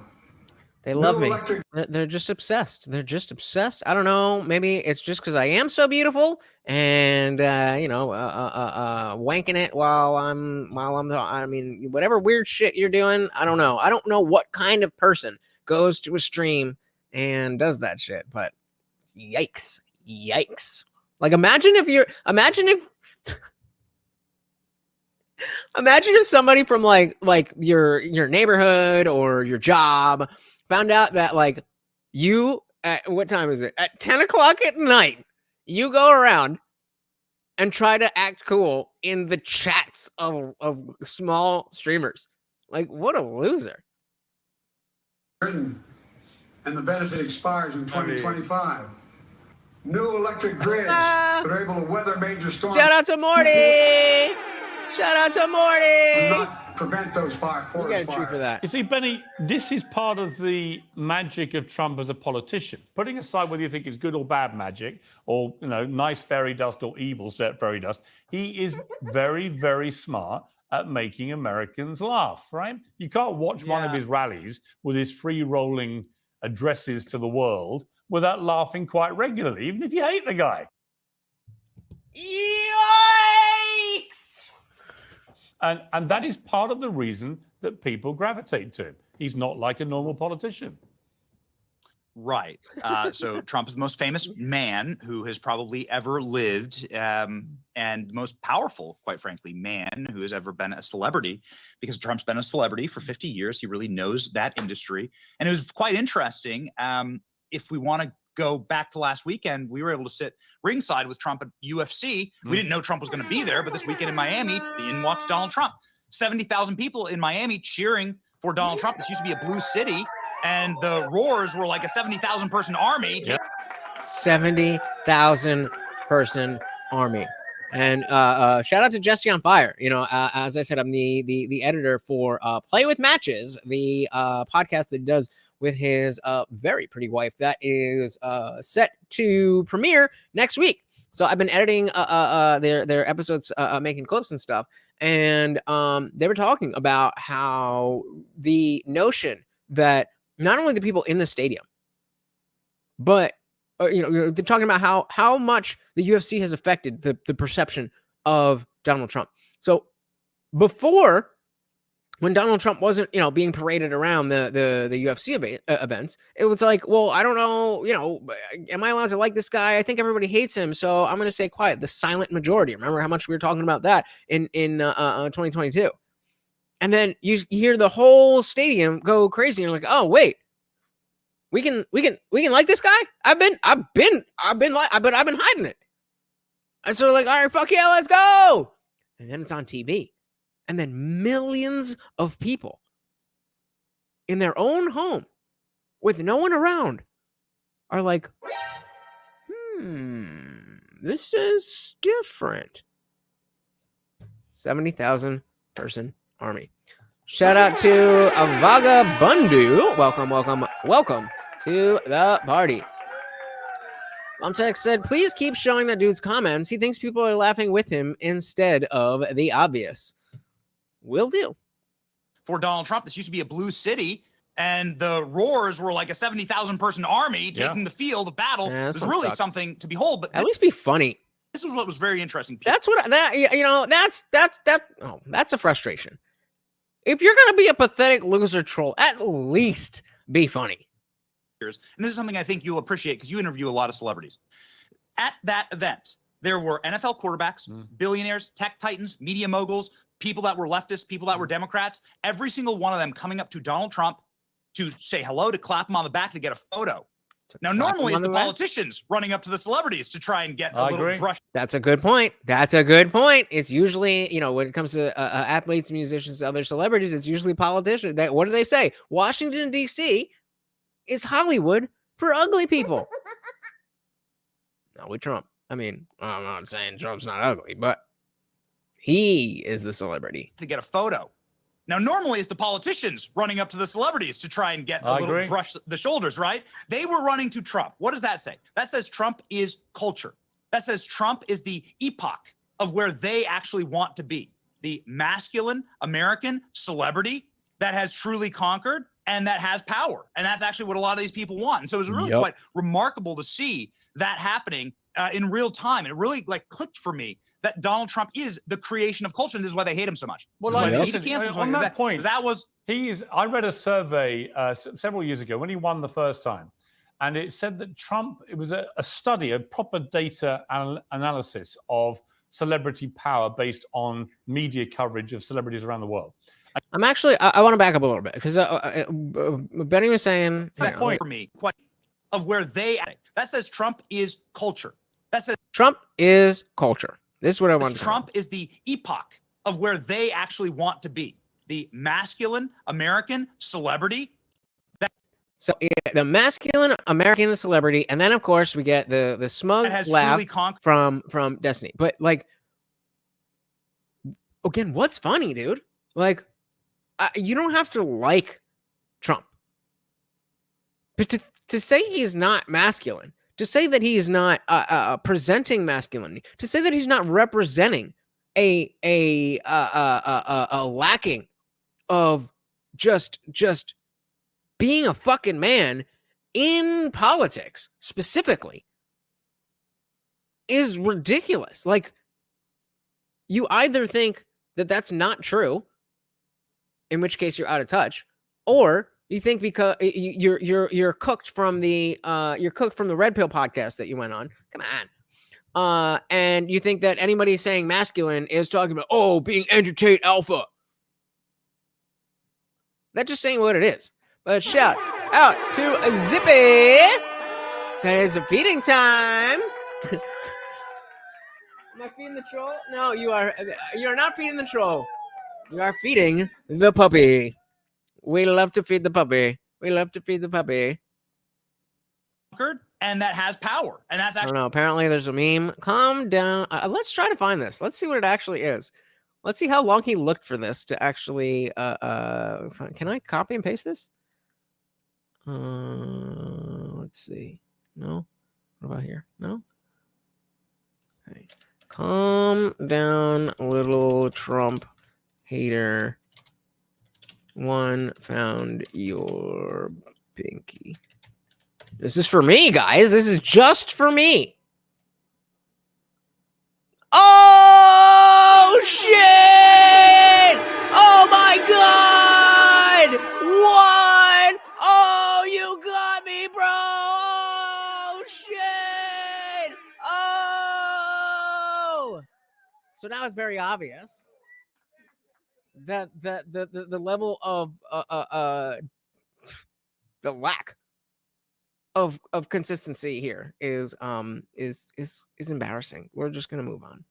They love me. They're just obsessed. They're just obsessed. I don't know. Maybe it's just because I am so beautiful and wanking it while I'm. I mean, whatever weird shit you're doing. I don't know. I don't know what kind of person goes to a stream and does that shit. But yikes, yikes! Like imagine if somebody from like your neighborhood or your job found out that like you at what time is it? At 10 o'clock at night, you go around and try to act cool in the chats of small streamers. Like what a loser. And the benefit expires in 2025. New electric grids that are able to weather major storms. Shout out to Morty! Shout out to Morty! Not prevent those forest fires. You got a treat for that. You see, Benny, this is part of the magic of Trump as a politician. Putting aside whether you think it's good or bad magic, or nice fairy dust or evil fairy dust, he is very, very smart at making Americans laugh. Right? You can't watch one of his rallies with his free-rolling addresses to the world without laughing quite regularly, even if you hate the guy. Yikes! And that is part of the reason that people gravitate to him. He's not like a normal politician. Right. So Trump is the most famous man who has probably ever lived, and most powerful, quite frankly, man who has ever been a celebrity, because Trump's been a celebrity for 50 years. He really knows that industry. And it was quite interesting. If we want to go back to last weekend, we were able to sit ringside with Trump at UFC. We didn't know Trump was going to be there, but this weekend in Miami, in walks Donald Trump. 70,000 people in Miami cheering for Donald Trump. This used to be a blue city, and the roars were like a 70,000 person army. 70,000 person army. And shout out to Jesse on Fire. As I said, I'm the editor for Play with Matches, the podcast that he does with his very pretty wife that is set to premiere next week. So I've been editing their episodes, making clips and stuff. And they were talking about how the notion that not only the people in the stadium, but they're talking about how much the UFC has affected the perception of Donald Trump. So before, when Donald Trump wasn't, being paraded around the UFC events, it was like, well, I don't know, am I allowed to like this guy? I think everybody hates him, so I'm going to stay quiet. The silent majority. Remember how much we were talking about that in 2022? And then you hear the whole stadium go crazy. And you're like, oh wait, we can like this guy. I've been hiding it. And so like, all right, fuck yeah, let's go. And then it's on TV. And then millions of people in their own home with no one around are like, this is different. 70,000 person army. Shout out to Avaga Bundu. Welcome to the party. Momtex said, please keep showing that dude's comments. He thinks people are laughing with him instead of the obvious. Will do. For Donald Trump, this used to be a blue city, and the roars were like a 70,000 person army taking the field of battle. It was really something to behold. But at least be funny. This was what was very interesting. That's a frustration. If you're gonna be a pathetic loser troll, at least be funny. And this is something I think you'll appreciate because you interview a lot of celebrities. At that event, there were NFL quarterbacks, billionaires, tech titans, media moguls, people that were leftists, people that were Democrats, every single one of them coming up to Donald Trump to say hello, to clap him on the back, to get a photo. Now, normally it's the politicians running up to the celebrities to try and get a little brush. That's a good point. It's usually, when it comes to athletes, musicians, other celebrities, it's usually politicians. What do they say? Washington, D.C. is Hollywood for ugly people. Not with Trump. I mean, I'm not saying Trump's not ugly, but he is the celebrity. To get a photo. Now, normally it's the politicians running up to the celebrities to try and get a little brush the shoulders, right? They were running to Trump. What does that say? That says Trump is culture. That says Trump is the epoch of where they actually want to be. The masculine American celebrity that has truly conquered and that has power. And that's actually what a lot of these people want. And so it was really quite remarkable to see that happening in real time. And it really like clicked for me that Donald Trump is the creation of culture. And this is why they hate him so much. Well, like, on that point, I read a survey several years ago when he won the first time. And it said that Trump, it was a study, a proper data analysis of celebrity power based on media coverage of celebrities around the world. I'm actually, I want to back up a little bit because Benny was saying that point for me, quite of where they that says Trump is culture. That says Trump is culture. This is what I want to Trump is the epoch of where they actually want to be. The masculine American celebrity. So the masculine American celebrity, and then of course we get the smug laugh from Destiny. But like, again, what's funny, dude? Like, you don't have to like Trump, but to say he's not masculine, to say that he is not presenting masculinity, to say that he's not representing a lacking of just being a fucking man in politics specifically is ridiculous. Like, you either think that that's not true, in which case you're out of touch, or you think because you're cooked from the Red Pill podcast that you went on. Come on. And you think that anybody saying masculine is talking about being entertained alpha. That's just saying what it is. But shout out to Zippy. Said it's a feeding time. Am I feeding the troll? No, you are not feeding the troll. You are feeding the puppy. We love to feed the puppy. We love to feed the puppy. And that has power. And that's actually, I don't know. Apparently there's a meme. Calm down. Let's try to find this. Let's see what it actually is. Let's see how long he looked for this to actually can I copy and paste this? Let's see. No? What about here? No? Okay. Calm down, little Trump hater. One found your pinky. This is for me, guys. This is just for me. Oh, shit! Oh, my God! What? Oh, you got me, bro! Oh, shit! Oh! So now it's very obvious that the level of the lack of consistency here is embarrassing. We're just gonna move on.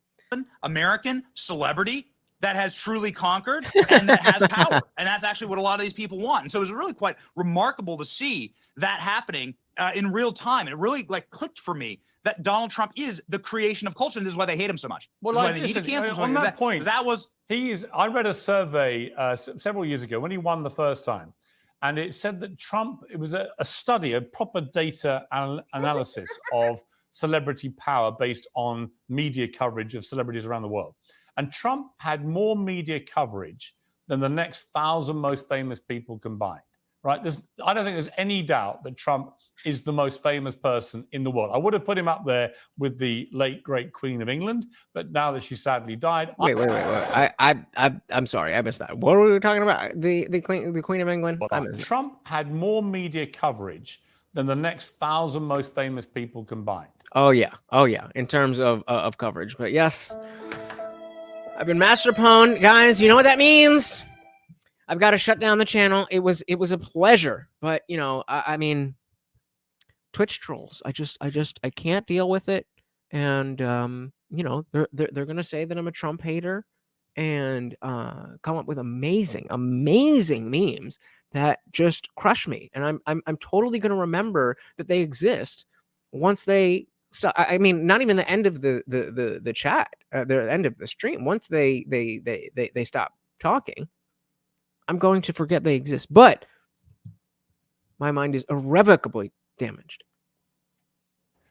American celebrity that has truly conquered and that has power. And that's actually what a lot of these people want. And so it was really quite remarkable to see that happening in real time. And it really like clicked for me that Donald Trump is the creation of culture. And this is why they hate him so much. Well, like, why they need to cancel him. On that point, I read a survey several years ago when he won the first time. And it said that Trump, it was a study, a proper data analysis of celebrity power based on media coverage of celebrities around the world. And Trump had more media coverage than the next 1,000 most famous people combined, right? I don't think there's any doubt that Trump is the most famous person in the world. I would have put him up there with the late, great Queen of England, but now that she sadly died... Wait. I'm sorry, I missed that. What were we talking about? The Queen of England? Trump had more media coverage than the next 1,000 most famous people combined. Oh, yeah. In terms of coverage. But yes... I've been master pwned, guys. You know what that means? I've got to shut down the channel. It was a pleasure, but you know, I mean, Twitch trolls. I can't deal with it, and you know, they're gonna say that I'm a Trump hater, and come up with amazing memes that just crush me, and I'm totally gonna remember that they exist once they. So I mean, not even the end of the chat, the end of the stream. Once they stop talking, I'm going to forget they exist. But my mind is irrevocably damaged.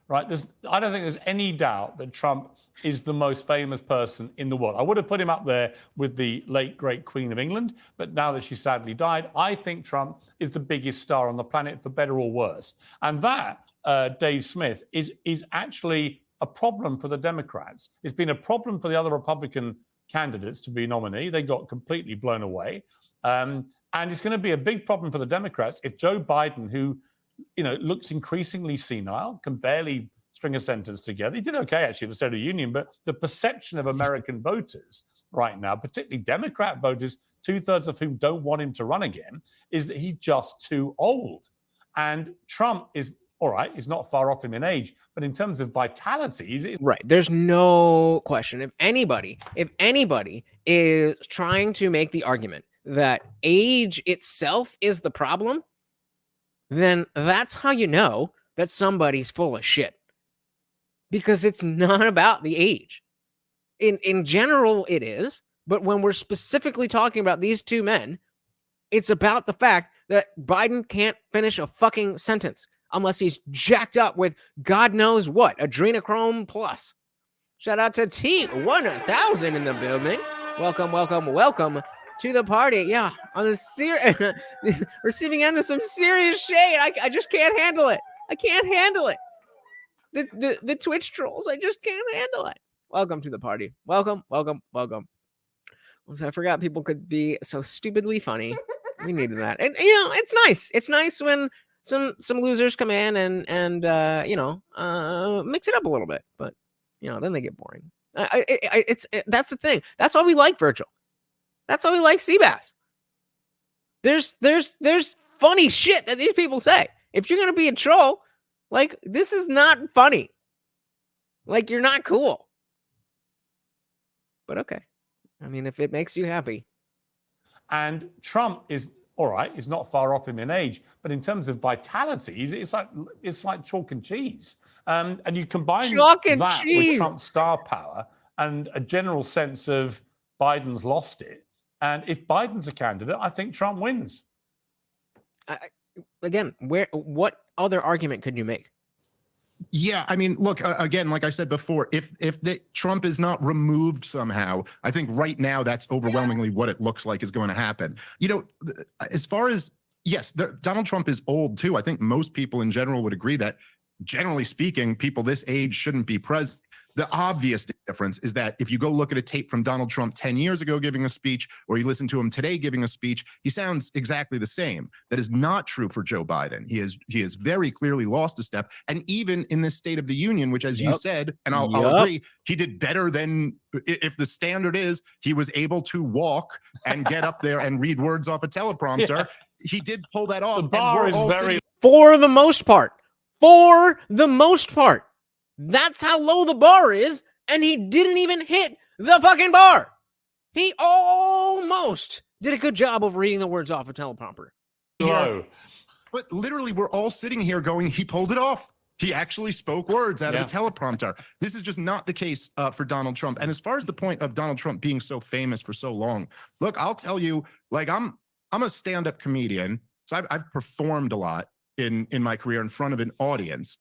right? I don't think there's any doubt that Trump is the most famous person in the world. I would have put him up there with the late, great Queen of England, but now that she sadly died, I think Trump is the biggest star on the planet, for better or worse. And that, Dave Smith, is actually a problem for the Democrats. It's been a problem for the other Republican candidates to be nominee. They got completely blown away. And it's going to be a big problem for the Democrats if Joe Biden, who looks increasingly senile, can barely string a sentence together. He did okay, actually, at the State of the Union, but the perception of American voters right now, particularly Democrat voters, 2/3 of whom don't want him to run again, is that he's just too old. And Trump is, all right, he's not far off him in age, but in terms of vitality, he's right. There's no question. If anybody is trying to make the argument that age itself is the problem, then that's how you know that somebody's full of shit. Because it's not about the age. In general, it is. But when we're specifically talking about these two men, it's about the fact that Biden can't finish a fucking sentence unless he's jacked up with God knows what, adrenochrome plus. Shout out to T1000 in the building. Welcome, welcome, welcome to the party. Yeah, on the receiving end of some serious shade. I just can't handle it. I can't handle it. The Twitch trolls, I just can't handle it. Welcome to the party. Welcome, welcome, welcome. So I forgot people could be so stupidly funny. We needed that. And it's nice. It's nice when some losers come in and mix it up a little bit. But then they get boring. That's the thing. That's why we like Virgil. That's why we like Seabass. There's funny shit that these people say. If you're gonna be a troll, like, this is not funny. Like, you're not cool. But okay. I mean, if it makes you happy. And Trump is, all right, he's not far off him in age, but in terms of vitality, it's like chalk and cheese. And you combine that with Trump's star power and a general sense of Biden's lost it. And if Biden's a candidate, I think Trump wins. Again, what other argument could you make? Yeah, I mean, look, again, like I said before, if Trump is not removed somehow, I think right now that's overwhelmingly what it looks like is going to happen. As far as, yes, Donald Trump is old too. I think most people in general would agree that, generally speaking, people this age shouldn't be president. The obvious difference is that if you go look at a tape from Donald Trump 10 years ago giving a speech, or you listen to him today giving a speech, he sounds exactly the same. That is not true for Joe Biden. He has very clearly lost a step. And even in this State of the Union, which, as you said, and I'll agree, he did better than, if the standard is he was able to walk and get up there and read words off a teleprompter. He did pull that off. The bar is very... For the most part. For the most part. That's how low the bar is, and he didn't even hit the fucking bar. He almost did a good job of reading the words off a teleprompter. Yeah. But literally, we're all sitting here going, he pulled it off. He actually spoke words out of a teleprompter. This is just not the case for Donald Trump. And as far as the point of Donald Trump being so famous for so long, look, I'll tell you, like, I'm a stand-up comedian, so I've performed a lot in my career in front of an audience.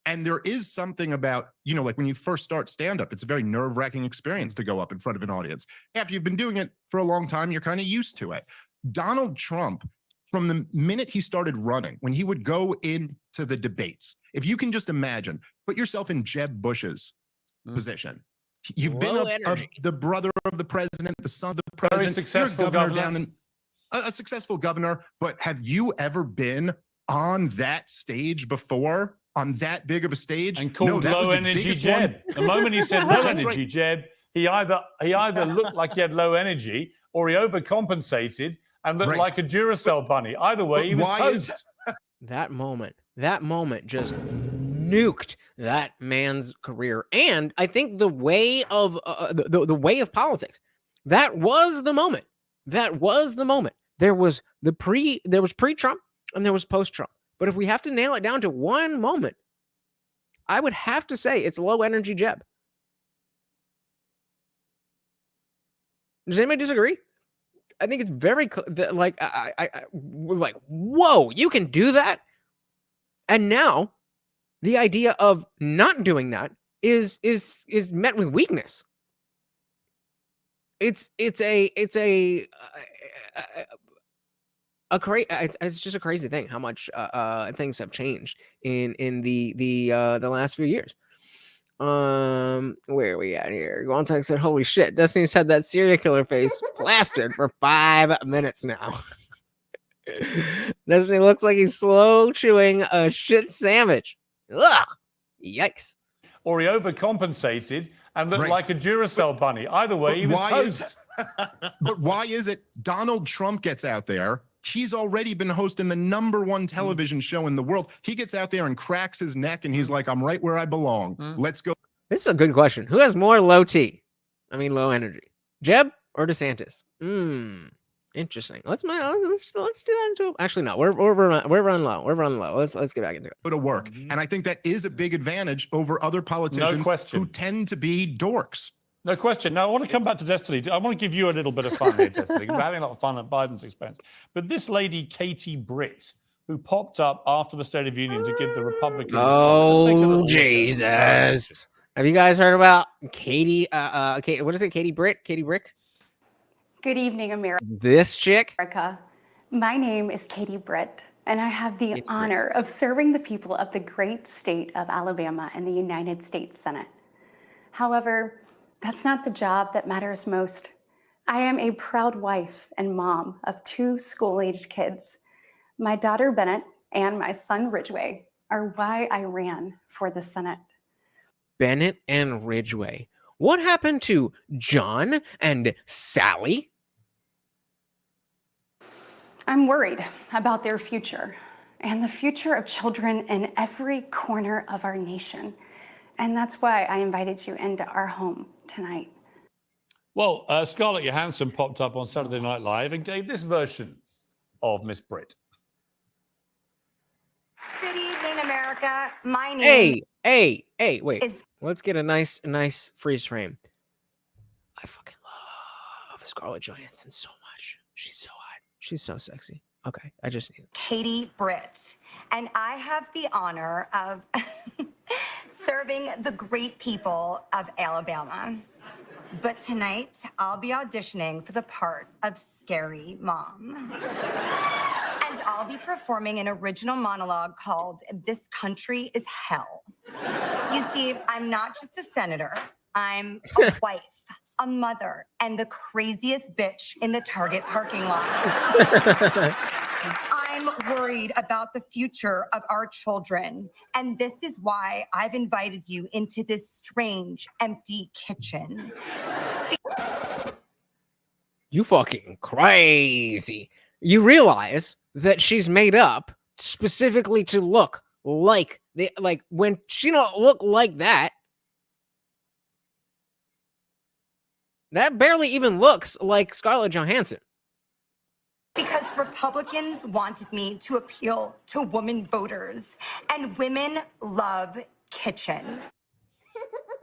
And there is something about, like when you first start stand-up, it's a very nerve-wracking experience to go up in front of an audience. After you've been doing it for a long time, you're kind of used to it. Donald Trump, from the minute he started running, when he would go into the debates, if you can just imagine, put yourself in Jeb Bush's position. You've been the brother of the president, the son of the president, very successful governor. A successful governor, but have you ever been on that stage before? On that big of a stage, and called low energy Jeb. The moment he said low energy Jeb, he either looked like he had low energy, or he overcompensated and looked like a Duracell bunny. Either way, he was toast. That moment just nuked that man's career, and I think the way of the way of politics. That was the moment. That was the moment. There was pre-Trump and there was post-Trump. But if we have to nail it down to one moment, I would have to say it's low energy Jeb. Does anybody disagree? I think it's very like I like, whoa, you can do that. And now the idea of not doing that is met with weakness. It's just a crazy thing how much things have changed in the last few years. Where are we at here? Guantanamo said, "Holy shit, Destiny's had that serial killer face plastered for 5 minutes now." Destiny looks like he's slow chewing a shit sandwich. Ugh, yikes! Or he overcompensated and looked like a Duracell bunny. Either way, he was toast. But why is it Donald Trump gets out there? He's already been hosting the #1 television show in the world. He gets out there and cracks his neck and he's like, I'm right where I belong. Let's go. This is a good question. Who has more low low energy? Jeb or DeSantis? Interesting. Let's do that into. Actually, no. We're running low. We're running low. Let's get back into it. Go to work, and I think that is a big advantage over other politicians who tend to be dorks. No question. Now, I want to come back to Destiny. I want to give you a little bit of fun here, Destiny. We're having a lot of fun at Biden's expense. But this lady, Katie Britt, who popped up after the State of the Union to give the Republicans... Oh, Jesus. Have you guys heard about Katie... what is it? Katie Britt? Katie Brick? Good evening, America. This chick? My name is Katie Britt, and I have the honor of serving the people of the great state of Alabama in the United States Senate. However, that's not the job that matters most. I am a proud wife and mom of 2 school-aged kids. My daughter Bennett and my son Ridgway are why I ran for the Senate. Bennett and Ridgway. What happened to John and Sally? I'm worried about their future and the future of children in every corner of our nation. And that's why I invited you into our home tonight. Well, Scarlett Johansson popped up on Saturday Night Live and gave this version of Miss Britt. Good evening, America. My name wait. Let's get a nice freeze frame. I fucking love Scarlett Johansson so much. She's so hot. She's so sexy. Okay, I just need Katie Britt, and I have the honor of serving the great people of Alabama. But tonight, I'll be auditioning for the part of Scary Mom. And I'll be performing an original monologue called This Country is Hell. You see, I'm not just a senator. I'm a wife, a mother, and the craziest bitch in the Target parking lot. I'm worried about the future of our children, and this is why I've invited you into this strange, empty kitchen. You fucking crazy. You realize that she's made up specifically to look like when she don't look like that. That barely even looks like Scarlett Johansson. Because Republicans wanted me to appeal to women voters, and women love kitchen.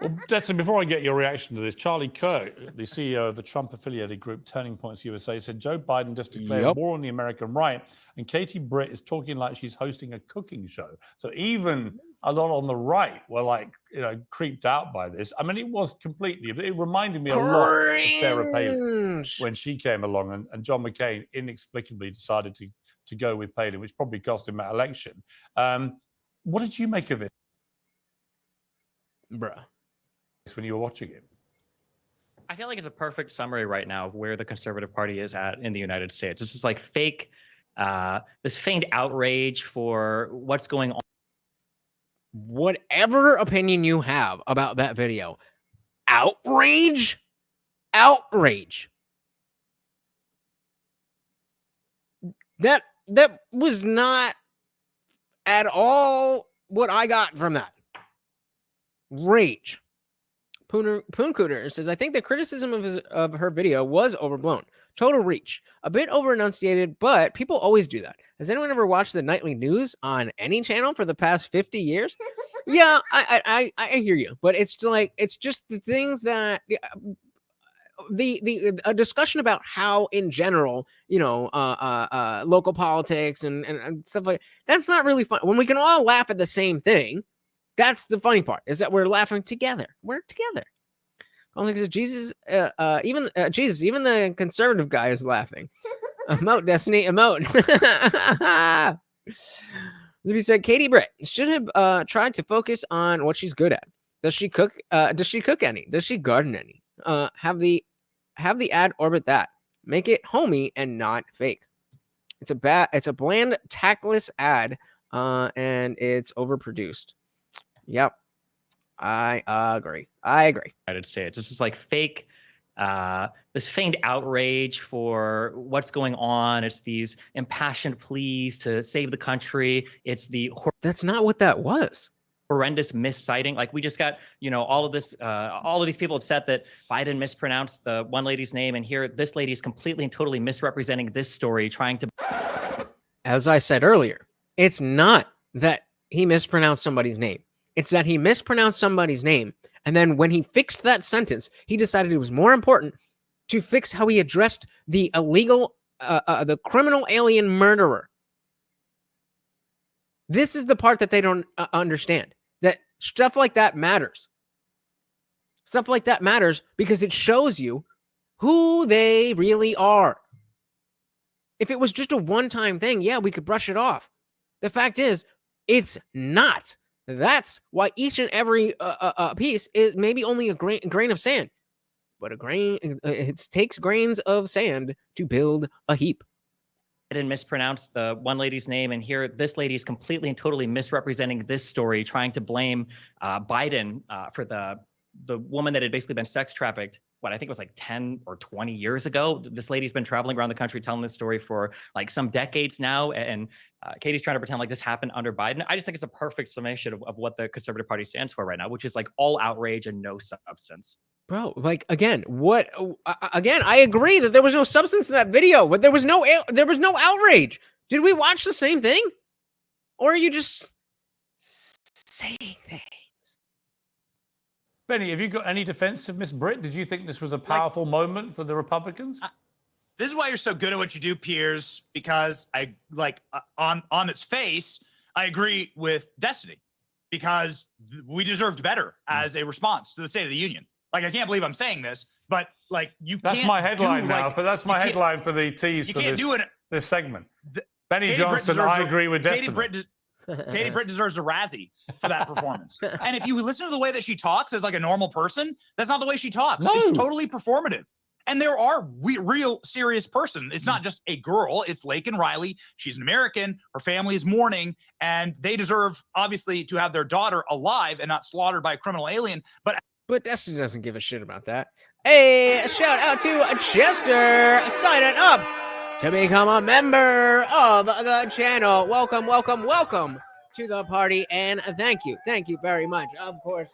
Well, Destiny, before I get your reaction to this, Charlie Kirk, the CEO of the Trump-affiliated group Turning Points USA, said Joe Biden just declared war on the American right, and Katie Britt is talking like she's hosting a cooking show. So even a lot on the right were creeped out by this. I mean, it was completely, it reminded me a lot of Sarah Palin when she came along, and John McCain inexplicably decided to go with Palin, which probably cost him that election. What did you make of it? Bruh. When you were watching it? I feel like it's a perfect summary right now of where the Conservative Party is at in the United States. It's just like fake, this feigned outrage for what's going on. Whatever opinion you have about that video, outrage. That was not at all what I got from that. Rage. Pooncooter says, I think the criticism of her video was overblown. Total reach. A bit over-enunciated, but people always do that. Has anyone ever watched the nightly news on any channel for the past 50 years? Yeah, I hear you. But it's like, it's just the things that... a discussion about how, in general, local politics and stuff like that's not really fun. When we can all laugh at the same thing, That's the funny part, is that we're laughing together. We're together. Only because Jesus, even the conservative guy is laughing. Emote, Destiny, emote. As we said, Katie Britt should have tried to focus on what she's good at. Does she cook? Does she cook any? Does she garden any? Have the ad orbit that. Make it homey and not fake. It's a bland, tactless ad, and it's overproduced. Yep. I agree. United States. This is like fake, this feigned outrage for what's going on. It's these impassioned pleas to save the country. It's the that's not what that was. Horrendous misciting. Like we just got, all of this, all of these people upset that Biden mispronounced the one lady's name, and here this lady is completely and totally misrepresenting this story, trying to. As I said earlier, it's not that he mispronounced somebody's name. It's that he mispronounced somebody's name, and then when he fixed that sentence, he decided it was more important to fix how he addressed the illegal, the criminal alien murderer. This is the part that they don't understand, that stuff like that matters. Stuff like that matters because it shows you who they really are. If it was just a one-time thing, yeah, we could brush it off. The fact is, it's not. That's why each and every piece is maybe only a grain of sand, but it takes grains of sand to build a heap. I didn't mispronounce the one lady's name, and here this lady is completely and totally misrepresenting this story, trying to blame Biden for the woman that had basically been sex trafficked. What I think it was like 10 or 20 years ago. This lady's been traveling around the country telling this story for like some decades now, and Katie's trying to pretend like this happened under Biden. I just think it's a perfect summation of what the Conservative Party stands for right now, which is like all outrage and no substance. Bro, like again, I agree that there was no substance in that video, but there was no outrage. Did we watch the same thing? Or are you just saying things? Benny, have you got any defense of Miss Britt? Did you think this was a powerful moment for the Republicans? This is why you're so good at what you do, Piers, because on its face, I agree with Destiny, because we deserved better as a response to the State of the Union. Like, I can't believe I'm saying this, but like that's my headline now. That's my headline for the tease for this segment. Benny Johnson, I agree with Destiny. Katie Britt deserves a Razzie for that performance. And if you listen to the way that she talks as like a normal person, that's not the way she talks. No. It's totally performative. And there are real serious person. It's not just a girl. It's Laken Riley. She's an American. Her family is mourning, and they deserve, obviously, to have their daughter alive and not slaughtered by a criminal alien. But Destiny doesn't give a shit about that. Hey, a shout out to Chester signing up to become a member of the channel. Welcome, welcome, welcome to the party, and thank you very much. Of course,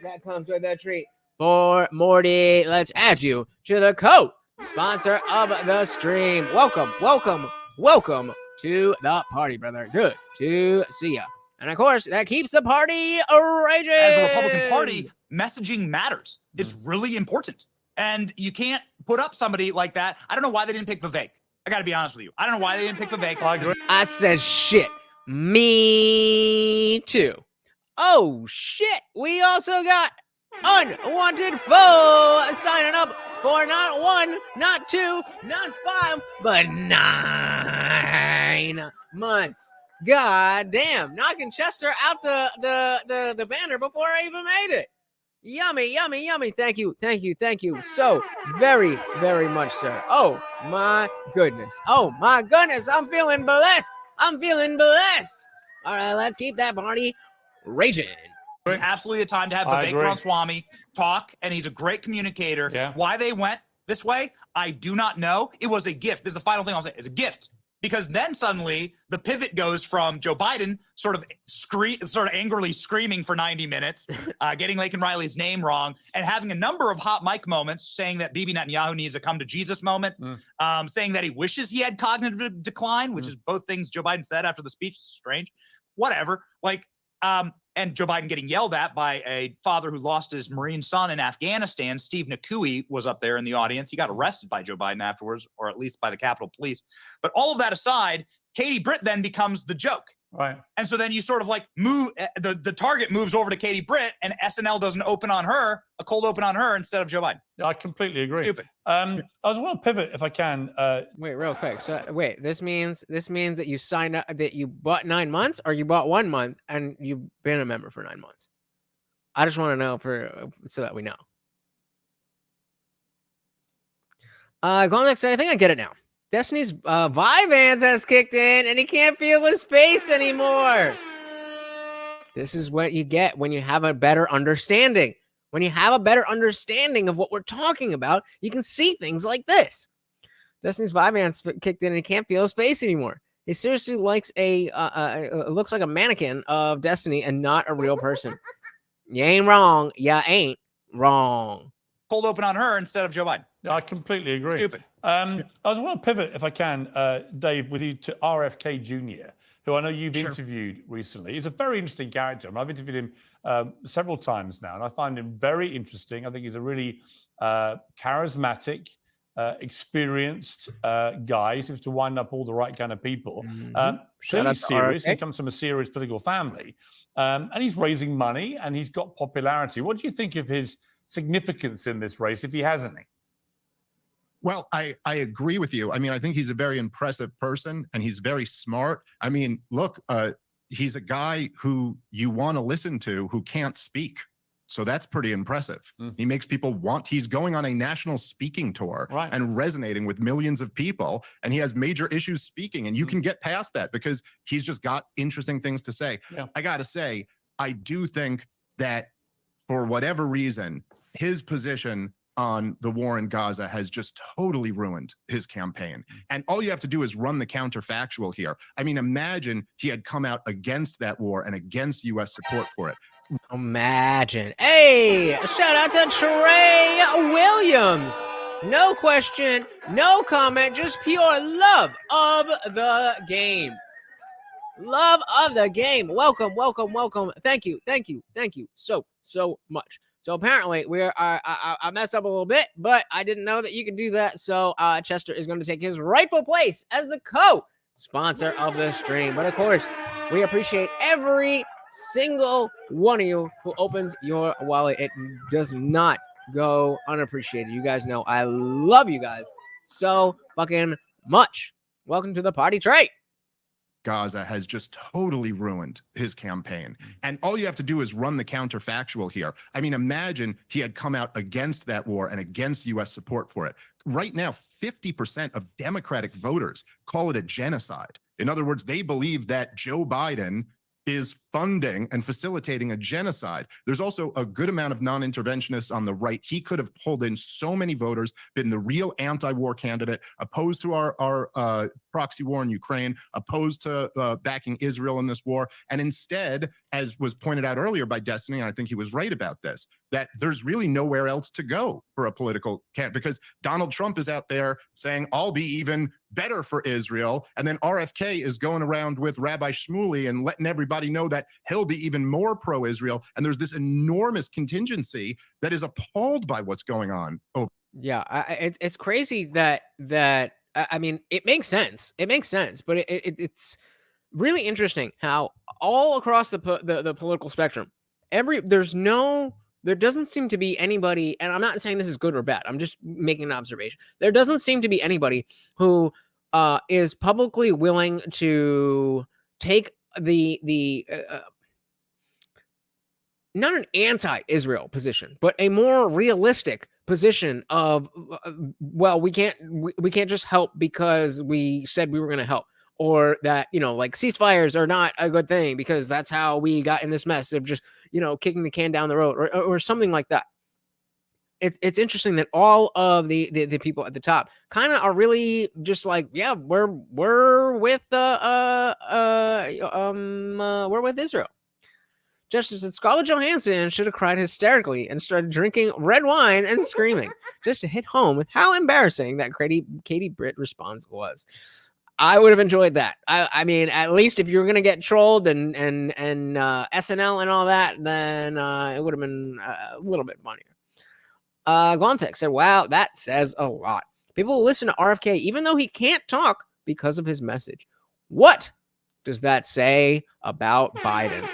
that comes with a treat. For Morty, let's add you to the co-sponsor of the stream. Welcome, welcome, welcome to the party, brother. Good to see ya. And of course, that keeps the party raging. As a Republican Party, messaging matters. It's really important. And you can't put up somebody like that. I don't know why they didn't pick Vivek. I got to be honest with you. I don't know why they didn't pick Vivek. I said shit. Me too. Oh, shit. We also got Unwanted Foe signing up for not 1, not 2, not 5, but 9 months. God damn, knocking Chester out the banner before I even made it. Yummy, yummy, yummy. Thank you so very, very much, sir. Oh my goodness. I'm feeling blessed. All right, let's keep that party raging. It's absolutely a time to have Vivek Ramaswamy talk, and he's a great communicator. Yeah. Why they went this way, I do not know. It was a gift. This is the final thing I'll say. It's a gift. Because then suddenly the pivot goes from Joe Biden sort of angrily screaming for 90 minutes, getting Laken Riley's name wrong, and having a number of hot mic moments saying that Bibi Netanyahu needs a come to Jesus moment, saying that he wishes he had cognitive decline, which is both things Joe Biden said after the speech. Strange. Whatever. And Joe Biden getting yelled at by a father who lost his Marine son in Afghanistan. Steve Nakui was up there in the audience. He got arrested by Joe Biden afterwards, or at least by the Capitol Police. But all of that aside, Katie Britt then becomes the joke. Right. And so then you sort of like move, the target moves over to Katie Britt, and SNL doesn't open on her, a cold open on her instead of Joe Biden. Yeah, I completely agree. Stupid. I just want to pivot if I can. Wait, real quick. So wait, this means that you signed up, that you bought 9 months, or you bought 1 month and you've been a member for 9 months. I just want to know so that we know. Gondek said, I think I get it now. Destiny's Vyvanse has kicked in, and he can't feel his face anymore. This is what you get when you have a better understanding. When you have a better understanding of what we're talking about, you can see things like this. Destiny's Vyvanse kicked in, and he can't feel his face anymore. He seriously likes looks like a mannequin of Destiny and not a real person. You ain't wrong. You ain't wrong. Cold open on her instead of Joe Biden. Yeah, I completely agree. Stupid. I just want to pivot, if I can, Dave, with you to RFK Jr., who I know you've interviewed recently. He's a very interesting character. I mean, I've interviewed him several times now, and I find him very interesting. I think he's a really charismatic, experienced guy. He seems to wind up all the right kind of people. Clearly serious. He comes from a serious political family. And he's raising money, and he's got popularity. What do you think of his significance in this race, if he has any? Well, I agree with you. I mean, I think he's a very impressive person, and he's very smart. I mean, look, he's a guy who you want to listen to who can't speak. So that's pretty impressive. He makes people want, he's going on a national speaking tour and resonating with millions of people, and he has major issues speaking, and you can get past that because he's just got interesting things to say. I got to say, I do think that for whatever reason, his position on the war in Gaza has just totally ruined his campaign. And all you have to do is run the counterfactual here. I mean, imagine he had come out against that war and against U.S. support for it. Imagine. Hey, shout out to Trey Williams. No question, no comment, just pure love of the game. Love of the game. Welcome, welcome, welcome. Thank you, thank you, thank you so much. So apparently I messed up a little bit, but I didn't know that you could do that. So Chester is going to take his rightful place as the co-sponsor of the stream. But of course, we appreciate every single one of you who opens your wallet. It does not go unappreciated. You guys know I love you guys so fucking much. Welcome to the party, Trey. Gaza has just totally ruined his campaign. And all you have to do is run the counterfactual here. I mean, imagine he had come out against that war and against U.S. support for it. Right now, 50% of Democratic voters call it a genocide. In other words, they believe that Joe Biden is funding and facilitating a genocide. There's also a good amount of non-interventionists on the right. He could have pulled in so many voters, been the real anti-war candidate, opposed to our proxy war in Ukraine, opposed to backing Israel in this war. And instead, as was pointed out earlier by Destiny, and I think he was right about this, that there's really nowhere else to go for a political candidate, because Donald Trump is out there saying, I'll be even better for Israel. And then RFK is going around with Rabbi Shmuley and letting everybody know that he'll be even more pro-Israel. And there's this enormous contingency that is appalled by what's going on. Yeah, it's crazy that I mean, it makes sense. It makes sense, but it's really interesting how all across the political spectrum, there doesn't seem to be anybody, and I'm not saying this is good or bad, I'm just making an observation. There doesn't seem to be anybody who is publicly willing to take the not an anti-Israel position, but a more realistic position of, well, we can't just help because we said we were going to help, or that, like ceasefires are not a good thing because that's how we got in this mess of just, kicking the can down the road, or something like that. It's interesting that all of the people at the top kind of are really just like, yeah, we're with we're with Israel. Justice and Scarlett Johansson should have cried hysterically and started drinking red wine and screaming just to hit home with how embarrassing that Katie Britt response was. I would have enjoyed that. I mean, at least if you were going to get trolled and SNL and all that, then it would have been a little bit funnier. Gontek said, wow, that says a lot. People will listen to RFK even though he can't talk because of his message. What does that say about Biden?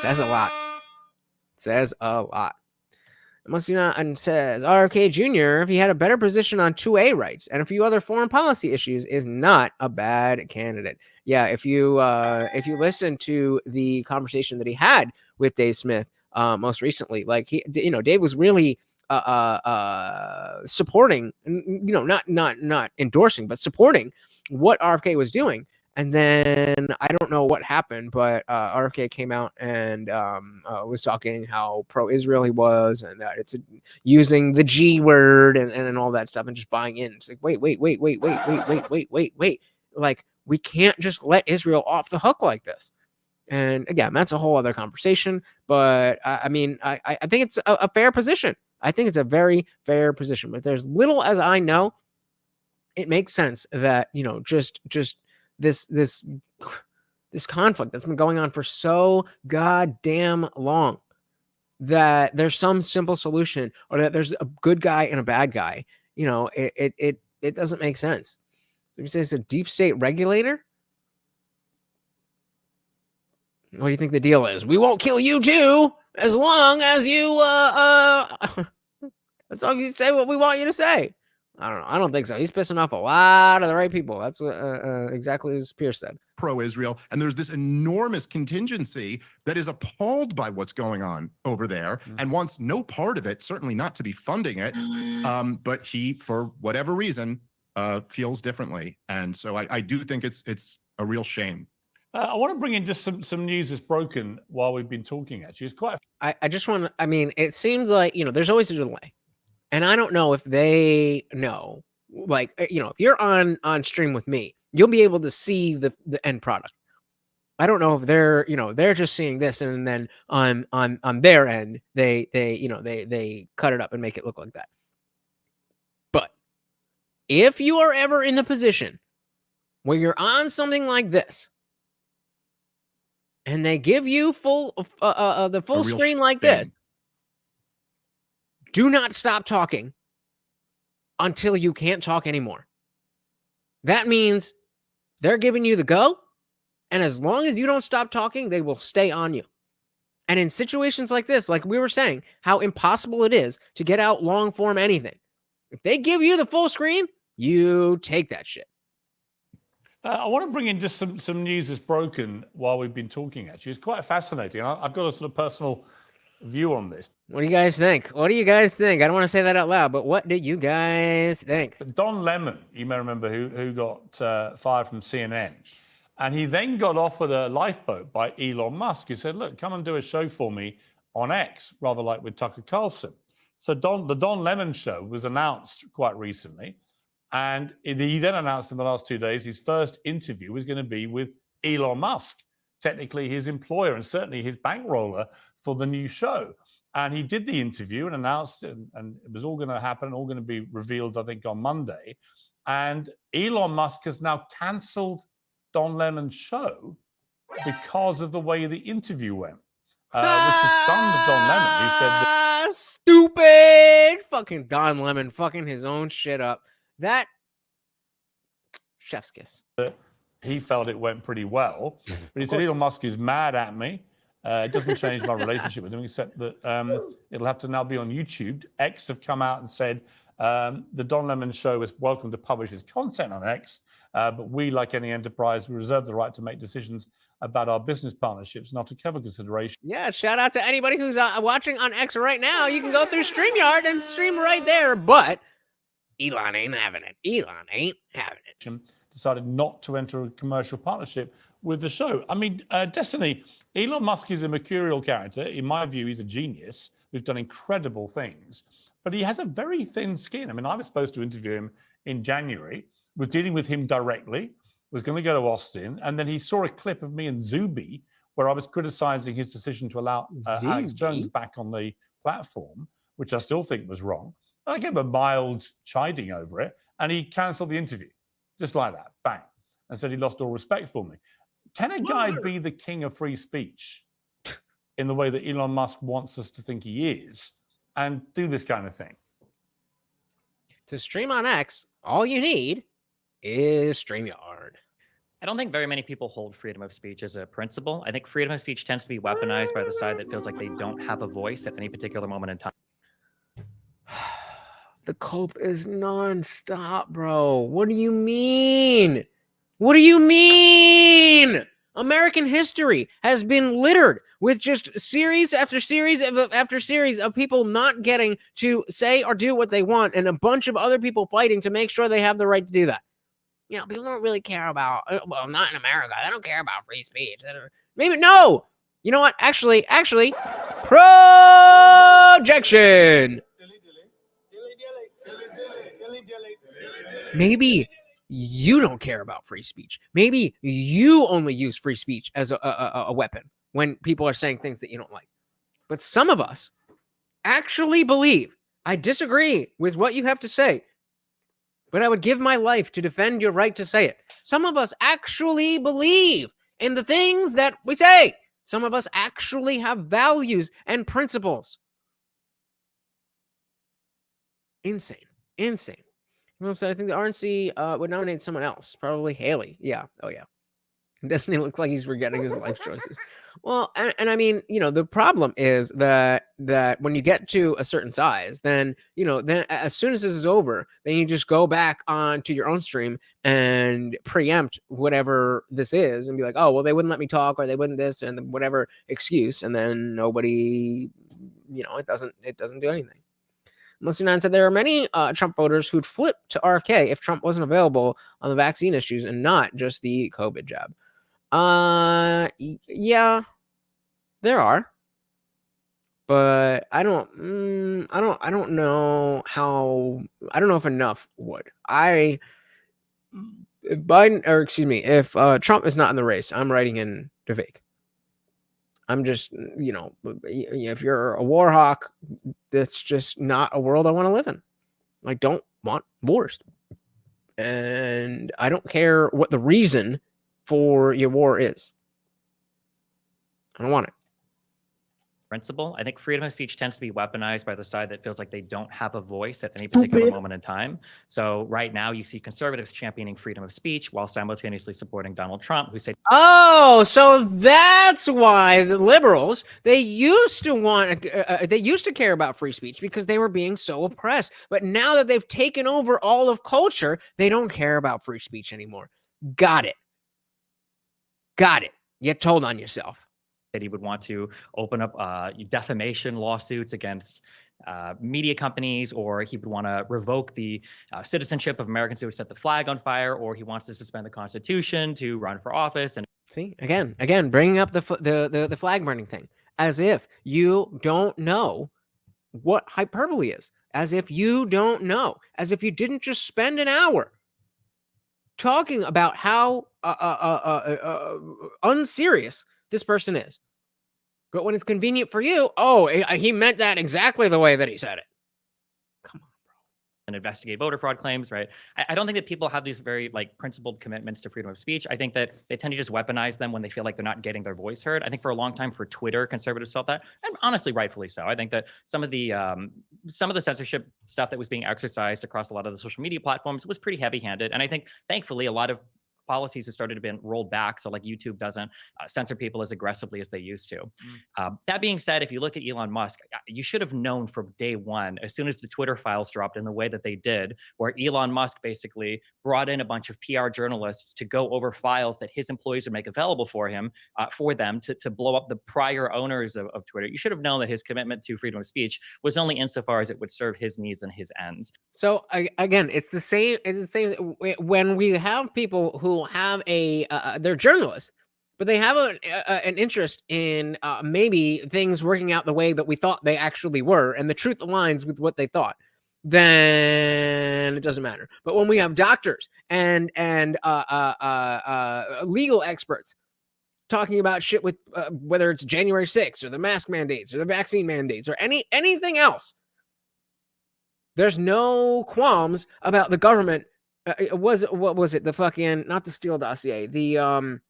Says a lot. Says a lot. And says RFK Jr., if he had a better position on 2A rights and a few other foreign policy issues, is not a bad candidate. Yeah, if you listen to the conversation that he had with Dave Smith most recently, like Dave was really supporting, not endorsing, but supporting what RFK was doing. And then I don't know what happened, but RFK came out and was talking how pro-Israel he was, and that it's using the G word and all that stuff, and just buying in. It's like, wait. Like, we can't just let Israel off the hook like this. And again, that's a whole other conversation. But I mean, I think it's a fair position. I think it's a very fair position. But there's little as I know, it makes sense that, just this conflict that's been going on for so goddamn long, that there's some simple solution, or that there's a good guy and a bad guy. It doesn't make sense. So you say it's a deep state regulator? What do you think the deal is? We won't kill you too, as long as you as long as you say what we want you to say. I don't know. I don't think so. He's pissing off a lot of the right people. That's what exactly as Piers said. Pro-Israel, and there's this enormous contingency that is appalled by what's going on over there and wants no part of it, certainly not to be funding it. But he, for whatever reason, feels differently, and so I do think it's a real shame. I want to bring in just some news that's broken while we've been talking. Actually, it's quite. I just want to. I mean, it seems like there's always a delay. And I don't know if they know, like, if you're on stream with me, you'll be able to see the end product. I don't know if they're just seeing this, and then on their end, they cut it up and make it look like that. But if you are ever in the position where you're on something like this, and they give you the full screen like this, do not stop talking until you can't talk anymore. That means they're giving you the go, and as long as you don't stop talking, they will stay on you. And in situations like this, like we were saying, how impossible it is to get out long form anything. If they give you the full screen, you take that shit. I want to bring in just some news that's broken while we've been talking. Actually, it's quite fascinating. I've got a sort of personal view on this. What do you guys think? I don't want to say that out loud, but what do you guys think? Don Lemon, you may remember, who got fired from CNN, and he then got offered a lifeboat by Elon Musk, who said, "Look, come and do a show for me on X," rather like with Tucker Carlson. So the Don Lemon show was announced quite recently, and he then announced in the last 2 days his first interview was going to be with Elon Musk, technically his employer and certainly his bankroller for the new show. And he did the interview and announced it, and it was all going to happen, all going to be revealed, I think, on Monday. And Elon Musk has now cancelled Don Lemon's show because of the way the interview went, which has stunned Don Lemon. He said that, stupid fucking Don Lemon fucking his own shit up. That chef's kiss. He felt it went pretty well, but he said Elon Musk is mad at me. It doesn't change my relationship with him, except that it'll have to now be on YouTube. X have come out and said the Don Lemon show is welcome to publish its content on X, but we, like any enterprise, we reserve the right to make decisions about our business partnerships, not to cover consideration. Yeah, shout out to anybody who's watching on X right now. You can go through StreamYard and stream right there, but Elon ain't having it. Decided not to enter a commercial partnership with the show. I mean, Destiny, Elon Musk is a mercurial character. In my view, he's a genius who's done incredible things, but he has a very thin skin. I mean, I was supposed to interview him in January, was dealing with him directly, was going to go to Austin, and then he saw a clip of me and Zuby where I was criticizing his decision to allow Alex Jones back on the platform, which I still think was wrong. I gave him a mild chiding over it, and he canceled the interview. Just like that, bang, and said he lost all respect for me. Can a guy be the king of free speech in the way that Elon Musk wants us to think he is and do this kind of thing? To stream on X, all you need is StreamYard. I don't think very many people hold freedom of speech as a principle. I think freedom of speech tends to be weaponized by the side that feels like they don't have a voice at any particular moment in time. The cope is nonstop, bro. What do you mean? What do you mean? American history has been littered with just series after series after series of people not getting to say or do what they want, and a bunch of other people fighting to make sure they have the right to do that. You know, people don't really care about, well, not in America. They don't care about free speech. Maybe, no. You know what? Actually, projection. Maybe you don't care about free speech. Maybe you only use free speech as a weapon when people are saying things that you don't like. But some of us actually believe, I disagree with what you have to say, but I would give my life to defend your right to say it. Some of us actually believe in the things that we say. Some of us actually have values and principles. Insane. You know what I'm saying? I think the RNC would nominate someone else. Probably Haley. Yeah. Oh, yeah. Destiny looks like he's forgetting his life choices. Well, and I mean, you know, the problem is that when you get to a certain size, then, you know, then as soon as this is over, then you just go back onto your own stream and preempt whatever this is and be like, oh, well, they wouldn't let me talk, or they wouldn't this, and whatever excuse, and then nobody, you know, it doesn't do anything. Mostly Nine said there are many Trump voters who'd flip to RFK if Trump wasn't available on the vaccine issues and not just the COVID jab. Yeah, there are, but I don't know how. I don't know if enough would. If Trump is not in the race, I'm writing in Devake. I'm just, you know, if you're a war hawk, that's just not a world I want to live in. I don't want wars. And I don't care what the reason for your war is. I don't want it. Principle. I think freedom of speech tends to be weaponized by the side that feels like they don't have a voice at any particular moment in time. So right now you see conservatives championing freedom of speech while simultaneously supporting Donald Trump, who said, oh, so that's why the liberals, they used to care about free speech because they were being so oppressed. But now that they've taken over all of culture, they don't care about free speech anymore. Got it. You told on yourself. That he would want to open up defamation lawsuits against media companies, or he would want to revoke the citizenship of Americans who would set the flag on fire, or he wants to suspend the Constitution to run for office. And see, again, bringing up the flag burning thing, as if you don't know what hyperbole is, as if you don't know, as if you didn't just spend an hour talking about how unserious this person is. But when it's convenient for you, oh, he meant that exactly the way that he said it. Come on, bro. And investigate voter fraud claims, right? I don't think that people have these very like principled commitments to freedom of speech. I think that they tend to just weaponize them when they feel like they're not getting their voice heard. I think for a long time for Twitter, conservatives felt that, and honestly, rightfully so. I think that some of the censorship stuff that was being exercised across a lot of the social media platforms was pretty heavy-handed, and I think thankfully a lot of policies have started to be rolled back. So like YouTube doesn't censor people as aggressively as they used to. That being said, if you look at Elon Musk, you should have known from day one, as soon as the Twitter files dropped in the way that they did, where Elon Musk basically brought in a bunch of PR journalists to go over files that his employees would make available for him, for them to blow up the prior owners of Twitter. You should have known that his commitment to freedom of speech was only insofar as it would serve his needs and his ends. So again, it's the same when we have people who have they're journalists, but they have an interest in maybe things working out the way that we thought they actually were, and the truth aligns with what they thought, then it doesn't matter. But when we have doctors and legal experts talking about shit with whether it's January 6th or the mask mandates or the vaccine mandates or anything else, there's no qualms about the government. What was it? The fucking, not the Steele dossier. The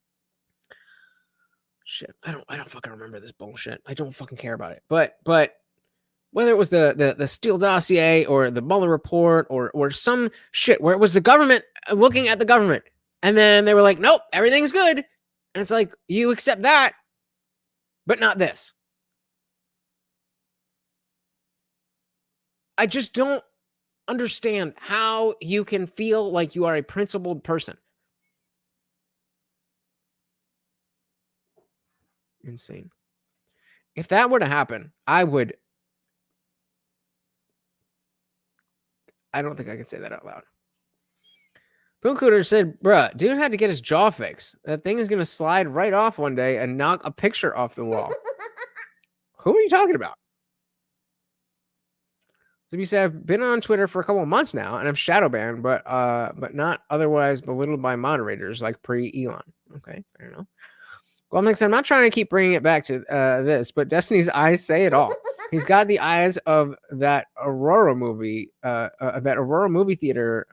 shit. I don't fucking remember this bullshit. I don't fucking care about it. But whether it was the Steele dossier or the Mueller report or some shit where it was the government looking at the government And then they were like, nope, everything's good. And it's like, you accept that, but not this. I just don't understand how you can feel like you are a principled person. Insane. If that were to happen, I don't think I could say that out loud. Boom Cooter said, bruh, dude had to get his jaw fixed. That thing is going to slide right off one day and knock a picture off the wall. Who are you talking about? So you said, I've been on Twitter for a couple of months now, and I'm shadow banned, but not otherwise belittled by moderators like pre-Elon. Okay, fair enough. Well, Mix, I'm not trying to keep bringing it back to this, but Destiny's eyes say it all. He's got the eyes of that Aurora movie theater,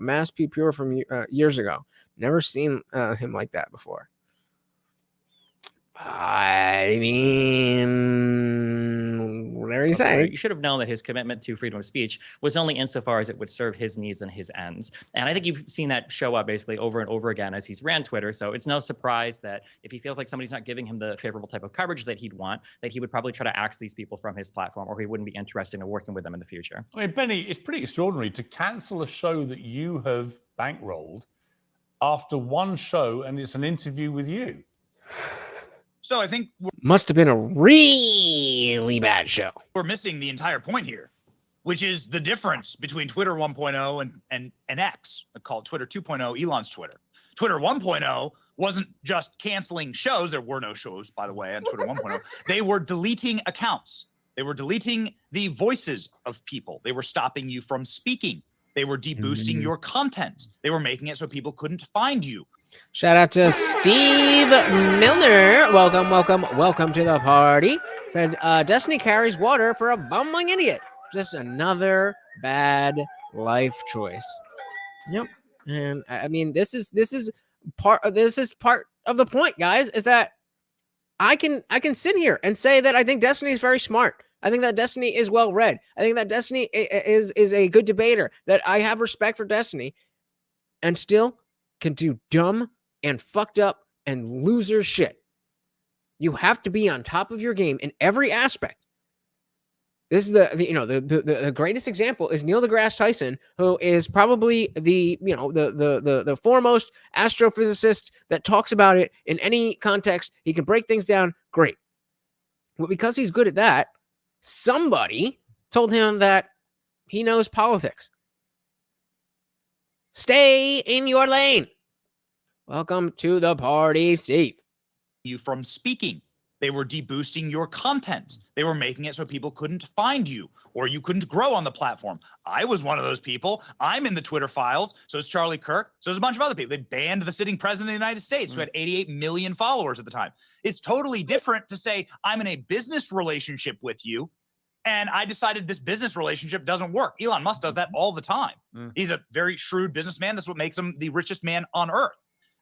Mass P. Pure from years ago. Never seen him like that before. I mean, whatever you say. You should have known that his commitment to freedom of speech was only insofar as it would serve his needs and his ends. And I think you've seen that show up basically over and over again as he's ran Twitter. So it's no surprise that if he feels like somebody's not giving him the favorable type of coverage that he'd want, that he would probably try to axe these people from his platform, or he wouldn't be interested in working with them in the future. I mean, Benny, it's pretty extraordinary to cancel a show that you have bankrolled after one show, and it's an interview with you. So I think must have been a really bad show. We're missing the entire point here, which is the difference between Twitter 1.0 and X. I call it Twitter 2.0, Elon's Twitter. Twitter 1.0 wasn't just canceling shows. There were no shows, by the way, on Twitter 1.0. They were deleting accounts. They were deleting the voices of people. They were stopping you from speaking. They were deboosting your content. They were making it so people couldn't find you. Shout out to Steve Milner. Welcome to the party. Said, Destiny carries water for a bumbling idiot. Just another bad life choice. Yep. And I mean, this is part of the point, guys, is that I can sit here and say that I think Destiny is very smart. I think that Destiny is well read. I think that Destiny is a good debater, that I have respect for Destiny, and still can do dumb and fucked up and loser shit. You have to be on top of your game in every aspect. This is the greatest example is Neil deGrasse Tyson, who is probably the foremost astrophysicist that talks about it in any context. He can break things down great. But because he's good at that, somebody told him that he knows politics. Stay in your lane. Welcome to the party, Steve. You from speaking. They were deboosting your content. They were making it so people couldn't find you or you couldn't grow on the platform. I was one of those people. I'm in the Twitter files. So is Charlie Kirk. So is a bunch of other people. They banned the sitting president of the United States who had 88 million followers at the time. It's totally different to say I'm in a business relationship with you and I decided this business relationship doesn't work. Elon Musk does that all the time. He's a very shrewd businessman. That's what makes him the richest man on earth.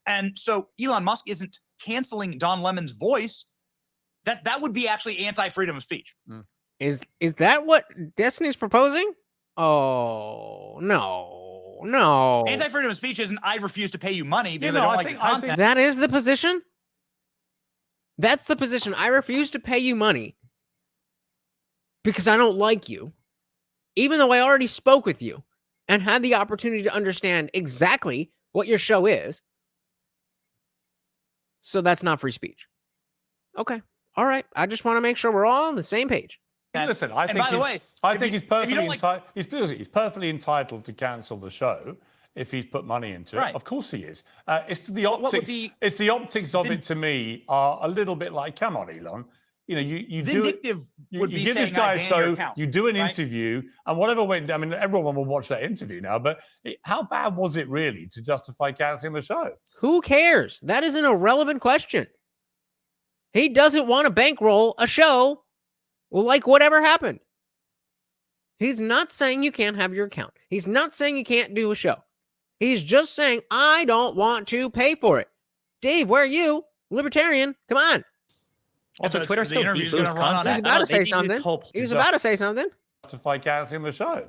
And so Elon Musk isn't canceling Don Lemon's voice. That would be actually anti-freedom of speech. Is that what Destiny's proposing? Oh, no. Anti-freedom of speech isn't I refuse to pay you money because I don't like the content. That is the position? That's the position. I refuse to pay you money because I don't like you, even though I already spoke with you and had the opportunity to understand exactly what your show is. So that's not free speech. Okay. All right. I just want to make sure we're all on the same page. Listen, I think he's perfectly entitled to cancel the show if he's put money into it. Right. Of course he is. It's the optics. It's the optics of it to me are a little bit like, come on, Elon. You know, you do it. You give this guy a show. You do an interview, and whatever went. I mean, everyone will watch that interview now. But how bad was it really to justify canceling the show? Who cares? That is an irrelevant question. He doesn't want to bankroll a show like whatever happened. He's not saying you can't have your account. He's not saying you can't do a show. He's just saying, I don't want to pay for it. Dave, where are you? Libertarian, come on. Also, Twitter still deboosts content. He's about to say something. He's about to say something. Justify canceling the show.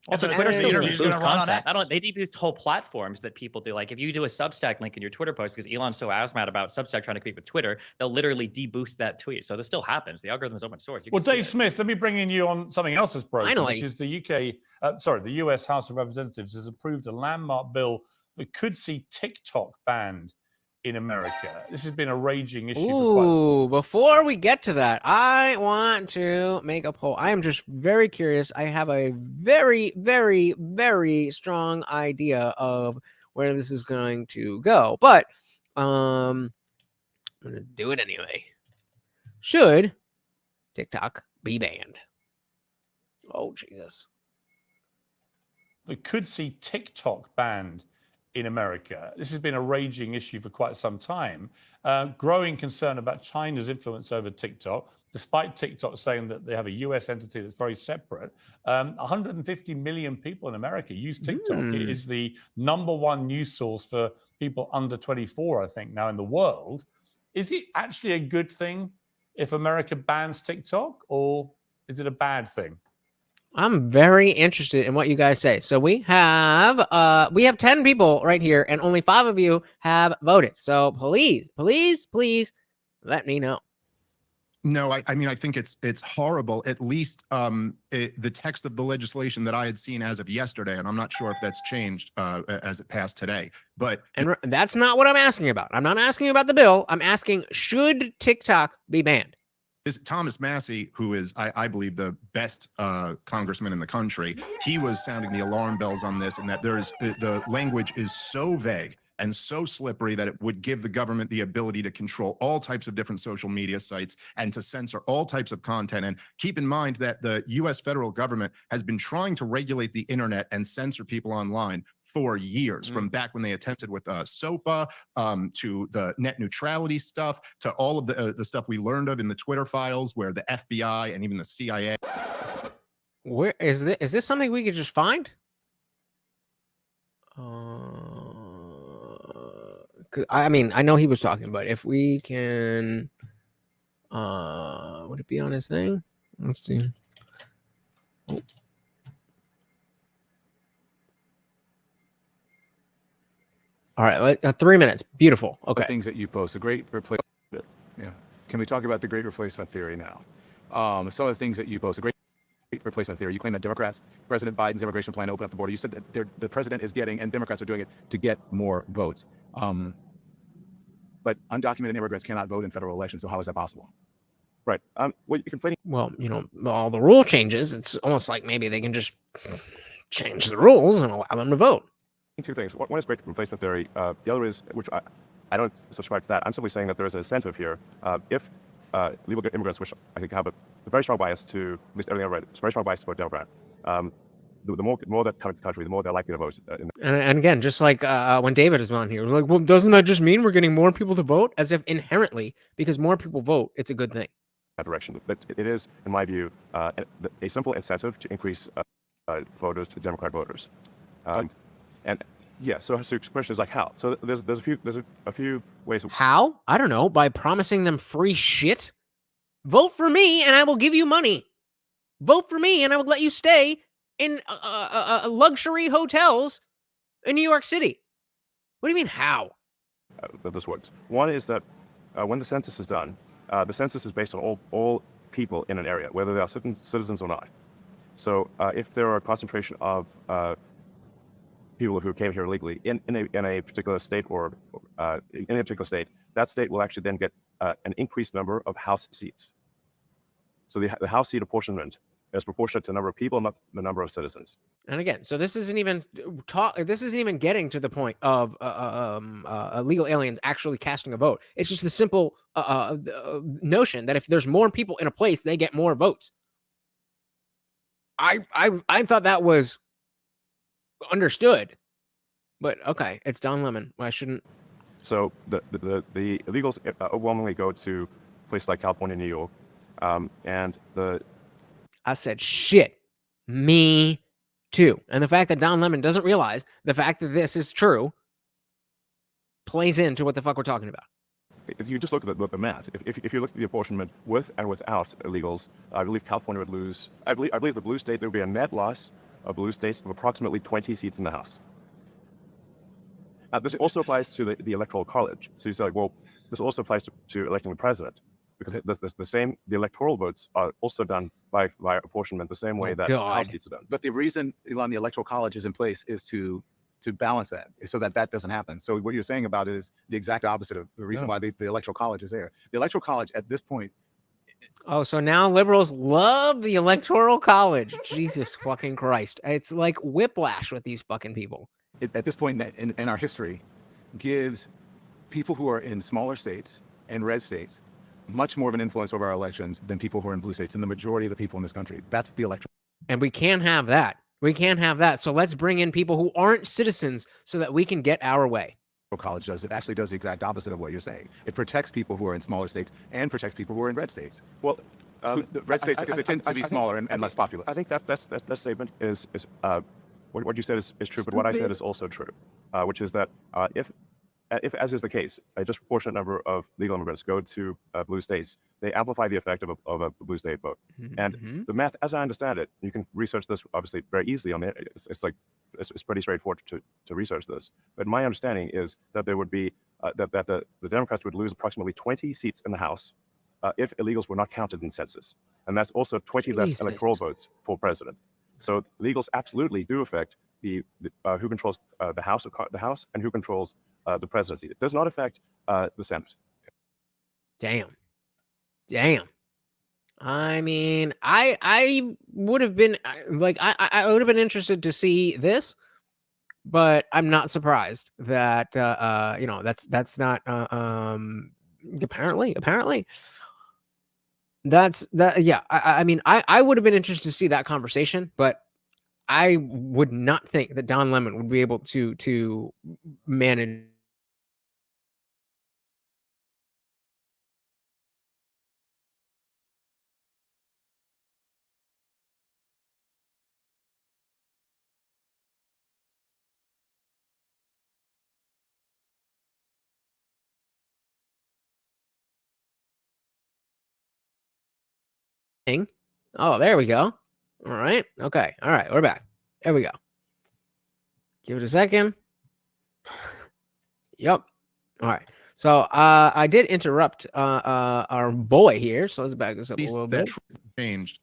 Also, Twitter still deboosts content. They deboost whole platforms that people do. Like if you do a Substack link in your Twitter post because Elon's so mad about Substack trying to compete with Twitter, they'll literally deboost that tweet. So this still happens. The algorithm is open source. Well, Dave Smith, let me bring in you on something else that's broken, which is the the US House of Representatives has approved a landmark bill that could see TikTok banned in America. This has been a raging issue for quite some time. Before we get to that, I want to make a poll. I am just very curious. I have a very, very, very strong idea of where this is going to go, but I'm going to do it anyway. Should TikTok be banned? Oh, Jesus. That could see TikTok banned in America. This has been a raging issue for quite some time. Growing concern about China's influence over TikTok, despite TikTok saying that they have a US entity that's very separate. 150 million people in America use TikTok. It is the #1 news source for people under 24, I think, now in the world. Is it actually a good thing if America bans TikTok, or is it a bad thing? I'm very interested in what you guys say. So we have 10 people right here, and only 5 of you have voted. So please let me know. No, I mean, I think it's horrible. At least the text of the legislation that I had seen as of yesterday, and I'm not sure if that's changed as it passed today. But that's not what I'm asking about. I'm not asking about the bill. I'm asking, should TikTok be banned? Is Thomas Massie, who is, I believe, the best congressman in the country, he was sounding the alarm bells on this, and that the language is so vague and so slippery that it would give the government the ability to control all types of different social media sites and to censor all types of content. And keep in mind that the U.S. federal government has been trying to regulate the internet and censor people online for years, from back when they attempted with SOPA to the net neutrality stuff, to all of the stuff we learned of in the Twitter files, where the FBI and even the CIA. Where is this? Is this something we could just find? I mean, I know he was talking, but if we can, would it be on his thing? Let's see. Oh. All right, 3 minutes. Beautiful. Okay. The things that you post, a great replacement. Yeah. Can we talk about the great replacement theory now? Some of the things that you post, a great replacement theory. You claim that Democrats, President Biden's immigration plan to open up the border. You said that the president is getting, and Democrats are doing it to get more votes. But undocumented immigrants cannot vote in federal elections. So how is that possible? Right. Well, you're complaining. Well, you know, all the rule changes. It's almost like maybe they can just change the rules and allow them to vote. Two things. One is great replacement theory. The other is, which I don't subscribe to that. I'm simply saying that there is an incentive here. If legal immigrants, which I think have a very strong bias to, at least everything I've read, it's a very strong bias to vote Democrat. The more that come to the country, the more they're likely to vote. And again, just like when David is on here, like, well, doesn't that just mean we're getting more people to vote? As if inherently, because more people vote, it's a good thing. That direction, but it is, in my view, a simple incentive to increase voters to Democrat voters. And yeah, so your question is like how? So there's a few ways. How? I don't know. By promising them free shit. Vote for me, and I will give you money. Vote for me, and I will let you stay in luxury hotels in New York City. What do you mean, how? This works. One is that when the census is done, the census is based on all people in an area, whether they are citizens or not. So if there are a concentration of people who came here illegally in a particular state or in a particular state, that state will actually then get an increased number of House seats. So the House seat apportionment is proportionate to the number of people, not the number of citizens. And again, so this isn't even getting to the point of illegal aliens actually casting a vote. It's just the simple notion that if there's more people in a place, they get more votes. I thought that was understood, but okay, it's Don Lemon. Why shouldn't? So the illegals overwhelmingly go to places like California, New York, and I said shit. Me too. And the fact that Don Lemon doesn't realize the fact that this is true plays into what the fuck we're talking about. If you just look at the math, if you look at the apportionment with and without illegals, I believe California would lose. I believe the blue state, there would be a net loss blue states of approximately 20 seats in the House. This also applies to the Electoral College. So you say, like, well, this also applies to electing the president, because the electoral votes are also done by apportionment the same way that House seats are done. But the reason, Elon, the Electoral College is in place is to balance that, so that doesn't happen. So what you're saying about it is the exact opposite of the reason why the Electoral College is there. The Electoral College at this point. Oh, so now liberals love the Electoral College. Jesus fucking Christ. It's like whiplash with these fucking people. At this point in our history, gives people who are in smaller states and red states much more of an influence over our elections than people who are in blue states, and the majority of the people in this country. That's the Electoral. And we can't have that. We can't have that. So let's bring in people who aren't citizens so that we can get our way. College does. It actually does the exact opposite of what you're saying. It protects people who are in smaller states and protects people who are in red states. Well, the red states, because they tend to be smaller and less populous. I think that statement is what you said is true, but what I said is also true, which is that if as is the case, a disproportionate number of legal immigrants go to blue states, they amplify the effect of a blue state vote. And the math, as I understand it, you can research this obviously very easily. I mean, it's pretty straightforward to research this. But my understanding is that there would be that the Democrats would lose approximately 20 seats in the House if illegals were not counted in census, and that's also 20 less electoral votes for president. So illegals absolutely do affect the who controls the House and who controls the presidency. It does not affect the Senate. Damn. I mean, I would have been like, I would have been interested to see this, but I'm not surprised that that's not apparently that's that. Yeah, I mean, I would have been interested to see that conversation, but I would not think that Don Lemon would be able to manage. Oh, there we go. All right. Okay. All right. We're back. There we go. Give it a second. Yep. All right. So I did interrupt our boy here. So let's back this up a little bit. Changed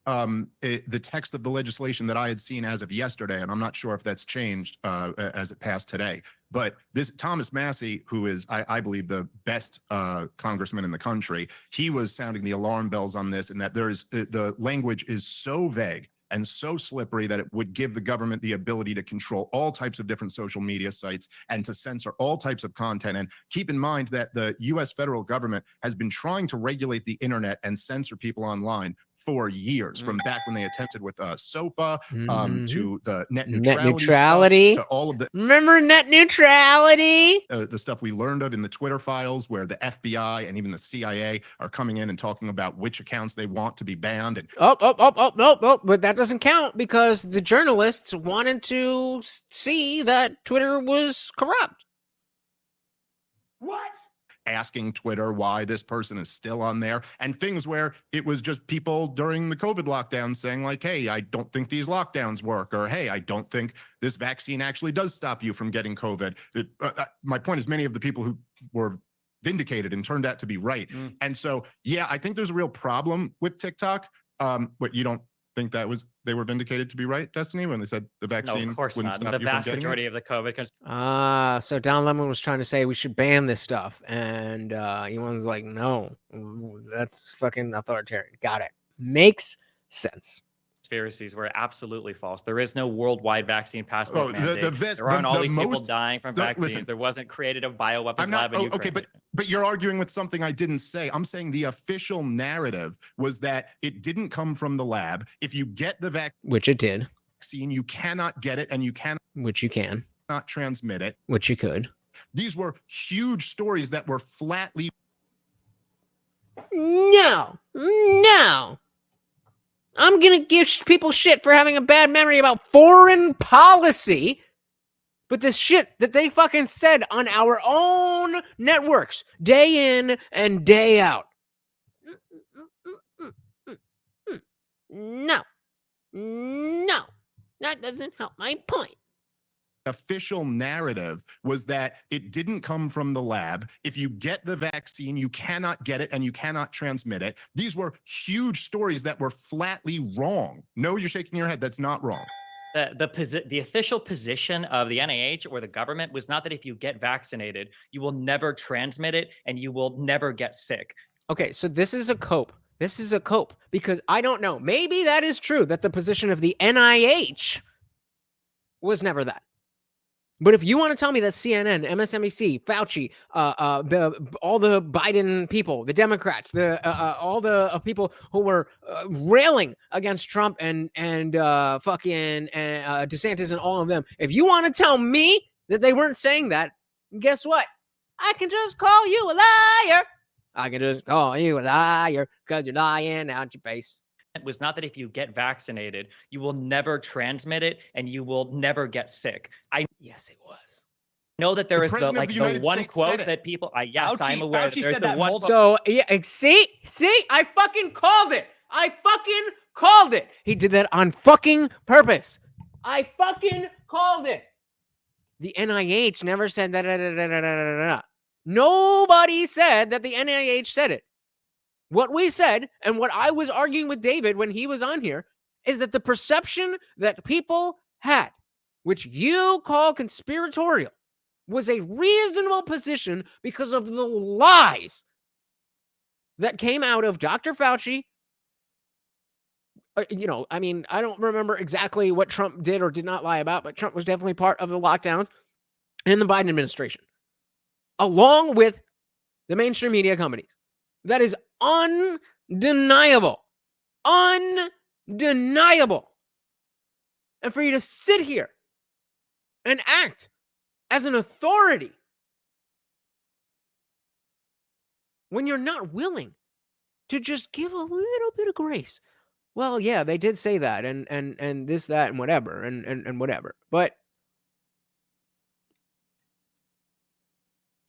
the text of the legislation that I had seen as of yesterday, and I'm not sure if that's changed as it passed today. But this Thomas Massie, who is, I believe, the best congressman in the country, he was sounding the alarm bells on this, and that there is the language is so vague and so slippery that it would give the government the ability to control all types of different social media sites and to censor all types of content. And keep in mind that the U.S. federal government has been trying to regulate the internet and censor people online for years, from back when they attempted with SOPA to the net neutrality stuff, to all of the net neutrality, the stuff we learned of in the Twitter files, where the FBI and even the CIA are coming in and talking about which accounts they want to be banned. And nope, but that doesn't count because the journalists wanted to see that Twitter was corrupt. What? Asking Twitter why this person is still on there, and things where it was just people during the COVID lockdown saying like, hey, I don't think these lockdowns work, or hey, I don't think this vaccine actually does stop you from getting COVID. My point is, many of the people who were vindicated and turned out to be right. And so, yeah, I think there's a real problem with TikTok. But you don't think that they were vindicated to be right, Destiny, when they said the vaccine No, of course wouldn't not. stop The you vast from getting majority it? of the COVID. So Don Lemon was trying to say we should ban this stuff, and Elon's like, no, that's fucking authoritarian. Got it. Makes sense. Conspiracies were absolutely false. There is no worldwide vaccine passport mandate. There aren't all these people dying from vaccines. Listen, there wasn't created a bioweapons lab in Ukraine. Okay, but you're arguing with something I didn't say. I'm saying the official narrative was that it didn't come from the lab. If you get the vaccine, which it did, you cannot get it, and you cannot, which you can, not transmit it, which you could. These were huge stories that were flatly. No. I'm going to give people shit for having a bad memory about foreign policy, but this shit that they fucking said on our own networks day in and day out. No. That doesn't help my point. Official narrative was that it didn't come from the lab. If you get the vaccine, you cannot get it and you cannot transmit it. These were huge stories that were flatly wrong. No, you're shaking your head. That's not wrong. The official position of the NIH or the government was not that if you get vaccinated, you will never transmit it and you will never get sick. Okay, so this is a cope. This is a cope because I don't know. Maybe that is true that the position of the NIH was never that. But if you want to tell me that CNN, MSNBC, Fauci, all the Biden people, the Democrats, all the people who were railing against Trump and fucking DeSantis and all of them, if you want to tell me that they weren't saying that, guess what? I can just call you a liar. I can just call you a liar because you're lying out your face. It was not that if you get vaccinated, you will never transmit it and you will never get sick. Yes, it was. Know that there is the one quote that people. Yes, I'm aware. Fauci There's said the that one. So yeah, see, I fucking called it. I fucking called it. He did that on fucking purpose. I fucking called it. The NIH never said that. Nobody said that the NIH said it. What we said, and what I was arguing with David when he was on here, is that the perception that people had, which you call conspiratorial, was a reasonable position because of the lies that came out of Dr. Fauci. I mean, I don't remember exactly what Trump did or did not lie about, but Trump was definitely part of the lockdowns in the Biden administration, along with the mainstream media companies. That is undeniable. Undeniable. And for you to sit here and act as an authority when you're not willing to just give a little bit of grace. Well, yeah, they did say that and this, that, and whatever, and whatever. But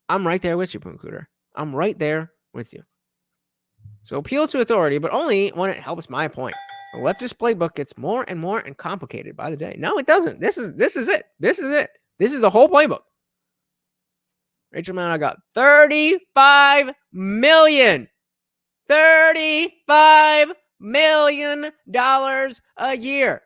I'm right there with you, Pooncooter. I'm right there with you. So appeal to authority, but only when it helps my point. The leftist playbook gets more and more complicated by the day. No, it doesn't. This is it. This is it. This is the whole playbook. Rachel Mann, I got $35 million. $35 million a year.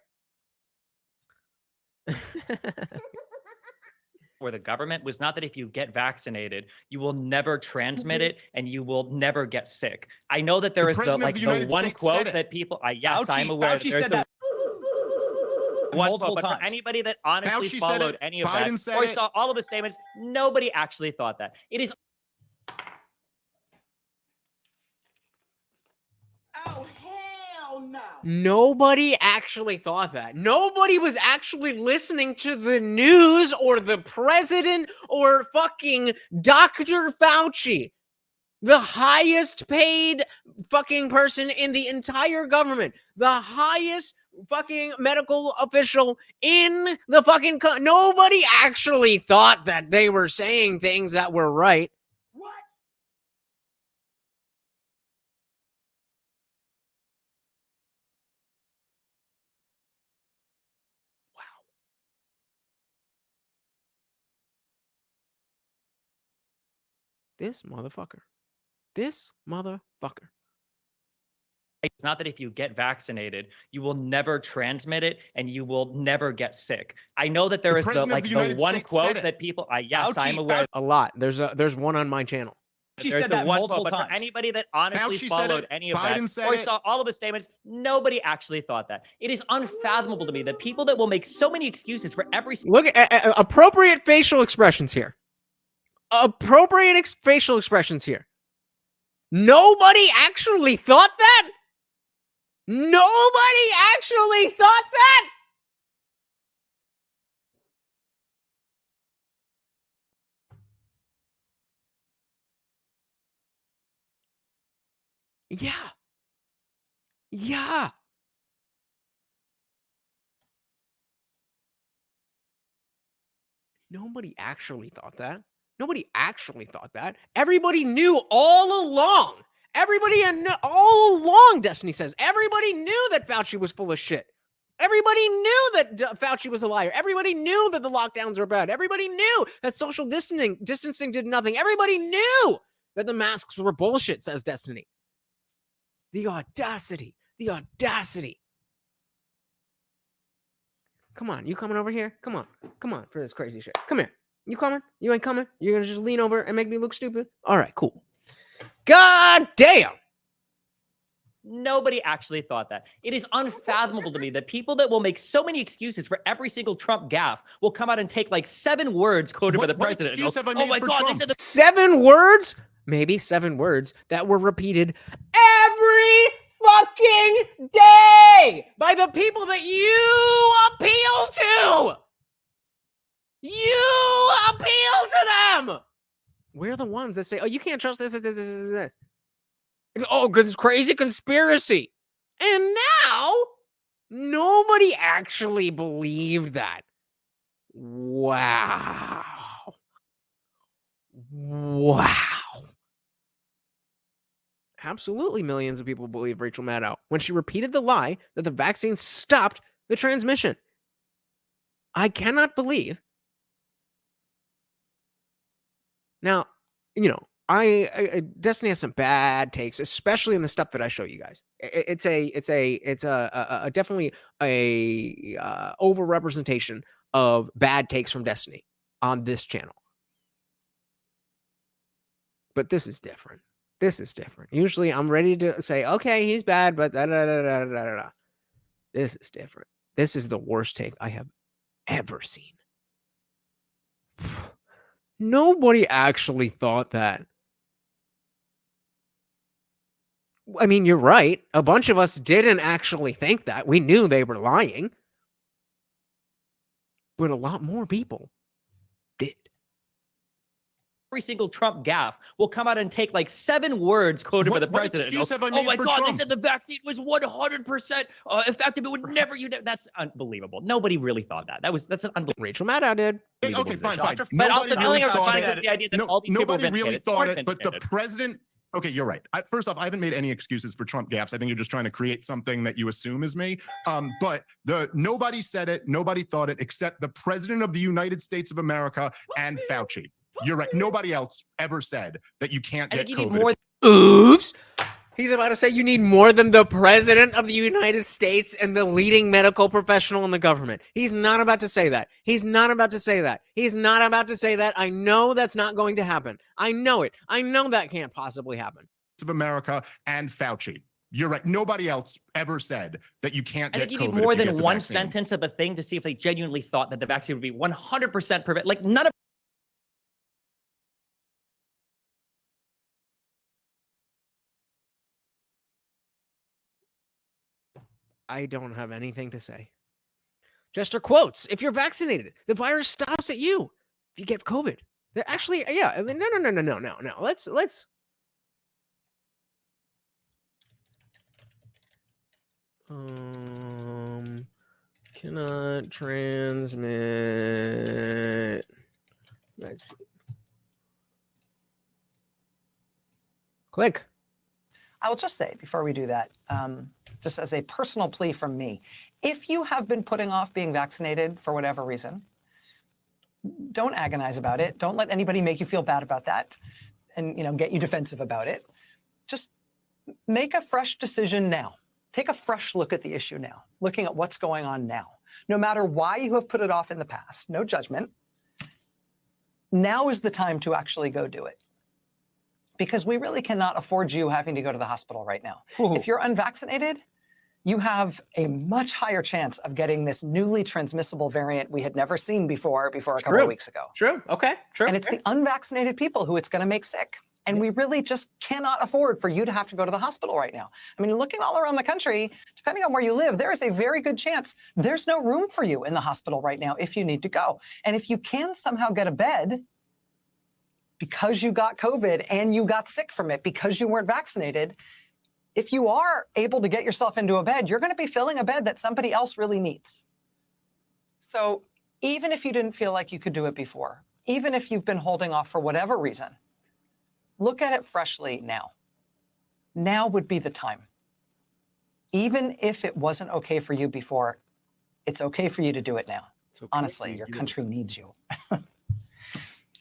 Or the government was not that if you get vaccinated, you will never transmit it and you will never get sick. I know that there is the one quote that people. Yes, I'm aware. Fauci said that multiple times. For anybody that honestly followed any of that or saw all of the statements, nobody actually thought that. It is. Oh, hell no. Nobody actually thought that. Nobody was actually listening to the news or the president or fucking Dr. Fauci, the highest paid fucking person in the entire government, the highest fucking medical official in the fucking nobody actually thought that they were saying things that were right. What? This motherfucker. This motherfucker. It's not that if you get vaccinated, you will never transmit it and you will never get sick. I know that there is the one quote that people. Yes, I'm aware. A lot. There's one on my channel. She said that multiple times. For anybody that honestly followed any of that or saw all of the statements, nobody actually thought that. It is unfathomable to me that people that will make so many excuses for every. Look at appropriate facial expressions here. Appropriate facial expressions here. Nobody actually thought that? Nobody actually thought that? Yeah. Yeah. Nobody actually thought that. Nobody actually thought that. Everybody knew all along. Everybody all along, Destiny says. Everybody knew that Fauci was full of shit. Everybody knew that Fauci was a liar. Everybody knew that the lockdowns were bad. Everybody knew that social distancing did nothing. Everybody knew that the masks were bullshit, says Destiny. The audacity. The audacity. Come on, you coming over here? Come on for this crazy shit. Come here. You coming? You ain't coming? You're gonna just lean over and make me look stupid? All right, cool. God damn. Nobody actually thought that. It is unfathomable to me that people that will make so many excuses for every single Trump gaffe will come out and take like 7 words quoted by the president. What excuse have I made for Trump? They said 7 words? Maybe 7 words that were repeated every fucking day by the people that you appeal to. You appeal to them. We're the ones that say, oh, you can't trust this. Oh, this crazy conspiracy. And now, nobody actually believed that. Wow. Absolutely millions of people believe Rachel Maddow when she repeated the lie that the vaccine stopped the transmission. I cannot believe. Now, you know, I Destiny has some bad takes, especially in the stuff that I show you guys. It's definitely a overrepresentation of bad takes from Destiny on this channel. But this is different. This is different. Usually I'm ready to say, okay, he's bad, but da-da-da-da-da-da-da. This is different. This is the worst take I have ever seen. Nobody actually thought that. I mean, you're right. A bunch of us didn't actually think that. We knew they were lying. But a lot more people did. Every single Trump gaffe will come out and take like 7 words quoted by the president. Excuse have I made oh my for God, Trump? they said the vaccine was 100% effective. It would never, that's unbelievable. Nobody really thought that. That's an unbelievable. Rachel Maddow did. Okay, fine. But also, Nobody really thought that's the idea that all these people nobody really thought it, but the vindicated. president. Okay, you're right. First off, I haven't made any excuses for Trump gaffes. I think you're just trying to create something that you assume is me. But nobody said it, nobody thought it, except the president of the United States of America and Fauci. You're right. Nobody else ever said that you can't get COVID. Oops. He's about to say you need more than the president of the United States and the leading medical professional in the government. He's not about to say that. He's not about to say that. He's not about to say that. I know that's not going to happen. I know it. I know that can't possibly happen. Of America and Fauci. You're right. Nobody else ever said that you can't get COVID. I think you need more than one sentence of a thing to see if they genuinely thought that the vaccine would be 100% prevent. Like none of. I don't have anything to say. Jester quotes, if you're vaccinated, the virus stops at you. If you get COVID. Actually, yeah. I mean, no. Let's. Cannot transmit vaccine. Click. I will just say before we do that, just as a personal plea from me, if you have been putting off being vaccinated for whatever reason, don't agonize about it. Don't let anybody make you feel bad about that and, get you defensive about it. Just make a fresh decision now. Take a fresh look at the issue now, looking at what's going on now. No matter why you have put it off in the past, no judgment. Now is the time to actually go do it. Because we really cannot afford you having to go to the hospital right now. Ooh. If you're unvaccinated, you have a much higher chance of getting this newly transmissible variant we had never seen before a couple of weeks ago. True. Okay. True. And it's the unvaccinated people who it's going to make sick. And we really just cannot afford for you to have to go to the hospital right now. I mean, looking all around the country, depending on where you live, there is a very good chance there's no room for you in the hospital right now if you need to go. And if you can somehow get a bed because you got COVID and you got sick from it because you weren't vaccinated, if you are able to get yourself into a bed, you're going to be filling a bed that somebody else really needs. So even if you didn't feel like you could do it before, even if you've been holding off for whatever reason, look at it freshly now. Now would be the time. Even if it wasn't okay for you before, It's okay for you to do it now. Okay. Honestly, your country needs you.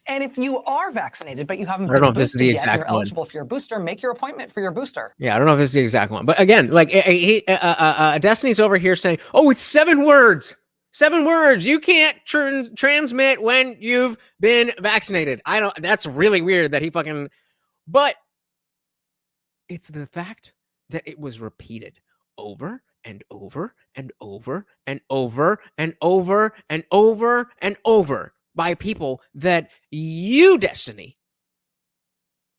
And if you are vaccinated, but you haven't I don't know been if this is boosted the yet, exact you're one. eligible for your booster, make your appointment for your booster. Yeah, I don't know if this is the exact one, but again, like Destiny's over here saying, "Oh, it's 7 words. 7 words. You can't transmit when you've been vaccinated." I don't. That's really weird that he fucking. But it's the fact that it was repeated over and over and over and over and over and over and over by people that you, Destiny,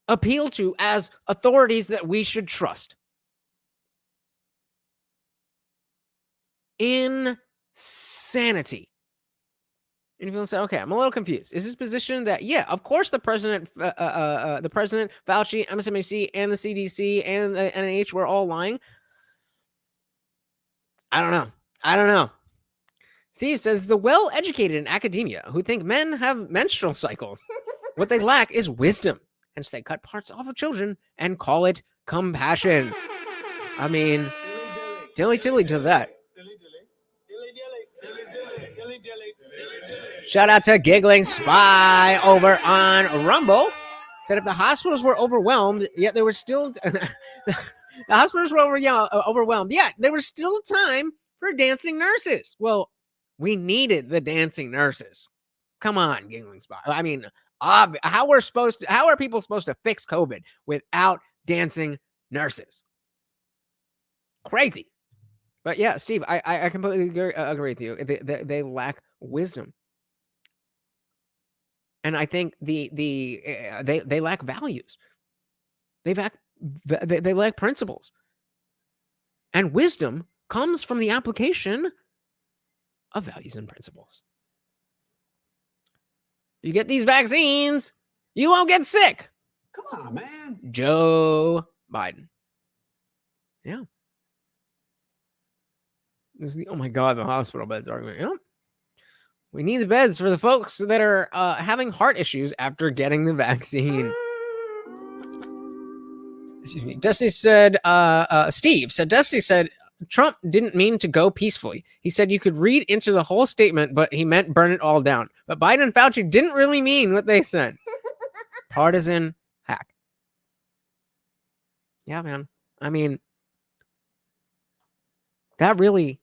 appeal to as authorities that we should trust. Insanity. And people say, okay, I'm a little confused. Is this position that, yeah, of course the president, Fauci, MSNBC, and the CDC, and the NIH were all lying? I don't know. Steve says, the well-educated in academia who think men have menstrual cycles, what they lack is wisdom. Hence, they cut parts off of children and call it compassion. I mean, dilly to that. Shout out to Giggling Spy over on Rumble. Said if the hospitals were overwhelmed, yet there was still the hospitals were overwhelmed. Yet there was still time for dancing nurses. Well, we needed the dancing nurses. Come on, Giggling Spy. I mean, how are people supposed to fix COVID without dancing nurses? Crazy. But yeah, Steve, I completely agree with you. They lack wisdom. And I think they lack values. They lack principles. And wisdom comes from the application of values and principles. You get these vaccines, you won't get sick. Come on, man. Joe Biden. Yeah. This is oh my God, the hospital beds argument. Yep. We need the beds for the folks that are having heart issues after getting the vaccine. Excuse me. Dusty said, Dusty said, Trump didn't mean to go peacefully. He said you could read into the whole statement, but he meant burn it all down. But Biden and Fauci didn't really mean what they said. Partisan hack. Yeah, man. I mean, that really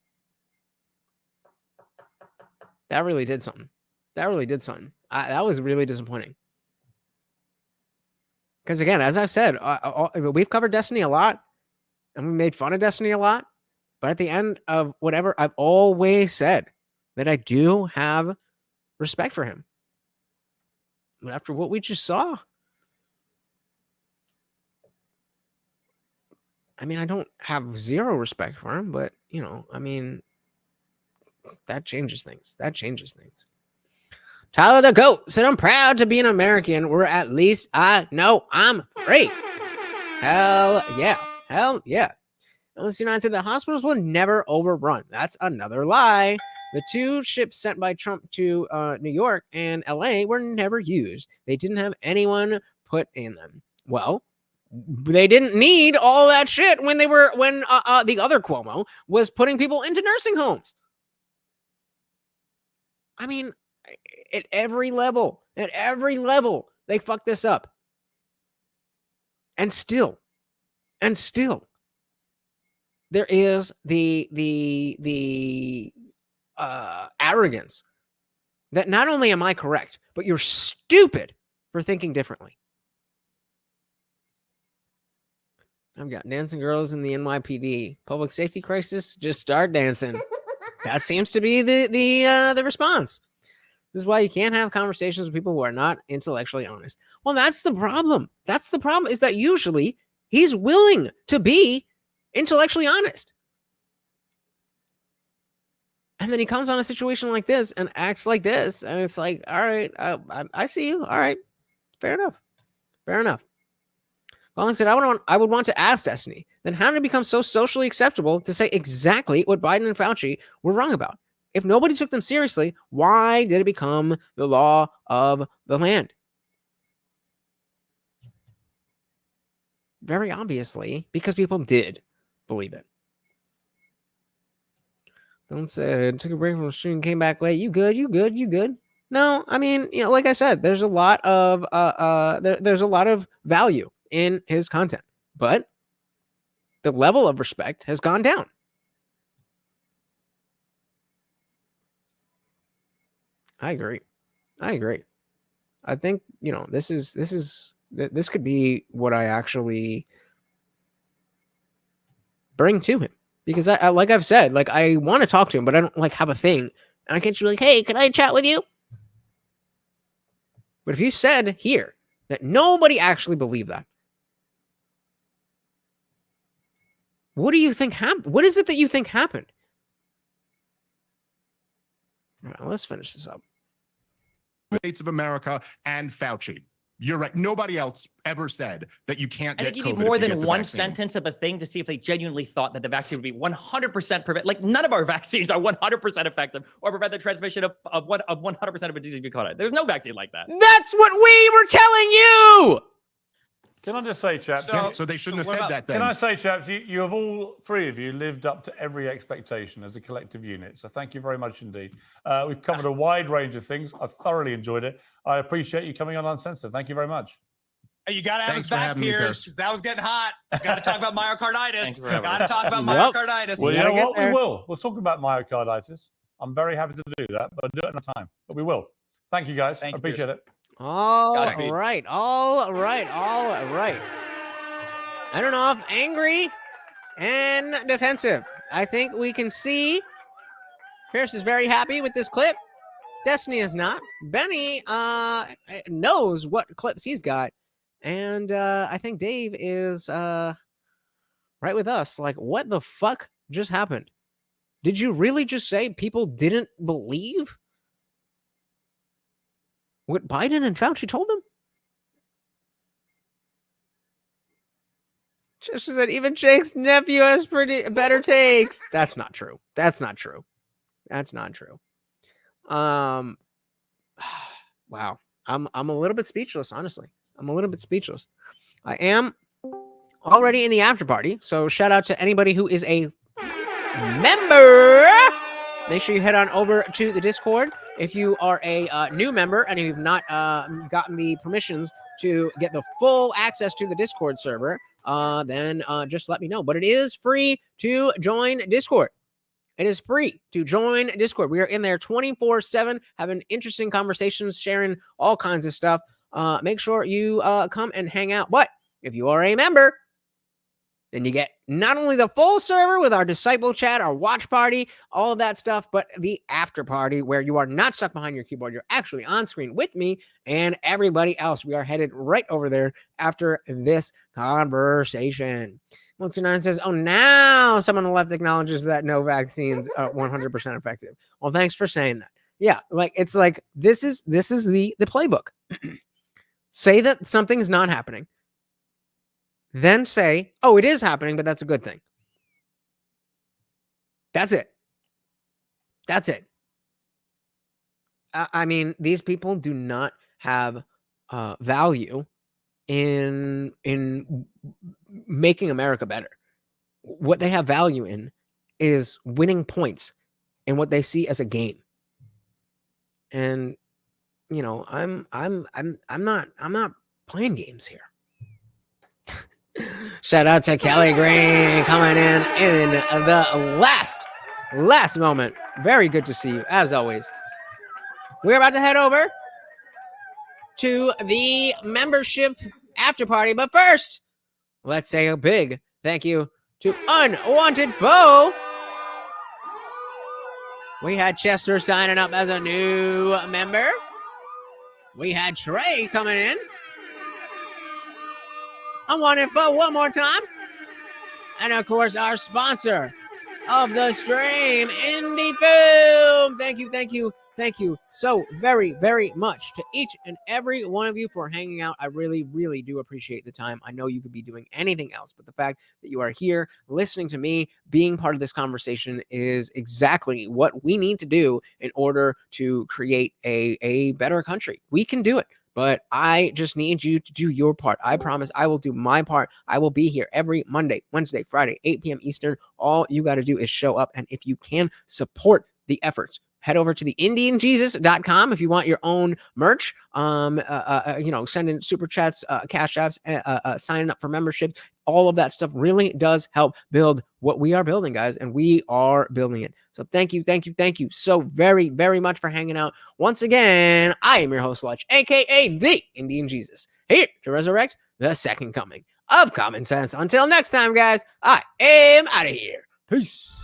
did something. That was really disappointing. Because again, as I've said, we've covered Destiny a lot, and we made fun of Destiny a lot. But at the end of whatever, I've always said that I do have respect for him. But after what we just saw, I mean, I don't have zero respect for him, but, I mean, that changes things. Tyler the Goat said, I'm proud to be an American where at least I know I'm free. Hell yeah. Unless United said the hospitals will never overrun. That's another lie. The 2 ships sent by Trump to New York and LA were never used. They didn't have anyone put in them. Well, they didn't need all that shit when the other Cuomo was putting people into nursing homes. I mean, at every level, they fucked this up. And still, there is the arrogance that not only am I correct, but you're stupid for thinking differently. I've got dancing girls in the NYPD. Public safety crisis, just start dancing. That seems to be the response. This is why you can't have conversations with people who are not intellectually honest. Well, that's the problem. Is that usually he's willing to be intellectually honest. And then he comes on a situation like this and acts like this. And it's like, all right, I see you. All right. Fair enough. Colin said, I would want to ask Destiny, then how did it become so socially acceptable to say exactly what Biden and Fauci were wrong about? If nobody took them seriously, why did it become the law of the land? Very obviously, because people did believe it. Don't say took a break from the stream, came back late. You good? You good? You good? No, I mean, you know, like I said, there's a lot of there's a lot of value in his content, but the level of respect has gone down. I agree. I think, you know, this could be what I actually bring to him, because I like I've said, like, I want to talk to him, but I don't like have a thing, and I can't just be like, hey, can I chat with you? But if you said here that nobody actually believed that, what do you think happened? What is it that you think happened? All right, let's finish this up. States of America and Fauci. You're right. Nobody else ever said that you can't get COVID. I think you need more than one sentence of a thing to see if they genuinely thought that the vaccine would be 100% prevent. Like, none of our vaccines are 100% effective or prevent the transmission of 100% of a disease if you caught it. There's no vaccine like that. That's what we were telling you. Can I just say, chaps? So they shouldn't have said that then. Can I say, chaps, you have all three of you lived up to every expectation as a collective unit. So thank you very much indeed. We've covered a wide range of things. I've thoroughly enjoyed it. I appreciate you coming on Uncensored. Thank you very much. Hey, you got to have us back, Piers, because that was getting hot. Got to talk about myocarditis. Got to talk about myocarditis. Well, you know what? We will. We'll talk about myocarditis. I'm very happy to do that, but I'll do it another time. But we will. Thank you, guys. I appreciate it. All right. I don't know if angry and defensive. I think we can see Pierce is very happy with this clip. Destiny is not. Benny knows what clips he's got. And I think Dave is right with us. Like, what the fuck just happened? Did you really just say people didn't believe what Biden and Fauci told them? Just said even Jake's nephew has pretty better takes. That's not true. Wow. I'm a little bit speechless, honestly. I am already in the after party, so shout out to anybody who is a member. Make sure you head on over to the Discord. If you are a new member and you've not gotten the permissions to get the full access to the Discord server, then just let me know. But it is free to join Discord. It is free to join Discord. We are in there 24/7, having interesting conversations, sharing all kinds of stuff. Make sure you come and hang out. But if you are a member, then you get not only the full server with our disciple chat, our watch party, all of that stuff, but the after party where you are not stuck behind your keyboard. You're actually on screen with me and everybody else. We are headed right over there after this conversation. Once Nine says, oh, now someone on the left acknowledges that no vaccines are 100% effective. Well, thanks for saying that. Yeah, like it's like this is the playbook. Say that something's not happening. Then say, oh, it is happening, but that's a good thing. That's it. I mean, these people do not have value in making America better. What they have value in is winning points in what they see as a game. And you know, I'm not playing games here. Shout out to Kelly Green coming in the last moment. Very good to see you, as always. We're about to head over to the membership after party. But first, let's say a big thank you to Unwanted Foe. We had Chester signing up as a new member. We had Trey coming in. Unwanted Foe one more time. And of course, our sponsor of the stream, Indie Film. Thank you so very, very much to each and every one of you for hanging out. I really, really do appreciate the time. I know you could be doing anything else, but the fact that you are here listening to me, being part of this conversation is exactly what we need to do in order to create a better country. We can do it. but I just need you to do your part. I promise I will do my part. I will be here every Monday, Wednesday, Friday, 8 p.m. Eastern. All you got to do is show up. And if you can support the efforts, head over to the IndianJesus.com if you want your own merch. Send in super chats, cash apps, signing up for membership. All of that stuff really does help build what we are building, guys, and we are building it. So thank you so very, very much for hanging out. Once again, I am your host, Lutch, aka the Indian Jesus, here to resurrect the second coming of common sense. Until next time, guys, I am out of here. Peace.